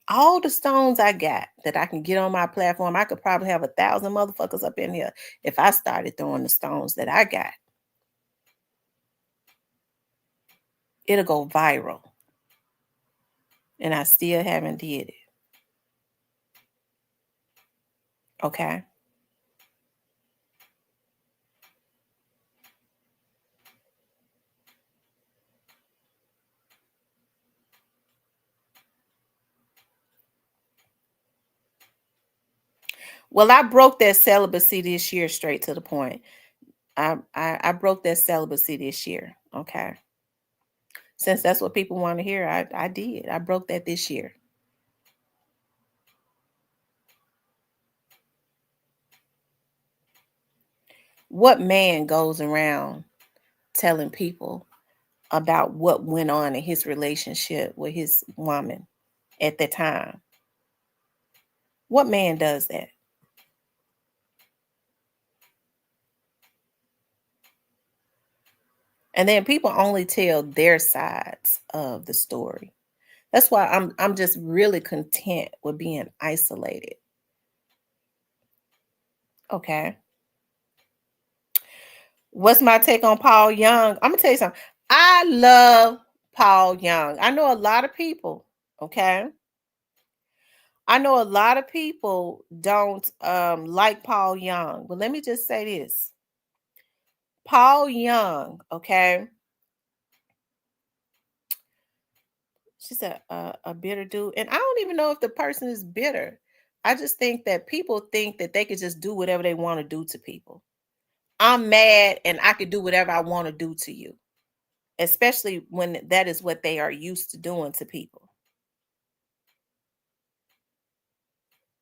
All the stones I got that I can get on my platform, I could probably have 1,000 motherfuckers up in here if I started throwing the stones that I got. It'll go viral. And I still haven't did it. Okay. Well, I broke that celibacy this year, straight to the point. I broke that celibacy this year. Okay. Since that's what people want to hear, I did. I broke that this year. What man goes around telling people about what went on in his relationship with his woman at the time? What man does that? And then people only tell their sides of the story. That's why I'm just really content with being isolated. Okay. What's my take on Paul Young? I'm gonna tell you something. I love Paul Young. I know a lot of people, okay? I know a lot of people don't like Paul Young, but let me just say this. Paul Young, okay? She said a bitter dude. And I don't even know if the person is bitter. I just think that people think that they could just do whatever they want to do to people. I'm mad and I could do whatever I want to do to you, especially when that is what they are used to doing to people.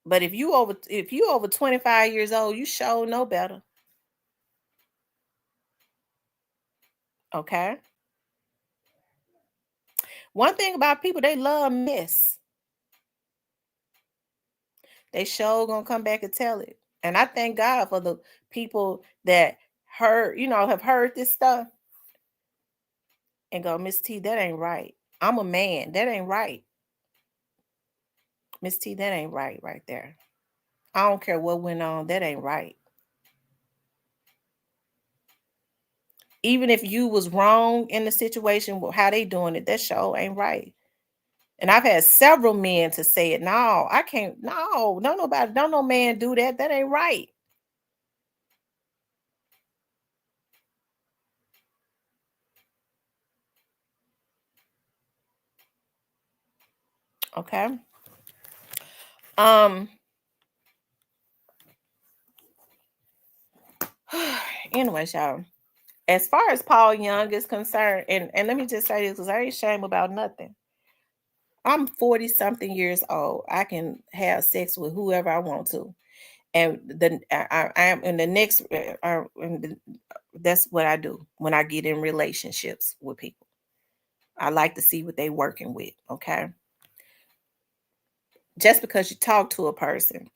But if you over 25 years old, you sure know better. Okay. One thing about people, they love mess. They sure gonna come back and tell it. And I thank God for the people that have heard this stuff and go, Miss T, that ain't right. I'm a man. That ain't right. Miss T, that ain't right there. I don't care what went on. That ain't right. Even if you was wrong in the situation, how they doing it, that show ain't right. And I've had several men to say it. No, I can't. No, nobody, don't no man do that. That ain't right. Okay. Anyways, y'all. As far as Paul Young is concerned, and let me just say this because I ain't ashamed about nothing. I'm 40 something years old. I can have sex with whoever I want to. And I am in the next, that's what I do when I get in relationships with people. I like to see what they working with. Okay. Just because you talk to a person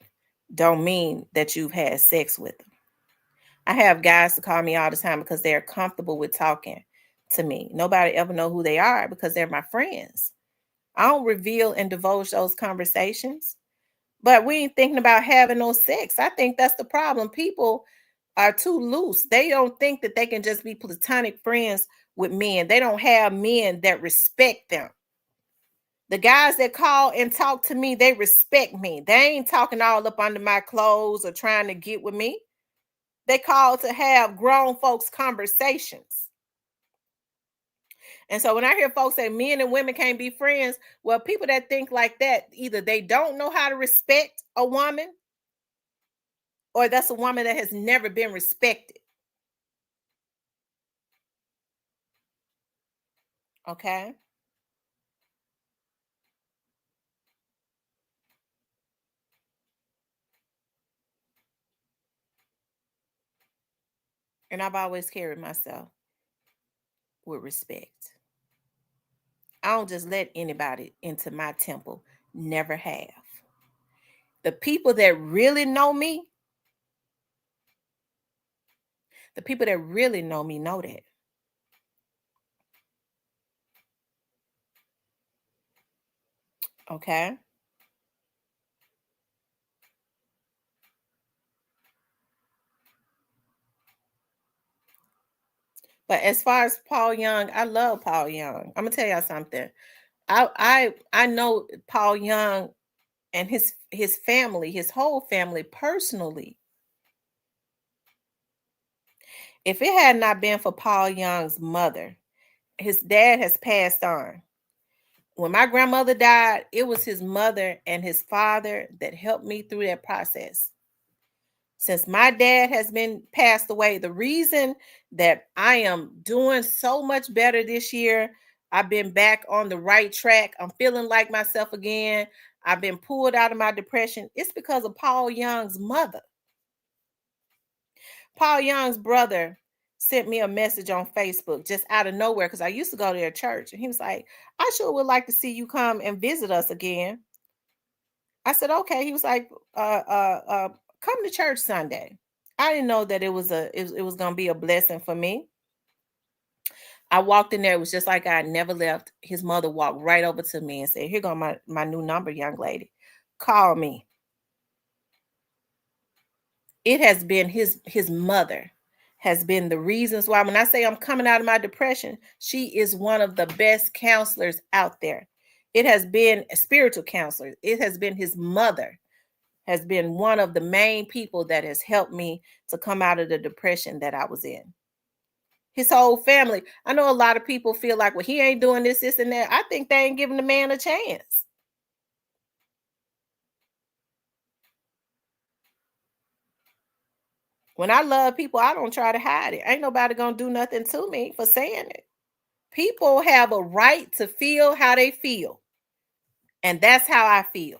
don't mean that you've had sex with them. I have guys to call me all the time because they're comfortable with talking to me. Nobody ever know who they are because they're my friends. I don't reveal and divulge those conversations, but we ain't thinking about having no sex. I think that's the problem. People are too loose. They don't think that they can just be platonic friends with men. They don't have men that respect them. The guys that call and talk to me, they respect me. They ain't talking all up under my clothes or trying to get with me. They call to have grown folks conversations. And so when I hear folks say men and women can't be friends, well, people that think like that, either they don't know how to respect a woman, or that's a woman that has never been respected. Okay. And I've always carried myself with respect. I don't just let anybody into my temple. Never have. The people that really know me, the people that really know me know that. Okay. But as far as Paul Young, I love Paul Young. I'm gonna tell y'all something. I know Paul Young and his family, his whole family personally. If it had not been for Paul Young's mother, his dad has passed on. When my grandmother died, it was his mother and his father that helped me through that process. Since my dad has been passed away, the reason that I am doing so much better this year, I've been back on the right track. I'm feeling like myself again. I've been pulled out of my depression. It's because of Paul Young's mother. Paul Young's brother sent me a message on Facebook just out of nowhere because I used to go to their church. And he was like, I sure would like to see you come and visit us again. I said, okay. He was like, come to church Sunday. I didn't know that it was going to be a blessing for me. I walked in there. It was just like I never left. His mother walked right over to me and said, here go my new number, young lady. Call me. It has been his mother has been the reasons why when I say I'm coming out of my depression, she is one of the best counselors out there. It has been a spiritual counselor. It has been his mother has been one of the main people that has helped me to come out of the depression that I was in. His whole family. I know a lot of people feel like, well, he ain't doing this, and that. I think they ain't giving the man a chance. When I love people, I don't try to hide it. Ain't nobody gonna do nothing to me for saying it. People have a right to feel how they feel. And that's how I feel.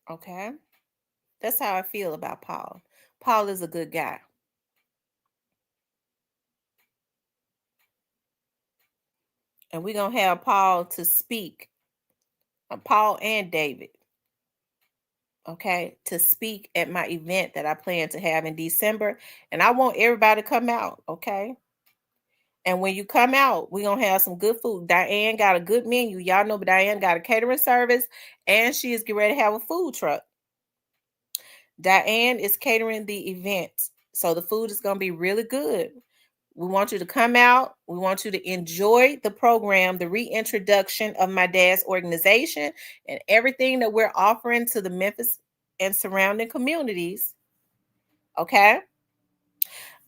Okay. That's how I feel about Paul. Paul is a good guy. And we're going to have Paul to speak, Paul and David, okay, to speak at my event that I plan to have in December. And I want everybody to come out, okay? And when you come out, we're going to have some good food. Diane got a good menu. Y'all know, but Diane got a catering service, and she is getting ready to have a food truck. Diane is catering the event. So the food is going to be really good. We want you to come out. We want you to enjoy the program, the reintroduction of my dad's organization and everything that we're offering to the Memphis and surrounding communities. Okay?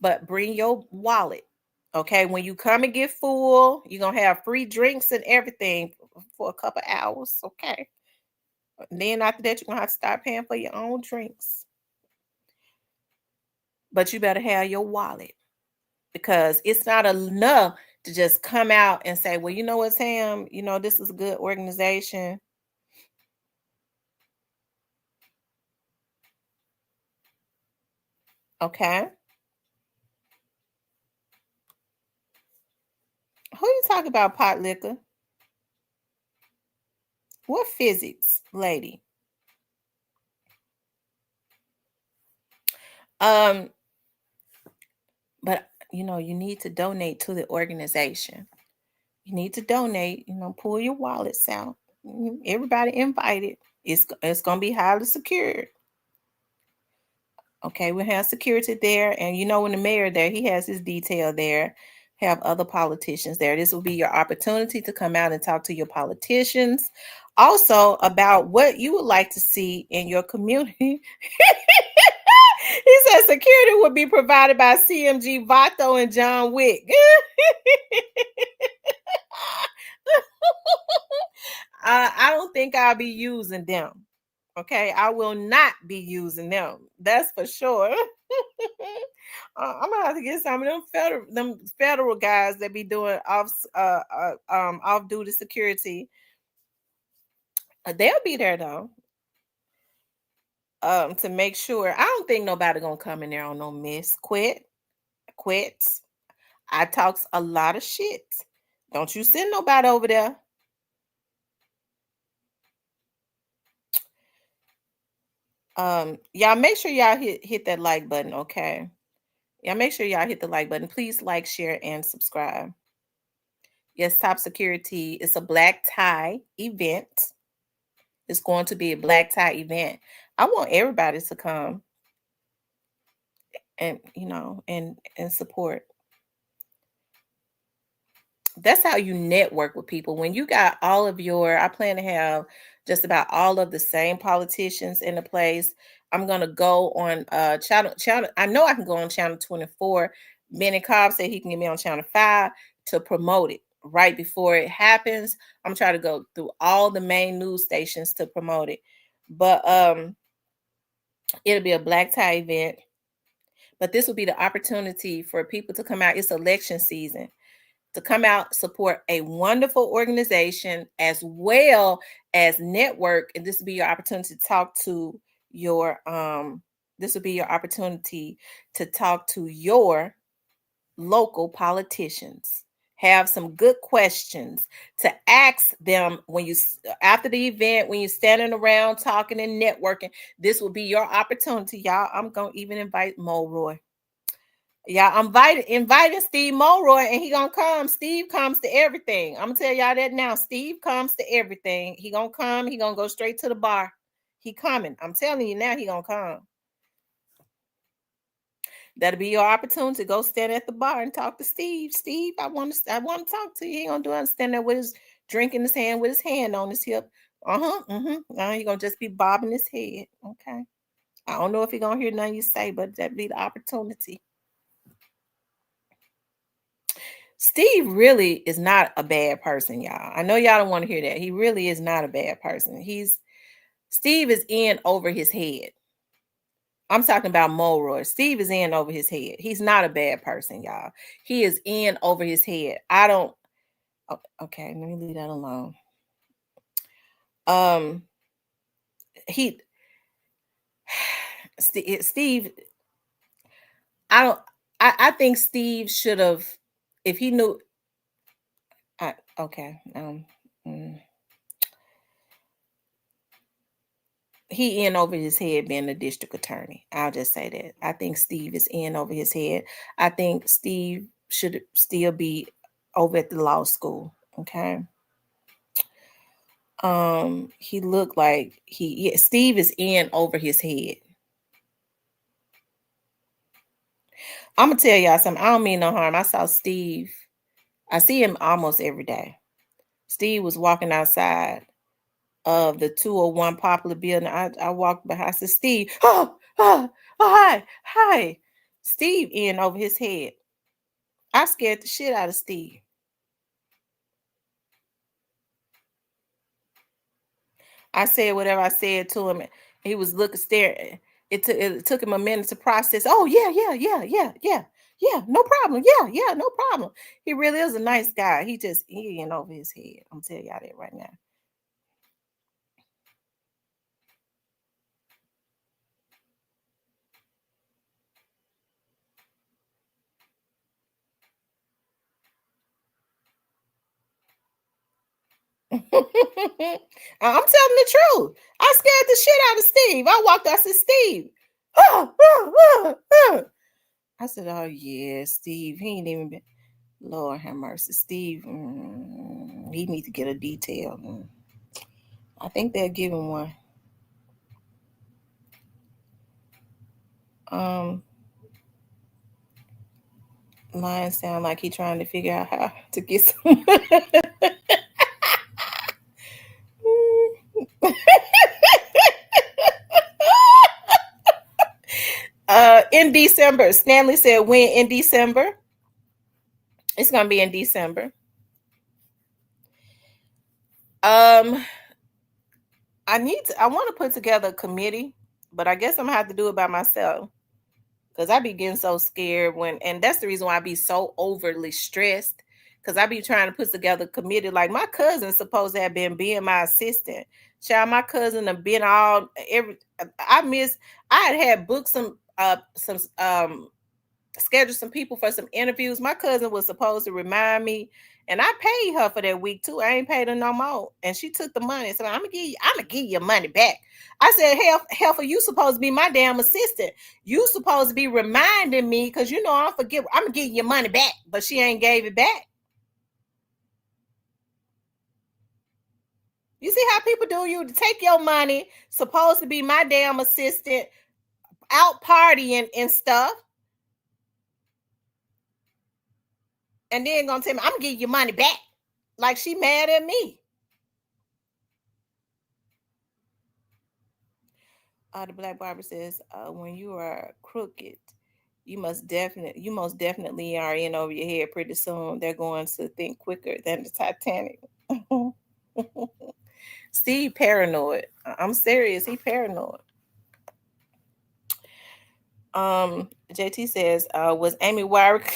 But bring your wallet. Okay? When you come and get full, you're going to have free drinks and everything for a couple hours. Okay? And then after that, you're going to have to start paying for your own drinks. But you better have your wallet, because it's not enough to just come out and say, well, you know what, Sam, you know, this is a good organization. Okay. Who you talking about, pot liquor? What physics, lady? But you know, you need to donate to the organization. You need to donate, you know, pull your wallets out. Everybody invited. It's gonna be highly secured. Okay, we have security there, and you know, when the mayor there, he has his detail there. Have other politicians there. This will be your opportunity to come out and talk to your politicians, also about what you would like to see in your community. He said security would be provided by CMG Vato and John Wick. I don't think I'll be using them. Okay, I will not be using them. That's for sure. I'm gonna have to get some of them federal guys that be doing off duty security. They'll be there though. To make sure. I don't think nobody gonna come in there on no miss. Quits. I talks a lot of shit. Don't you send nobody over there. Y'all make sure y'all hit that like button, okay? Y'all make sure y'all hit the like button. Please like, share, and subscribe. Yes, Top Security. It's a black tie event. It's going to be a black tie event. I want everybody to come and, you know, and support. That's how you network with people. When you got all of your, I plan to have just about all of the same politicians in the place. I'm gonna go on channel. I know I can go on channel 24. Benny Cobb said he can get me on channel 5 to promote it right before it happens. I'm trying to go through all the main news stations to promote it. But it'll be a black tie event. But this will be the opportunity for people to come out. It's election season. To come out, support a wonderful organization as well as network. And this will be your opportunity to talk to your local politicians. Have some good questions to ask them when you, after the event, when you're standing around talking and networking. This will be your opportunity, y'all. I'm gonna even invite Mulroy. Yeah, I'm inviting Steve Mulroy, and he gonna come. Steve comes to everything. I'm gonna tell y'all that now. Steve comes to everything. He gonna come. He gonna go straight to the bar. He coming. I'm telling you now. He gonna come. That'll be your opportunity to go stand at the bar and talk to Steve. Steve, I want to talk to you. He gonna do it. Stand there with his drink in his hand, with his hand on his hip. Now he gonna just be bobbing his head. Okay. I don't know if he gonna hear nothing you say, but that'd be the opportunity. Steve really is not a bad person, y'all. I know y'all don't want to hear that. He really is not a bad person. Steve is in over his head. I'm talking about Mulroy. Steve is in over his head. He's not a bad person, y'all. He is in over his head. Okay, let me leave that alone. Steve, I think Steve should have, if he knew. He in over his head being the district attorney. I'll just say that. I think Steve is in over his head. I think Steve should still be over at the law school. Okay. He looked like Steve is in over his head. I'm gonna tell y'all something. I don't mean no harm. I saw Steve. I see him almost every day. Steve was walking outside of the 201 Popular building. I walked behind. I said, Steve, hi. Steve in over his head. I scared the shit out of Steve. I said whatever I said to him. He was looking, staring. It took him a minute to process. Oh, yeah. No problem. Yeah, no problem. He really is a nice guy. He in over his head. I'm telling y'all that right now. I'm telling the truth. I scared the shit out of Steve. I walked out. I said, Steve. I said, oh yeah, Steve. He ain't even been. Lord have mercy, Steve. He need to get a detail. I think they'll give him one. Lion sound like he trying to figure out how to get some. In December. Stanley said when in December. It's gonna be in December. I want to put together a committee, but I guess I'm gonna have to do it by myself. Because I be getting so scared and that's the reason why I be so overly stressed. Because I be trying to put together a committee. Like my cousin's supposed to have been being my assistant. Child, my cousin have been I had booked some scheduled some people for some interviews. My cousin was supposed to remind me, and I paid her for that week too. I ain't paid her no more, and she took the money. So I'm gonna give you your money back. I said, hell, you supposed to be my damn assistant. You supposed to be reminding me because you know I forget. I'm gonna give you your money back, but she ain't gave it back. You see how people do you to take your money, supposed to be my damn assistant, out partying and stuff. And then gonna tell me, I'm gonna give you your money back. Like she mad at me. The Black Barber says, when you are crooked, you most definitely are in over your head pretty soon. They're going to think quicker than the Titanic. Steve paranoid. I'm serious. He paranoid. JT says, was Amy Wyrick?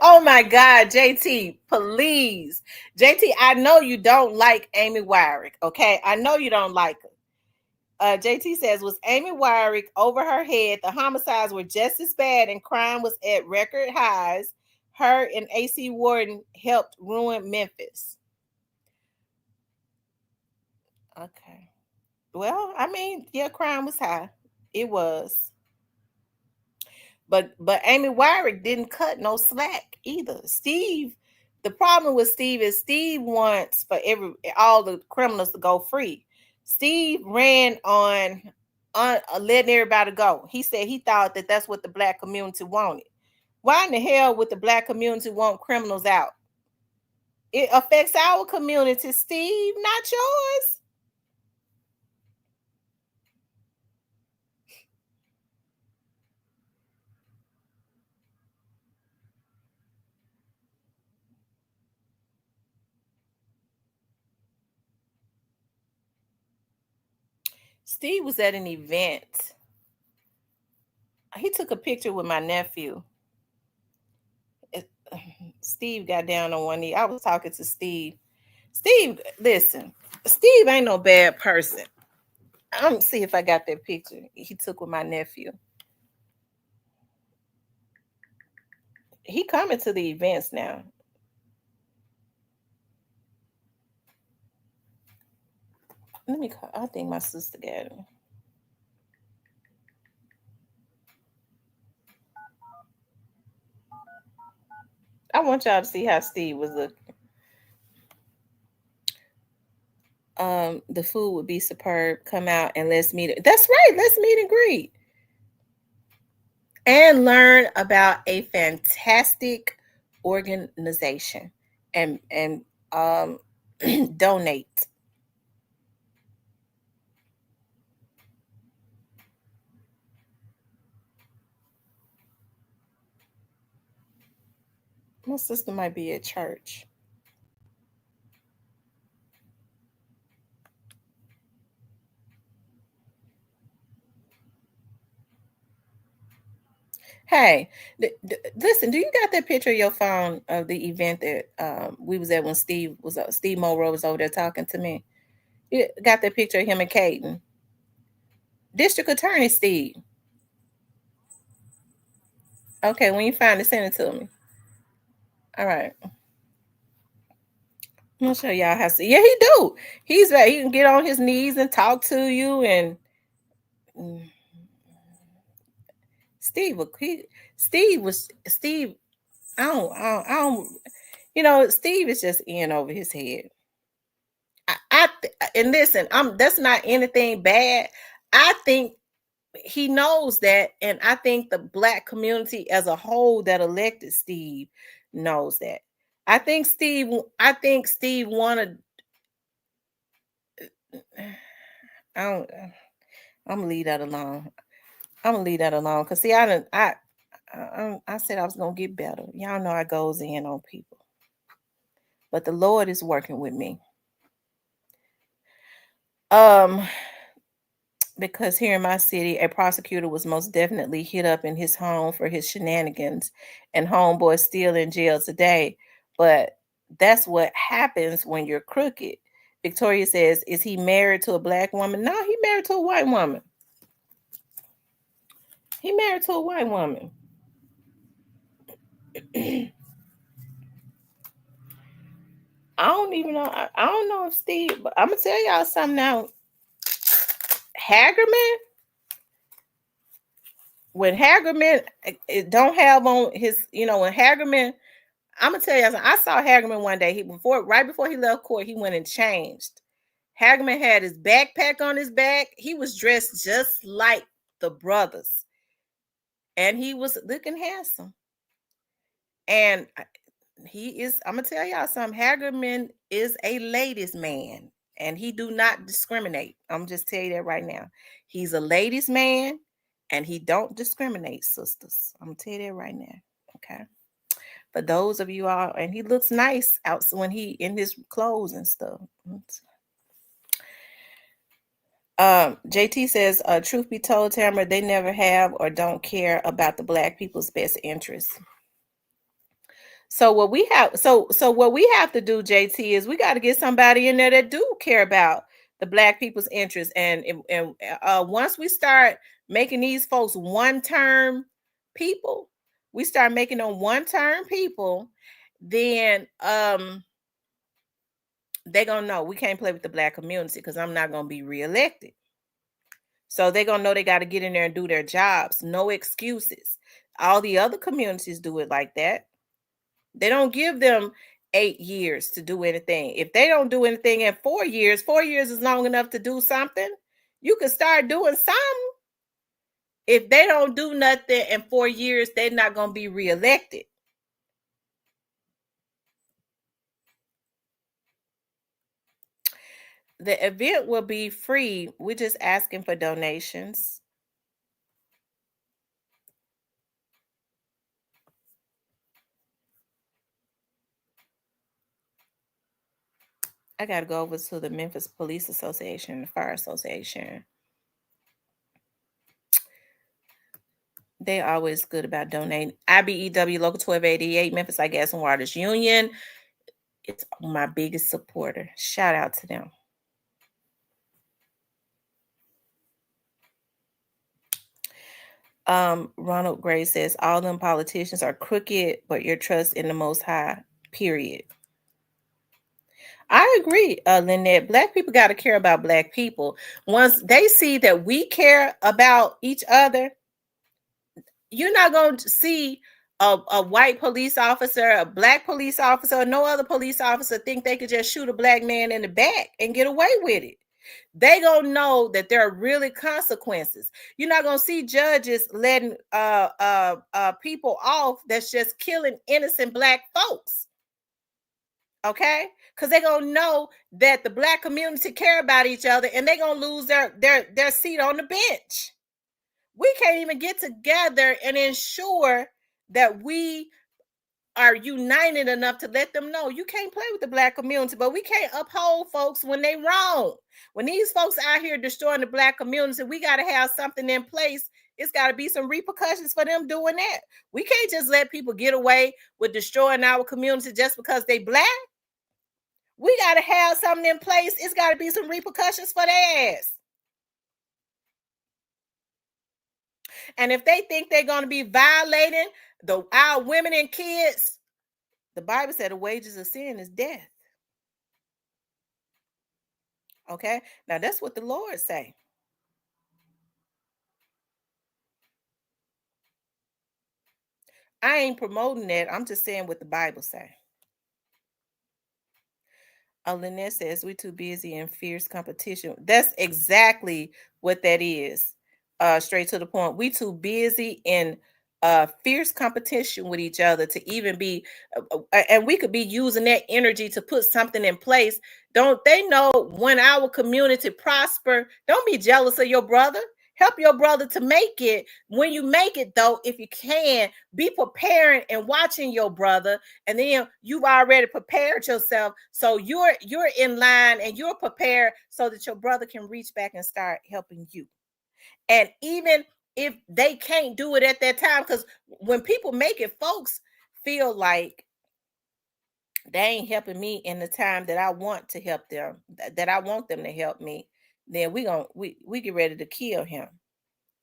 Oh my God, JT, please. JT, I know you don't like Amy Wyrick, okay? I know you don't like her. JT says, was Amy Wyrick over her head? The homicides were just as bad and crime was at record highs. Her and AC Warden helped ruin Memphis. Okay. Well, I mean, yeah, crime was high. It was. But Amy Wyrick didn't cut no slack either. Steve, the problem with Steve is Steve wants for all the criminals to go free. Steve ran on letting everybody go. He said he thought that that's what the Black community wanted. Why in the hell would the Black community want criminals out? It affects our community, Steve, not yours. Steve was at an event. He took a picture with my nephew. Steve got down on one knee. I was talking to Steve. Steve, listen, Steve ain't no bad person. I'm gonna see if I got that picture he took with my nephew. He coming to the events now. Let me call. I think my sister got him. I want y'all to see how Steve was looking. The food would be superb. Come out and let's meet. That's right. Let's meet and greet. and learn about a fantastic organization and donate. My sister might be at church. Hey, listen, do you got that picture of your phone of the event that we was at when Steve Monroe was over there talking to me? You got that picture of him and Caden? District Attorney Steve. Okay, when you find it, send it to me. All right. I'm gonna show y'all how to see. Yeah, he do. He's right. He can get on his knees and talk to you. And Steve, Steve. I don't. You know, Steve is just in over his head. And listen, that's not anything bad. I think he knows that, and I think the Black community as a whole that elected Steve knows that. I think Steve wanted. I don't. I'm gonna leave that alone. I'm gonna leave that alone because see, I said I was gonna get better. Y'all know I goes in on people, but the Lord is working with me. Because here in my city, a prosecutor was most definitely hit up in his home for his shenanigans, and homeboy still in jail today. But that's what happens when you're crooked. Victoria says, "Is he married to a Black woman?" No, he married to a white woman. He married to a white woman. I don't even know. I don't know if Steve, but I'm gonna tell y'all something now. Hagerman, when Hagerman don't have on his, when Hagerman, I'm gonna tell you something. I saw Hagerman one day. Right before he left court, he went and changed. Hagerman had his backpack on his back. He was dressed just like the brothers, and he was looking handsome. And he is. I'm gonna tell y'all something. Hagerman is a ladies' man, and he do not discriminate. I'm just tell you that right now. He's a ladies' man, and he don't discriminate, sisters. I'm gonna tell you that right now. Okay. For those of you all, and he looks nice out when he in his clothes and stuff. JT says, truth be told, Tamara, they never have or don't care about the Black people's best interests. So what we have to do, JT, is we got to get somebody in there that do care about the Black people's interests. And once we start making these folks one-term people, we start making them one-term people, then they're gonna know we can't play with the Black community because I'm not gonna be reelected. So they're gonna know they got to get in there and do their jobs. No excuses. All the other communities do it like that. They don't give them 8 years to do anything. If they don't do anything in 4 years, 4 years is long enough to do something. You can start doing something. If they don't do nothing in 4 years, they're not gonna be reelected. The event will be free. We're just asking for donations. I got to go over to the Memphis Police Association, the Fire Association. They're always good about donating. IBEW Local 1288, Memphis Light Gas and Waters Union. It's my biggest supporter. Shout out to them. Ronald Gray says, all them politicians are crooked, but your trust in the Most High, period. I agree, Lynette. Black people got to care about Black people. Once they see that we care about each other, you're not going to see a white police officer, a Black police officer, or no other police officer think they could just shoot a Black man in the back and get away with it. They gonna know that there are really consequences. You're not gonna see judges letting people off that's just killing innocent black folks. Okay, because they're gonna know that the black community care about each other, and they're gonna lose their seat on the bench. We can't even get together and ensure that we are united enough to let them know you can't play with the black community, but we can't uphold folks when they wrong. When these folks out here destroying the black community, we got to have something in place. It's got to be some repercussions for them doing that. We can't just let people get away with destroying our community just because they black. We got to have something in place. It's got to be some repercussions for their ass. And if they think they're going to be violating our women and kids, the Bible said the wages of sin is death. Okay, now that's what the Lord say. I ain't promoting that. I'm just saying what the Bible say. Lynette says we're too busy in fierce competition. That's exactly what that is. Straight to the point. We too busy in fierce competition with each other to even be, and we could be using that energy to put something in place. Don't they know when our community prosper? Don't be jealous of your brother. Help your brother to make it. When you make it, though, if you can, be preparing and watching your brother, and then you've already prepared yourself, so you're in line and you're prepared so that your brother can reach back and start helping you. And even if they can't do it at that time, because when people make it, folks feel like they ain't helping me in the time that I want to help them, that I want them to help me, then we get ready to kill him.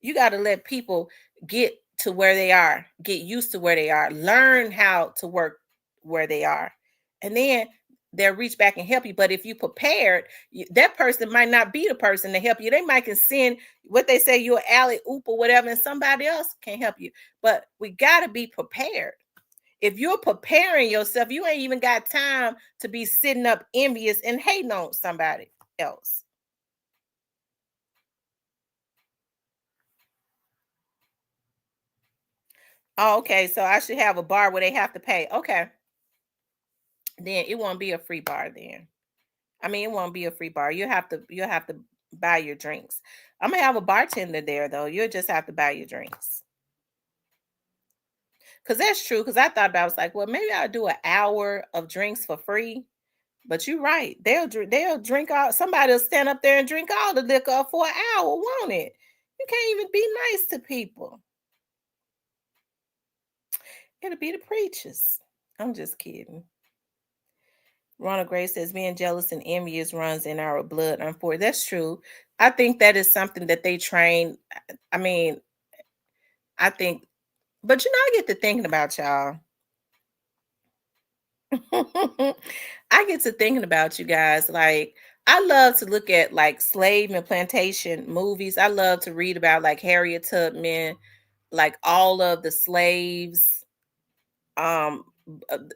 You got to let people get to where they are, get used to where they are, learn how to work where they are, and then they'll reach back and help you. But if you prepared, that person might not be the person to help you. They might can send what they say you're alley oop or whatever, and somebody else can help you. But we got to be prepared. If you're preparing yourself, you ain't even got time to be sitting up envious and hating on somebody else. Oh, okay. So I should have a bar where they have to pay. Okay. Then it won't be a free bar then. I mean, it won't be a free bar. You'll have to buy your drinks. I'm gonna have a bartender there though. You'll just have to buy your drinks. Cause that's true. Cause I thought about it, I was like, well, maybe I'll do an hour of drinks for free. But you're right. They'll drink all. Somebody will stand up there and drink all the liquor for an hour, won't it? You can't even be nice to people. It'll be the preachers. I'm just kidding. Ronald Gray says being jealous and envious runs in our blood. Unfortunately, that's true. I think that is something that they train. I mean, I think, but I get to thinking about y'all. I get to thinking about you guys. Like, I love to look at like slave and plantation movies. I love to read about like Harriet Tubman, like all of the slaves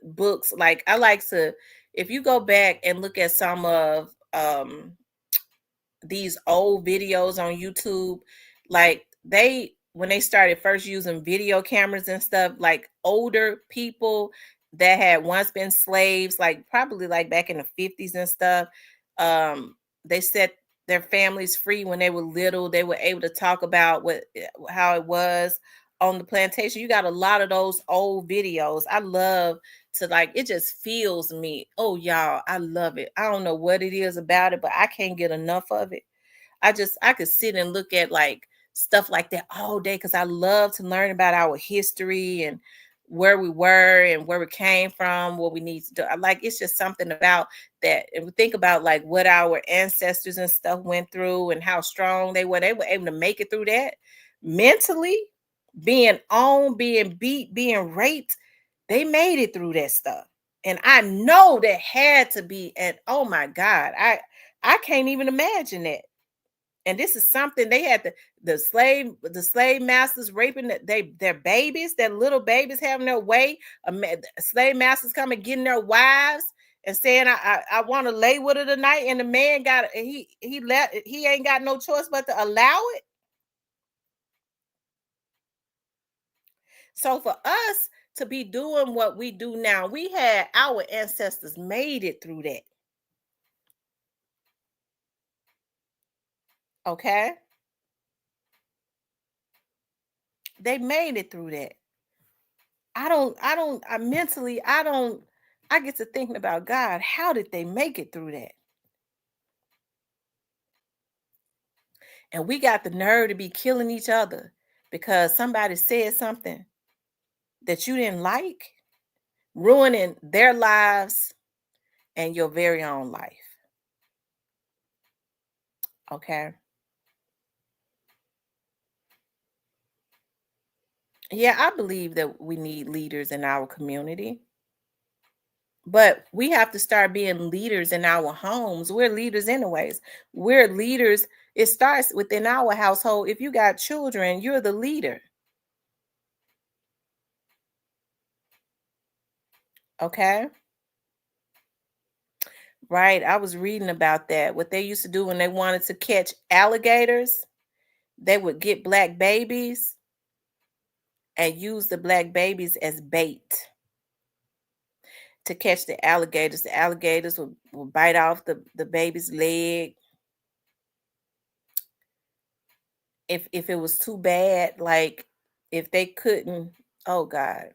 books. Like, I like to, if you go back and look at some of these old videos on YouTube, like when they started first using video cameras and stuff, like older people that had once been slaves, like probably like back in the 50s and stuff, they set their families free when they were little. They were able to talk about how it was on the plantation. You got a lot of those old videos. I love to, like, it just feels me. Oh, y'all, I love it. I don't know what it is about it, but I can't get enough of it. I could sit and look at like stuff like that all day because I love to learn about our history and where we were and where we came from, what we need to do. Like, it's just something about that. And we think about like what our ancestors and stuff went through and how strong they were. They were able to make it through that mentally, being owned, being beat, being raped. They made it through that stuff. And I know that had to be, and oh my God, I can't even imagine that. And this is something they had the slave masters raping their babies, their little babies having their way. Slave masters coming getting their wives and saying I want to lay with her tonight, and the man he ain't got no choice but to allow it. So for us to be doing what we do now, we had our ancestors made it through that. Okay? They made it through that. I get to thinking about, God, how did they make it through that? And we got the nerve to be killing each other because somebody said something that you didn't like, ruining their lives and your very own life. Okay? Yeah, I believe that we need leaders in our community. But we have to start being leaders in our homes. We're leaders anyways. We're leaders. It starts within our household. If you got children, you're the leader. Okay? Right. I was reading about that. What they used to do when they wanted to catch alligators, they would get black babies and use the black babies as bait to catch the alligators. The alligators would bite off the baby's leg. If it was too bad, like if they couldn't, oh God.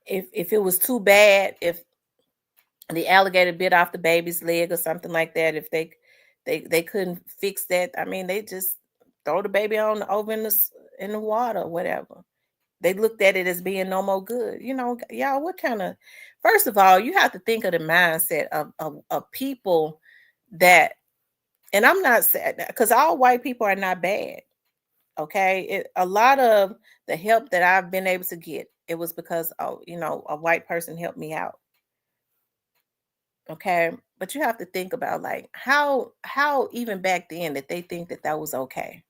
If it was too bad, if the alligator bit off the baby's leg or something like that, if they couldn't fix that, I mean, they just throw the baby on over in the water or whatever. They looked at it as being no more good. Y'all, what kind of, first of all, you have to think of the mindset of people that, and I'm not saying, because all white people are not bad. Okay. A lot of the help that I've been able to get, it was because, a white person helped me out. Okay. But you have to think about, like, how even back then that they think that was okay.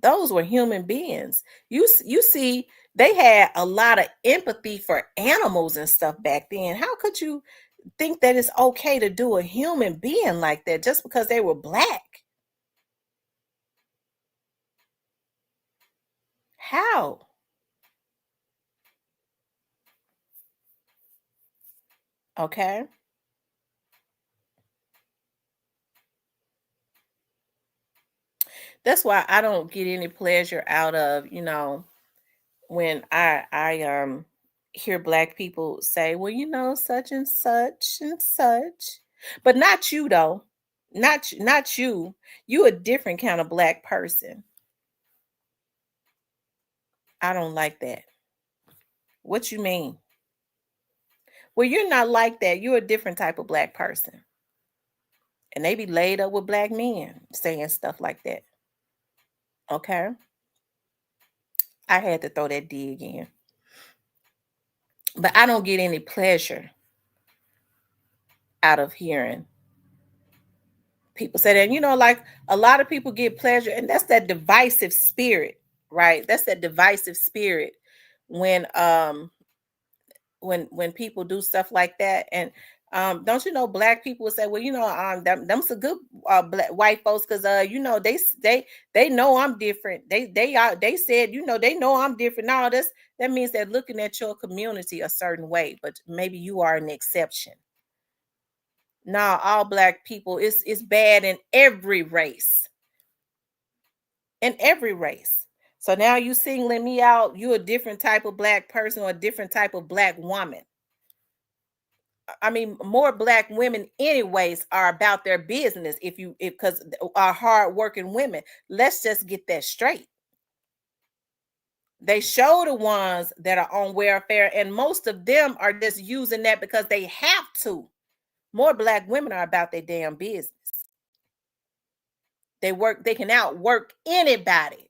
Those were human beings. You see, they had a lot of empathy for animals and stuff back then. How could you think that it's okay to do a human being like that just because they were black? How? Okay. That's why I don't get any pleasure out of, when I hear black people say, well, such and such and such. But not you though. Not you. You a different kind of black person. I don't like that. What you mean? Well, you're not like that. You're a different type of black person. And they be laid up with black men saying stuff like that. Okay. I had to throw that dig in. But I don't get any pleasure out of hearing people say that. Like a lot of people get pleasure, and that's that divisive spirit, right? That's that divisive spirit when when people do stuff like that. And don't you know, black people will say, well, them's a good black white folks, because they know I'm different. They said, they know I'm different. Now that means they're looking at your community a certain way, but maybe you are an exception. Nah, all black people, it's bad in every race. In every race. So now you singling me out, you a different type of black person or a different type of black woman. I mean, more black women anyways are about their business because are hardworking women. Let's just get that straight. They show the ones that are on welfare, and most of them are just using that because they have to. More black women are about their damn business. They can outwork anybody.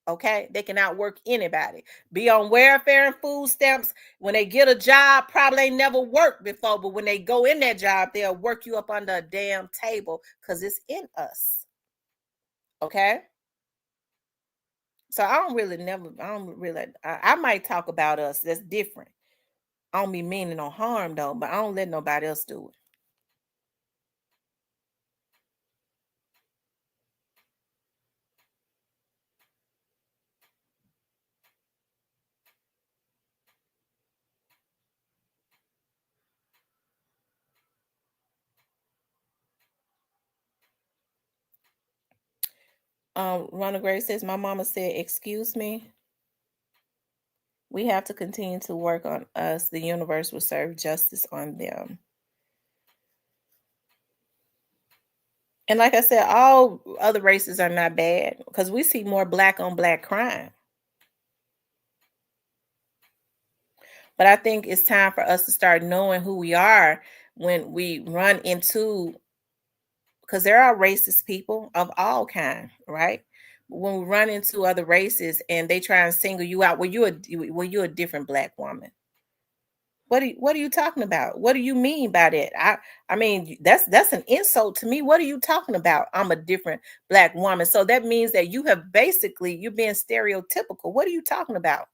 Okay, they can outwork anybody. Be on welfare and food stamps. When they get a job, probably ain't never worked before, but when they go in that job, they'll work you up under a damn table because it's in us. Okay. So I might talk about us. That's different. I don't be meaning no harm though, but I don't let nobody else do it. Ronald Gray says, my mama said, excuse me. We have to continue to work on us. The universe will serve justice on them. And like I said, all other races are not bad because we see more black on black crime. But I think it's time for us to start knowing who we are when we run into, because there are racist people of all kind, right? When we run into other races and they try and single you out, well, you're a different black woman. What are you talking about? What do you mean by that? I mean that's an insult to me. What are you talking about? I'm a different black woman. So that means that you're being stereotypical. What are you talking about?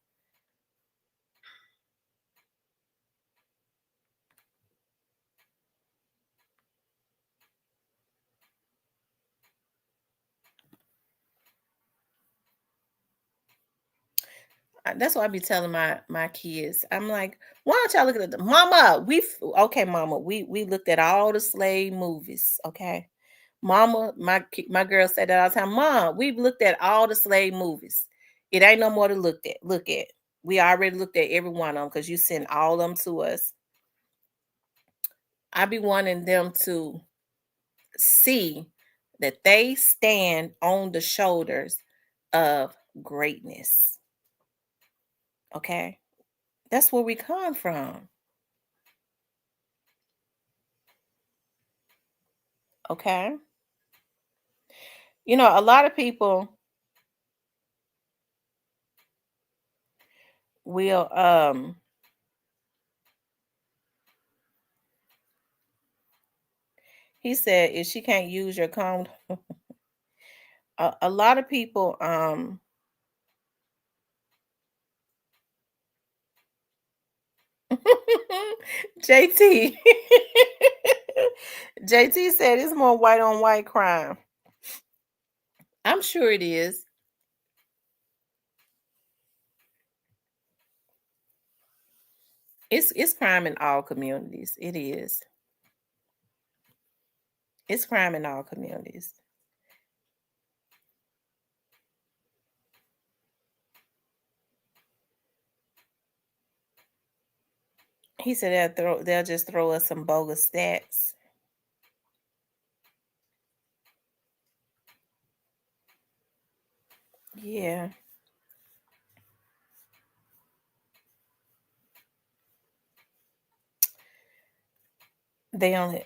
That's what I be telling my kids. I'm like, why don't y'all look at the mama? Mama, we looked at all the slave movies. Okay. Mama, my girl said that all the time. Mom, we've looked at all the slave movies. It ain't no more to look at. We already looked at every one of them because you send all of them to us. I be wanting them to see that they stand on the shoulders of greatness. Okay? That's where we come from. Okay? You know, a lot of people will he said if she can't use your comb a lot of people JT JT said it's more white on white crime. I'm sure it is. It's crime in all communities. It is. It's crime in all communities. He said they'll just throw us some bogus stats. Yeah. They only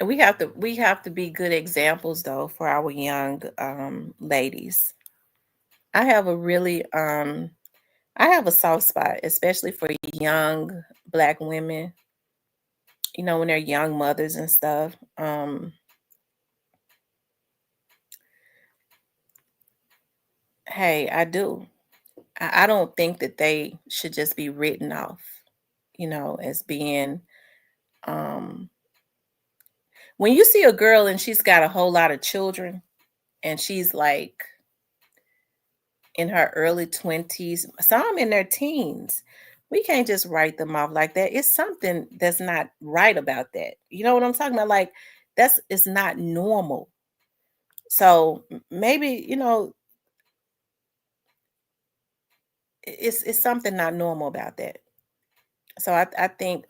we have to be good examples though for our young ladies. I have a really I have a soft spot, especially for young black women, you know, when they're young mothers and stuff. Hey, I do. I don't think that they should just be written off, you know, as being um when you see a girl and she's got a whole lot of children and she's like in her early 20s, some in their teens. We can't just write them off like that. It's something that's not right about that. You know what I'm talking about? Like it's not normal. So maybe, you know, it's something not normal about that. So I think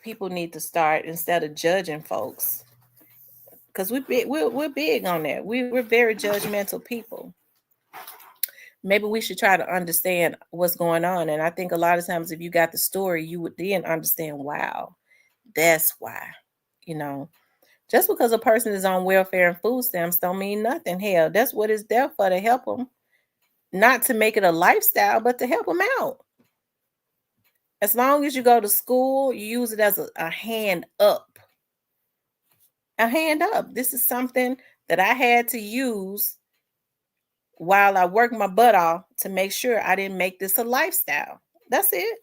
people need to start instead of judging folks because we're big on that. We're very judgmental people. Maybe we should try to understand what's going on. And I think a lot of times if you got the story, you would then understand, wow, that's why, you know, just because a person is on welfare and food stamps don't mean nothing. Hell, that's what it's there for, to help them, not to make it a lifestyle, but to help them out. As long as you go to school, you use it as a hand up. A hand up. This is something that I had to use while I worked my butt off to make sure I didn't make this a lifestyle. That's it.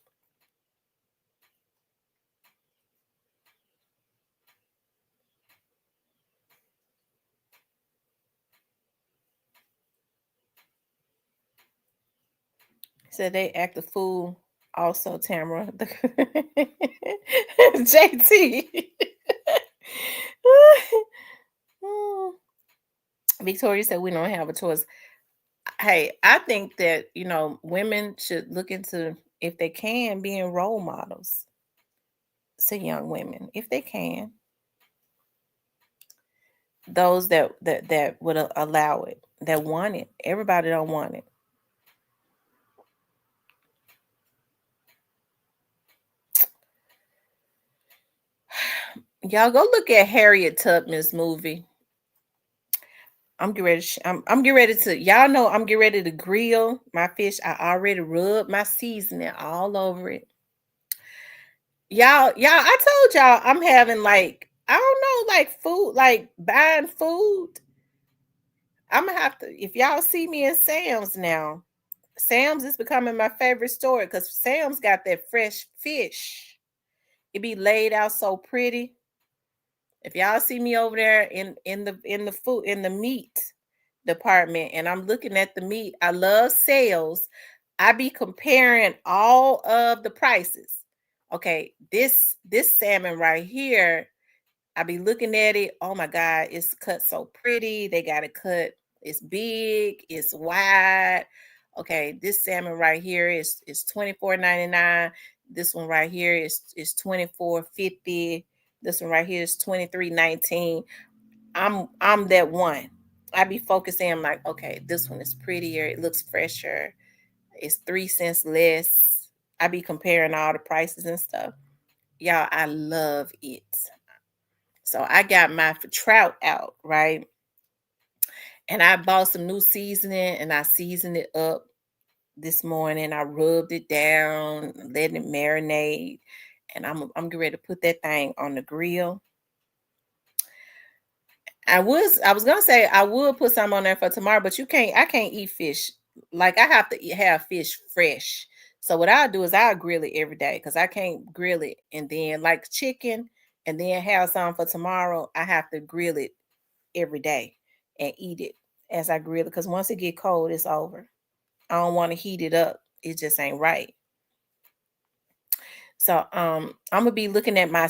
Said they act a fool. Also, Tamara, JT. Victoria said we don't have a choice. Hey, I think that women should look into, if they can, being role models to young women, if they can. Those that would allow it, that want it. Everybody don't want it. Y'all go look at Harriet Tubman's movie. I'm getting ready. I'm getting ready to. Y'all know I'm getting ready to grill my fish. I already rubbed my seasoning all over it. Y'all. I told y'all I'm having like, I don't know, like food, like buying food. I'm gonna have to. If y'all see me in Sam's now, Sam's is becoming my favorite store because Sam's got that fresh fish. It be laid out so pretty. If y'all see me over there in the food, in the meat department, and I'm looking at the meat, I love sales. I be comparing all of the prices. Okay, this salmon right here, I be looking at it. Oh my God, it's cut so pretty. They got it cut. It's big. It's wide. Okay, this salmon right here is $24.99. This one right here is $24.50. This one right here is $23.19. I'm that one. I be focusing. I'm like, okay, this one is prettier. It looks fresher. It's 3 cents less. I be comparing all the prices and stuff. Y'all, I love it. So I got my trout out, right? And I bought some new seasoning and I seasoned it up this morning. I rubbed it down, letting it marinate. And I'm getting ready to put that thing on the grill. I was gonna say I would put some on there for tomorrow, but I can't eat fish. Like I have to have fish fresh. So what I'll do is I'll grill it every day because I can't grill it and then like chicken and then have some for tomorrow. I have to grill it every day and eat it as I grill it because once it get cold, it's over. I don't want to heat it up. It just ain't right. So I'm gonna be looking at my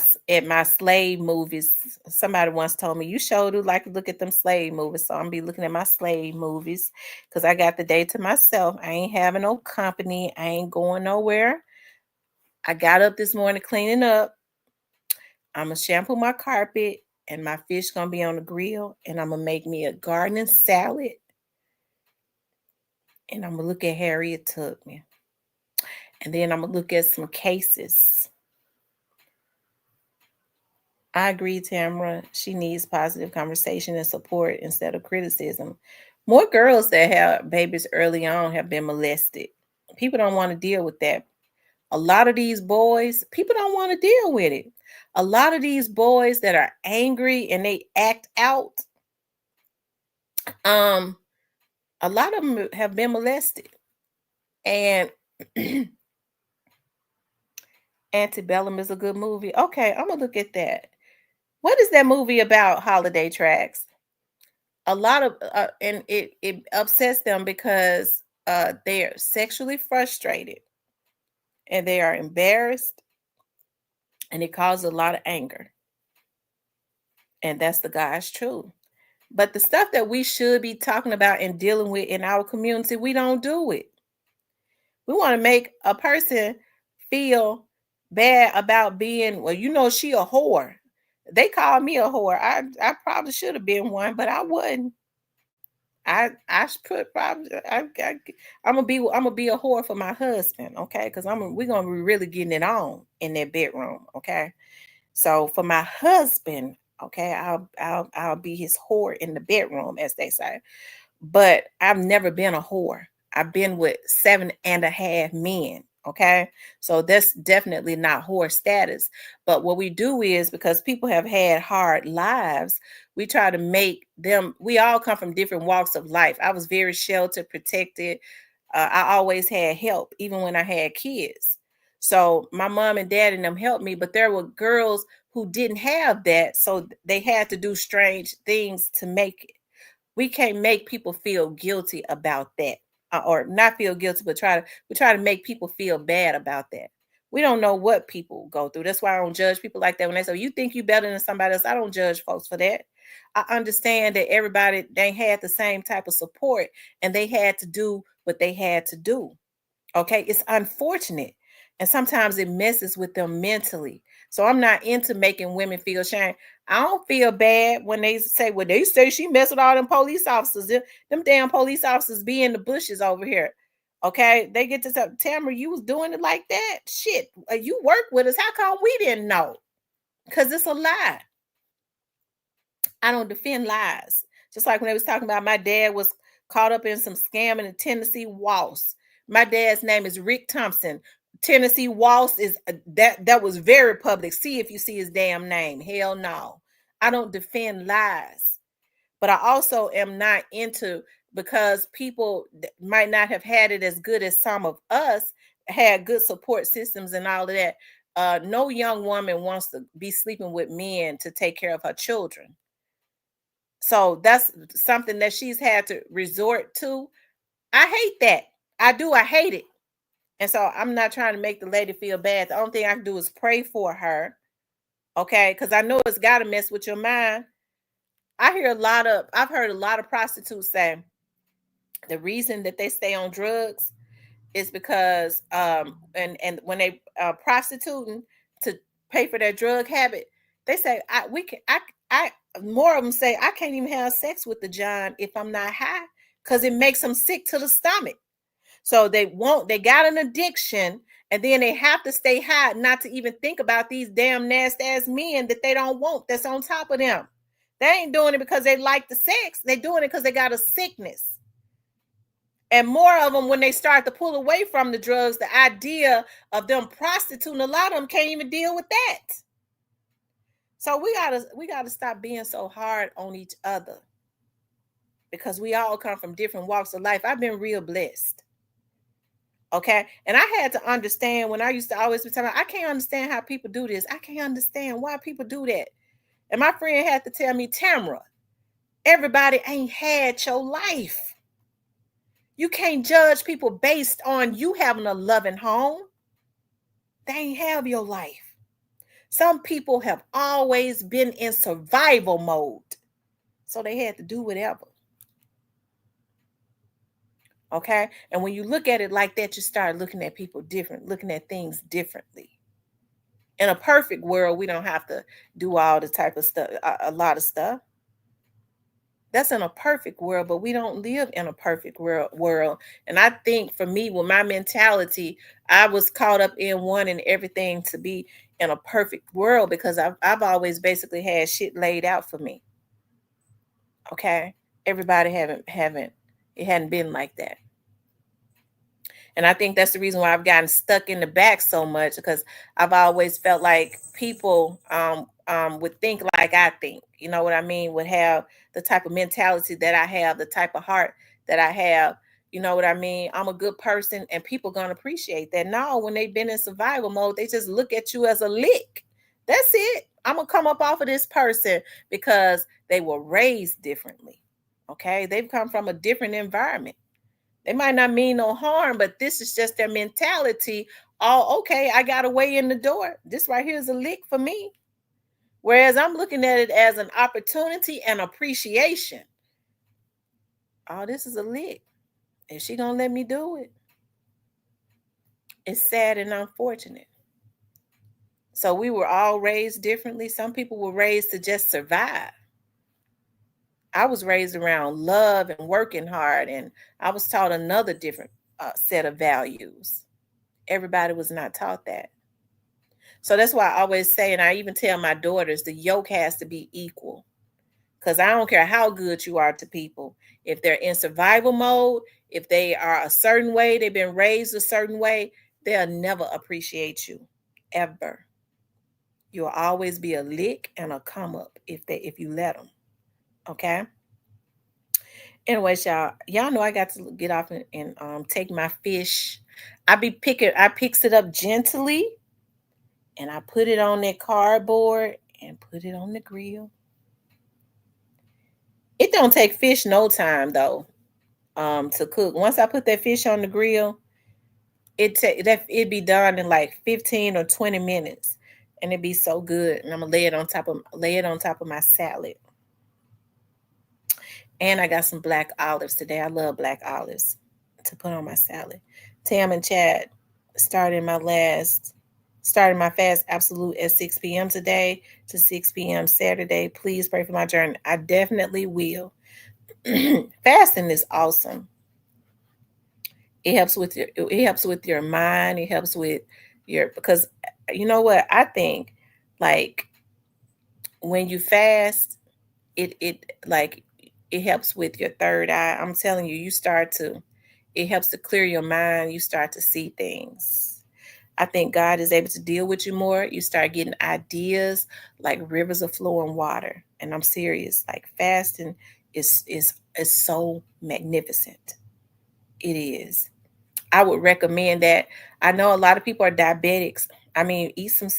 slave movies. Somebody once told me you sure do like to look at them slave movies. So I'm gonna be looking at my slave movies because I got the day to myself. I ain't having no company. I ain't going nowhere. I got up this morning cleaning up. I'm gonna shampoo my carpet and my fish gonna be on the grill and I'm gonna make me a garden salad. And I'm gonna look at Harriet Tubman. And then I'm gonna look at some cases. I agree, Tamara. She needs positive conversation and support instead of criticism. More girls that have babies early on have been molested. People don't want to deal with that. A lot of these boys, people don't want to deal with it. A lot of these boys that are angry and they act out, a lot of them have been molested. And Antebellum is a good movie. Okay, I'm gonna look at that. What is that movie about? Holiday Tracks. A lot of and it upsets them because they are sexually frustrated and they are embarrassed and it causes a lot of anger. And that's the God's truth. But the stuff that we should be talking about and dealing with in our community, we don't do it. We want to make a person feel bad about being, well, she a whore. They call me a whore. I probably should have been one, but I wasn't. I put probably I'm gonna be a whore for my husband, okay? Because we're gonna be really getting it on in that bedroom, okay? So for my husband, okay, I'll be his whore in the bedroom, as they say. But I've never been a whore. I've been with 7.5 men, Okay. So that's definitely not whore status. But what we do is, because people have had hard lives, we try to make them, we all come from different walks of life. I was very sheltered, protected. I always had help, even when I had kids. So my mom and dad and them helped me, but there were girls who didn't have that. So they had to do strange things to make it. We can't make people feel guilty about that, or not feel guilty, but we try to make people feel bad about that. We don't know what people go through. That's why I don't judge people like that. When they say you think you better than somebody else, I don't judge folks for that. I understand that everybody, they had the same type of support and they had to do what they had to do. Okay, it's unfortunate. And sometimes it messes with them mentally. So I'm not into making women feel shame. I don't feel bad when they say, well, they say she messed with all them police officers. Them damn police officers be in the bushes over here. Okay, they get to tell Tamara, you was doing it like that. Shit, you work with us. How come we didn't know? Because it's a lie. I don't defend lies. Just like when they was talking about my dad was caught up in some scamming in Tennessee Waltz. My dad's name is Rick Thompson. Tennessee Waltz is that was very public. See if you see his damn name. Hell no. I don't defend lies. But I also am not into, because people might not have had it as good as some of us had, good support systems and all of that. No young woman wants to be sleeping with men to take care of her children. So that's something that she's had to resort to. I hate that. I do. I hate it. And so I'm not trying to make the lady feel bad. The only thing I can do is pray for her. Okay. Because I know it's got to mess with your mind. I've heard a lot of prostitutes say the reason that they stay on drugs is because and when they prostituting to pay for their drug habit, they say I more of them say I can't even have sex with the John if I'm not high, because it makes them sick to the stomach. So they got an addiction, and then they have to stay high not to even think about these damn nasty ass men that they don't want, that's on top of them. They ain't doing it because they like the sex. They're doing it because they got a sickness. And more of them, when they start to pull away from the drugs, the idea of them prostituting, a lot of them can't even deal with that. So we gotta stop being so hard on each other, because we all come from different walks of life. I've been real blessed. Okay. And I had to understand, when I used to always be telling, I can't understand how people do this. I can't understand why people do that. And my friend had to tell me, Tamara, everybody ain't had your life. You can't judge people based on you having a loving home. They ain't have your life. Some people have always been in survival mode, so they had to do whatever. Okay. And when you look at it like that, you start looking at people different, looking at things differently. In a perfect world, we don't have to do all the type of stuff, a lot of stuff. That's in a perfect world, but we don't live in a perfect world. And I think for me, with my mentality, I was caught up in wanting everything to be in a perfect world, because I've always basically had shit laid out for me. Okay. Everybody it hadn't been like that. And I think that's the reason why I've gotten stuck in the back so much, because I've always felt like people would think like I think, you know what I mean, would have the type of mentality that I have, the type of heart that I have, you know what I mean? I'm a good person and people gonna appreciate that. No, when they've been in survival mode, they just look at you as a lick. That's it. I'm gonna come up off of this person because they were raised differently. Okay, they've come from a different environment. They might not mean no harm, but this is just their mentality. Oh, okay, I got a way in the door. This right here is a lick for me. Whereas I'm looking at it as an opportunity and appreciation. Oh, this is a lick. Is she gonna let me do it? It's sad and unfortunate. So we were all raised differently. Some people were raised to just survive. I was raised around love and working hard, and I was taught another different set of values. Everybody was not taught that. So that's why I always say, and I even tell my daughters, the yoke has to be equal. Because I don't care how good you are to people. If they're in survival mode, if they are a certain way, they've been raised a certain way, they'll never appreciate you, ever. You'll always be a lick and a come up if you let them. Okay. Anyways, y'all know I got to get off and take my fish. I picks it up gently and I put it on that cardboard and put it on the grill. It don't take fish no time though, to cook. Once I put that fish on the grill, it'd be done in like 15 or 20 minutes. And it'd be so good. And I'm gonna lay it on top of my salad. And I got some black olives today. I love black olives to put on my salad. Tam and Chad starting my fast absolute at 6 p.m. today to 6 p.m. Saturday. Please pray for my journey. I definitely will. Fasting is awesome. It helps with your mind. It helps with because you know what? I think like when you fast, it helps with your third eye. I'm telling you, it helps to clear your mind. You start to see things. I think God is able to deal with you more. You start getting ideas like rivers of flowing water. And I'm serious. Like fasting is so magnificent. It is. I would recommend that. I know a lot of people are diabetics. I mean, eat some,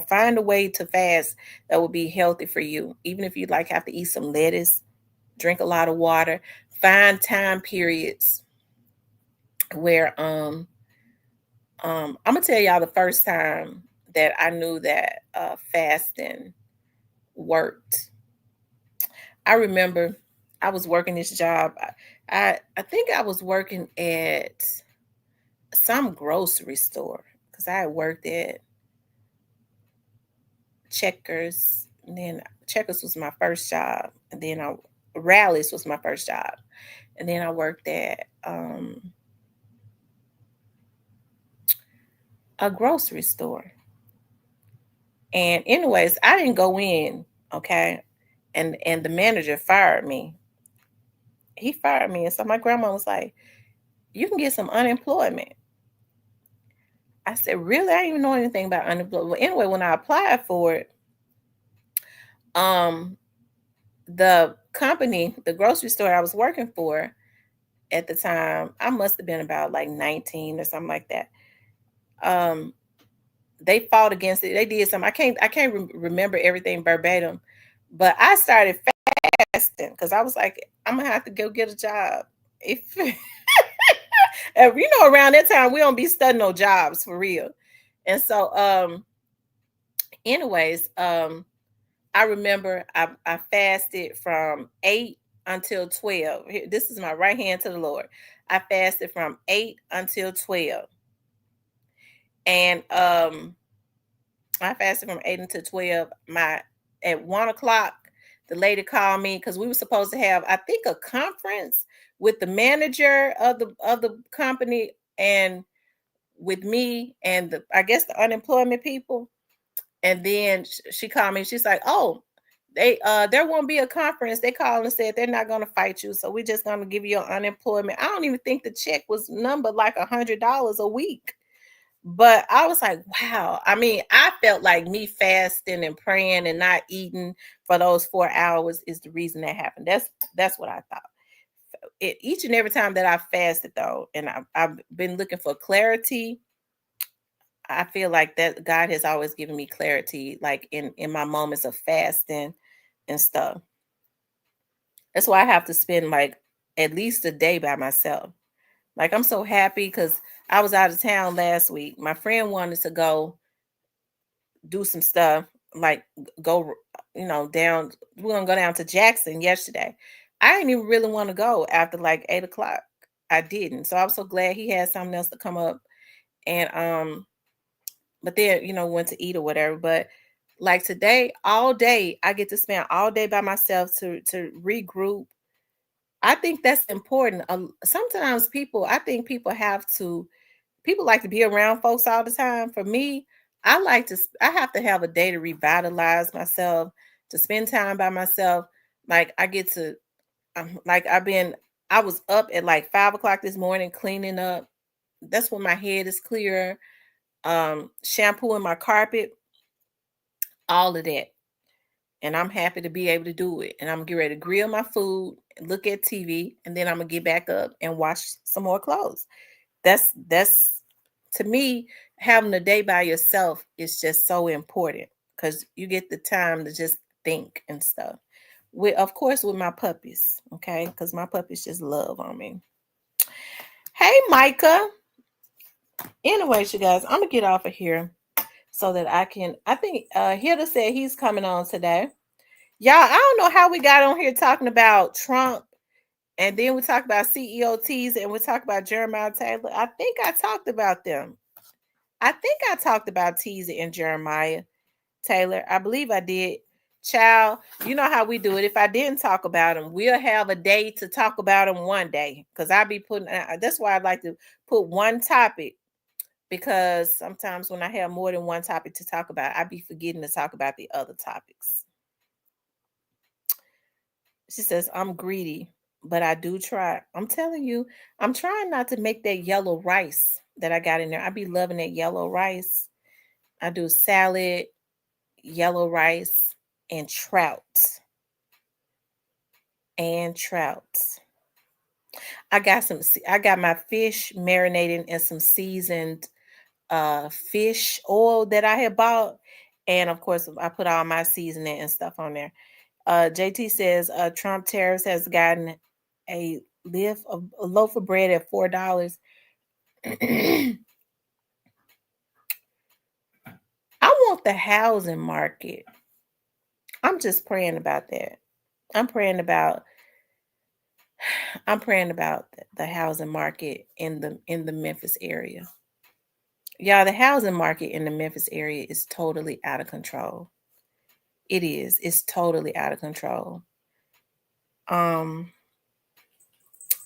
find a way to fast that will be healthy for you. Even if you like have to eat some lettuce, drink a lot of water, find time periods where I'm gonna tell y'all the first time that I knew that fasting worked. I remember I was working this job. I think I was working at some grocery store because I had worked at Checkers, and then Checkers was my first job, and then Rallies was my first job, and then I worked at a grocery store. And anyways, I didn't go in, okay, and the manager fired me. He fired me, and so my grandma was like, "You can get some unemployment." I said, "Really? I didn't even know anything about unemployment." Well, anyway, when I applied for it, the company, the grocery store I was working for at the time, I must have been about like 19 or something like that. They fought against it. They did something. I can't remember everything verbatim, but I started fasting because I was like, I'm gonna have to go get a job. If around that time we don't be studying no jobs for real. And so, anyways, I remember I fasted from 8 until 12. This is my right hand to the Lord. I fasted from 8 until 12. And I fasted from 8 until 12. At 1 o'clock, the lady called me because we were supposed to have, I think, a conference with the manager of the company and with me and I guess the unemployment people. And then she called me. She's like, "Oh, there won't be a conference." They called and said they're not going to fight you, so we're just going to give you your unemployment. I don't even think the check was numbered like $100 a week. But I was like, wow. I mean, I felt like me fasting and praying and not eating for those 4 hours is the reason that happened. That's what I thought. Each and every time that I fasted, though, and I've been looking for clarity, I feel like that God has always given me clarity, like in my moments of fasting and stuff. That's why I have to spend like at least a day by myself. Like I'm so happy because I was out of town last week. My friend wanted to go do some stuff, like go, down. We're gonna go down to Jackson yesterday. I didn't even really want to go after like 8 o'clock. I didn't. So I was so glad he had something else to come up. And but then, went to eat or whatever. But like today, all day, I get to spend all day by myself to regroup. I think that's important. Sometimes I think people like to be around folks all the time. For me, I have to have a day to revitalize myself, to spend time by myself. Like I get to, like I was up at like 5 o'clock this morning cleaning up That's when my head is clear. Shampoo in my carpet, all of that. And I'm happy to be able to do it. And I'm gonna get ready to grill my food, look at TV, and then I'm gonna get back up and wash some more clothes. That's to me, having a day by yourself is just so important because you get the time to just think and stuff. With of course with my puppies, okay? Because my puppies just love on me. Hey Micah. Anyways, you guys, I'm gonna get off of here so that I think Hilda said he's coming on today. Y'all, I don't know how we got on here talking about Trump and then we talked about CEOTs and we talked about Jeremiah Taylor. I think I talked about them. I think I talked about Teaser and Jeremiah Taylor. I believe I did. Child, you know how we do it. If I didn't talk about them, we'll have a day to talk about them one day. Because I'll be putting, that's why I like to put one topic. Because sometimes when I have more than one topic to talk about, I be forgetting to talk about the other topics. She says, I'm greedy, but I do try. I'm telling you, I'm trying not to make that yellow rice that I got in there. I be loving that yellow rice. I do salad, yellow rice, and trout. I got my fish marinating in some seasoned fish oil that I had bought. And of course, I put all my seasoning and stuff on there. JT says Trump tariffs has gotten a loaf of bread at $4. I want the housing market. I'm just praying about that. I'm praying about the housing market in the Memphis area. Y'all, the housing market in the Memphis area is totally out of control. It is. It's totally out of control.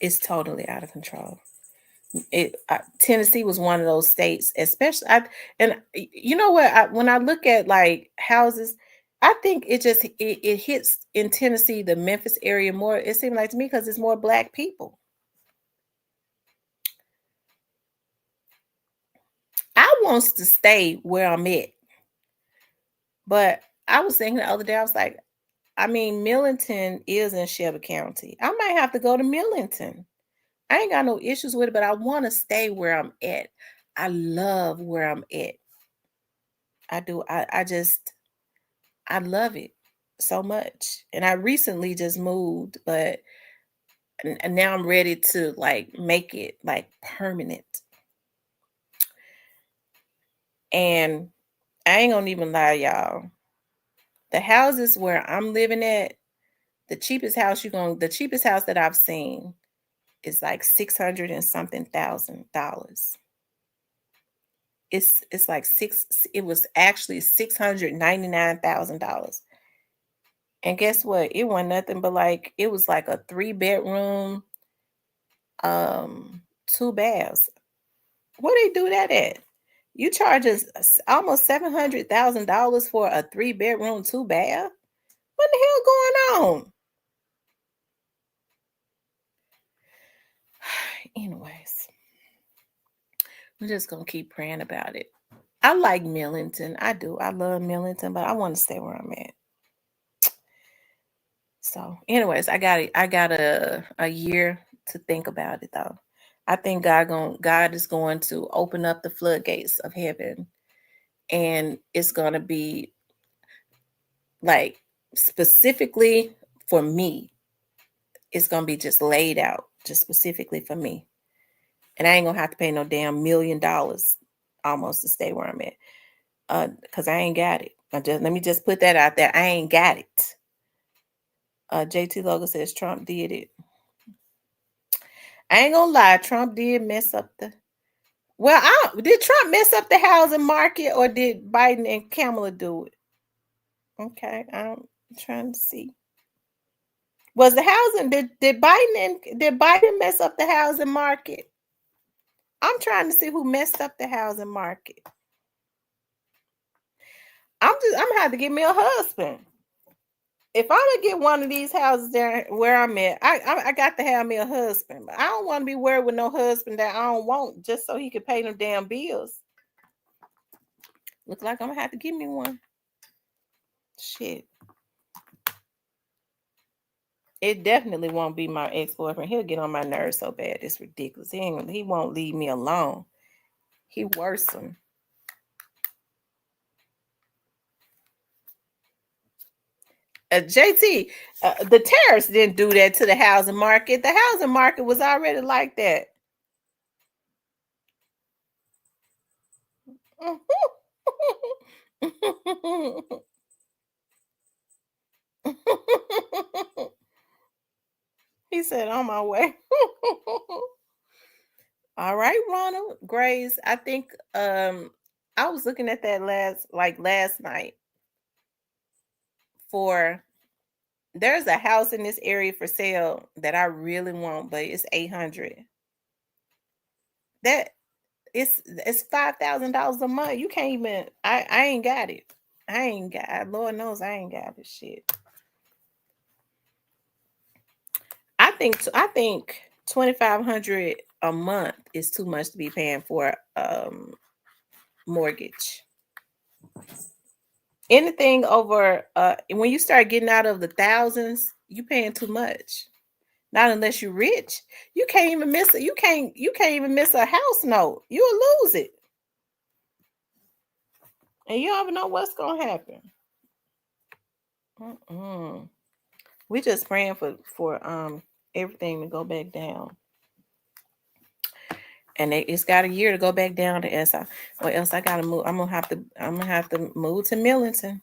It's totally out of control. Tennessee was one of those states, especially. And you know what? When I look at like houses, I think it hits in Tennessee, the Memphis area more. It seems like to me because it's more Black people. I wants to stay where I'm at, but I was thinking the other day, I was like, I mean, Millington is in Shelby County. I might have to go to Millington. I ain't got no issues with it, but I want to stay where I'm at. I love where I'm at. I do. I love it so much. And I recently just moved, but and now I'm ready to like make it like permanent. And I ain't gonna even lie, y'all. The houses where I'm living at, the cheapest house that I've seen is like $600 and something thousand. It's like it was actually $699,000. And guess what? It wasn't nothing but like it was like a 3-bedroom, 2 baths. Where they do that at? You charge us almost $700,000 for a 3-bedroom, 2 bath? What the hell going on? Anyways, we're just gonna keep praying about it. I like Millington. I do. I love Millington, but I want to stay where I'm at. So, anyways, I got a year to think about it though. I think God is going to open up the floodgates of heaven, and it's going to be like specifically for me. It's going to be just laid out just specifically for me. And I ain't going to have to pay no damn $1 million almost to stay where I'm at. Because I ain't got it. Let me just put that out there. I ain't got it. JT Logan says Trump did it. I ain't gonna lie, Trump did mess up the. Well, did Trump mess up the housing market, or did Biden and Kamala do it? Okay, I'm trying to see. Was the housing did Biden mess up the housing market? I'm trying to see who messed up the housing market. I'm gonna have to get me a husband. If I'm gonna get one of these houses there where I'm at, I got to have me a husband. But I don't want to be worried with no husband that I don't want just so he can pay them damn bills. Look like I'm gonna have to give me one. Shit. It definitely won't be my ex-boyfriend. He'll get on my nerves so bad. It's ridiculous. He won't leave me alone. He worsen. JT, the tariffs didn't do that to the housing market. The housing market was already like that. He said, on my way. All right, Ronald Grace. I think I was looking at that last night for there's a house in this area for sale that I really want, but it's 800. That it's $5,000 a month. You can't even I ain't got it. I ain't got Lord knows I ain't got this shit. I think 2,500 a month is too much to be paying for mortgage. Anything over when you start getting out of the thousands, you paying too much. Not unless you're rich. You can't even miss it. You can't even miss a house note. You'll lose it. And you don't even know what's gonna happen. We just praying for everything to go back down. And it's got a year to go back down to SI, or else I gotta move. I'm gonna have to move to Millington.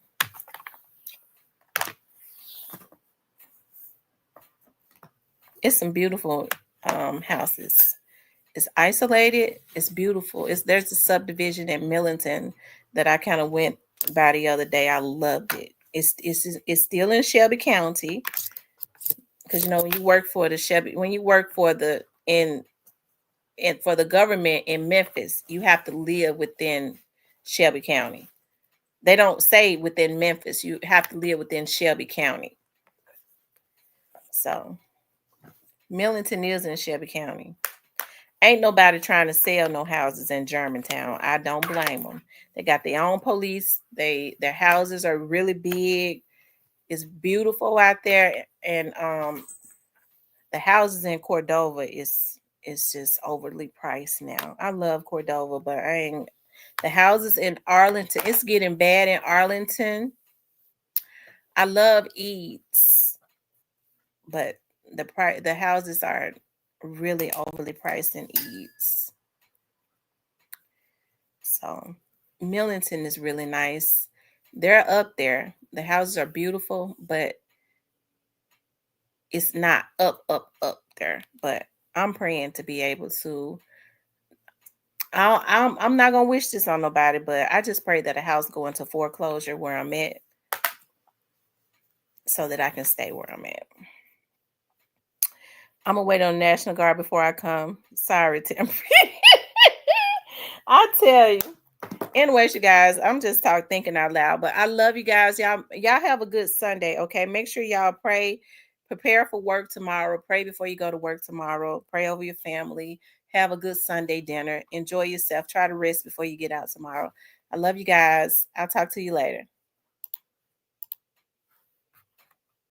It's some beautiful houses. It's isolated. It's beautiful. There's a subdivision in Millington that I kind of went by the other day. I loved it. It's still in Shelby County, because when you work for for the government in Memphis, you have to live within Shelby County. They don't say within Memphis. You have to live within Shelby County. So Millington is in Shelby County. Ain't nobody trying to sell no houses in Germantown. I don't blame them. They got their own police. Their houses are really big. It's beautiful out there, and the houses in Cordova is just overly priced now. I love Cordova, but the houses in Arlington. It's getting bad in Arlington. I love Eads, but the houses are really overly priced in Eads. So Millington is really nice. They're up there. The houses are beautiful, but it's not up there. But I'm praying to be able to. I'm not gonna wish this on nobody, but I just pray that a house go into foreclosure where I'm at, so that I can stay where I'm at. I'm gonna wait on National Guard before I come. Sorry, Tim. I tell you. Anyways, you guys, I'm just thinking out loud, but I love you guys. Y'all have a good Sunday. Okay, make sure y'all pray, prepare for work tomorrow. Pray before you go to work tomorrow. Pray over your family. Have a good Sunday dinner. Enjoy yourself. Try to rest before you get out tomorrow. I love you guys. I'll talk to you later.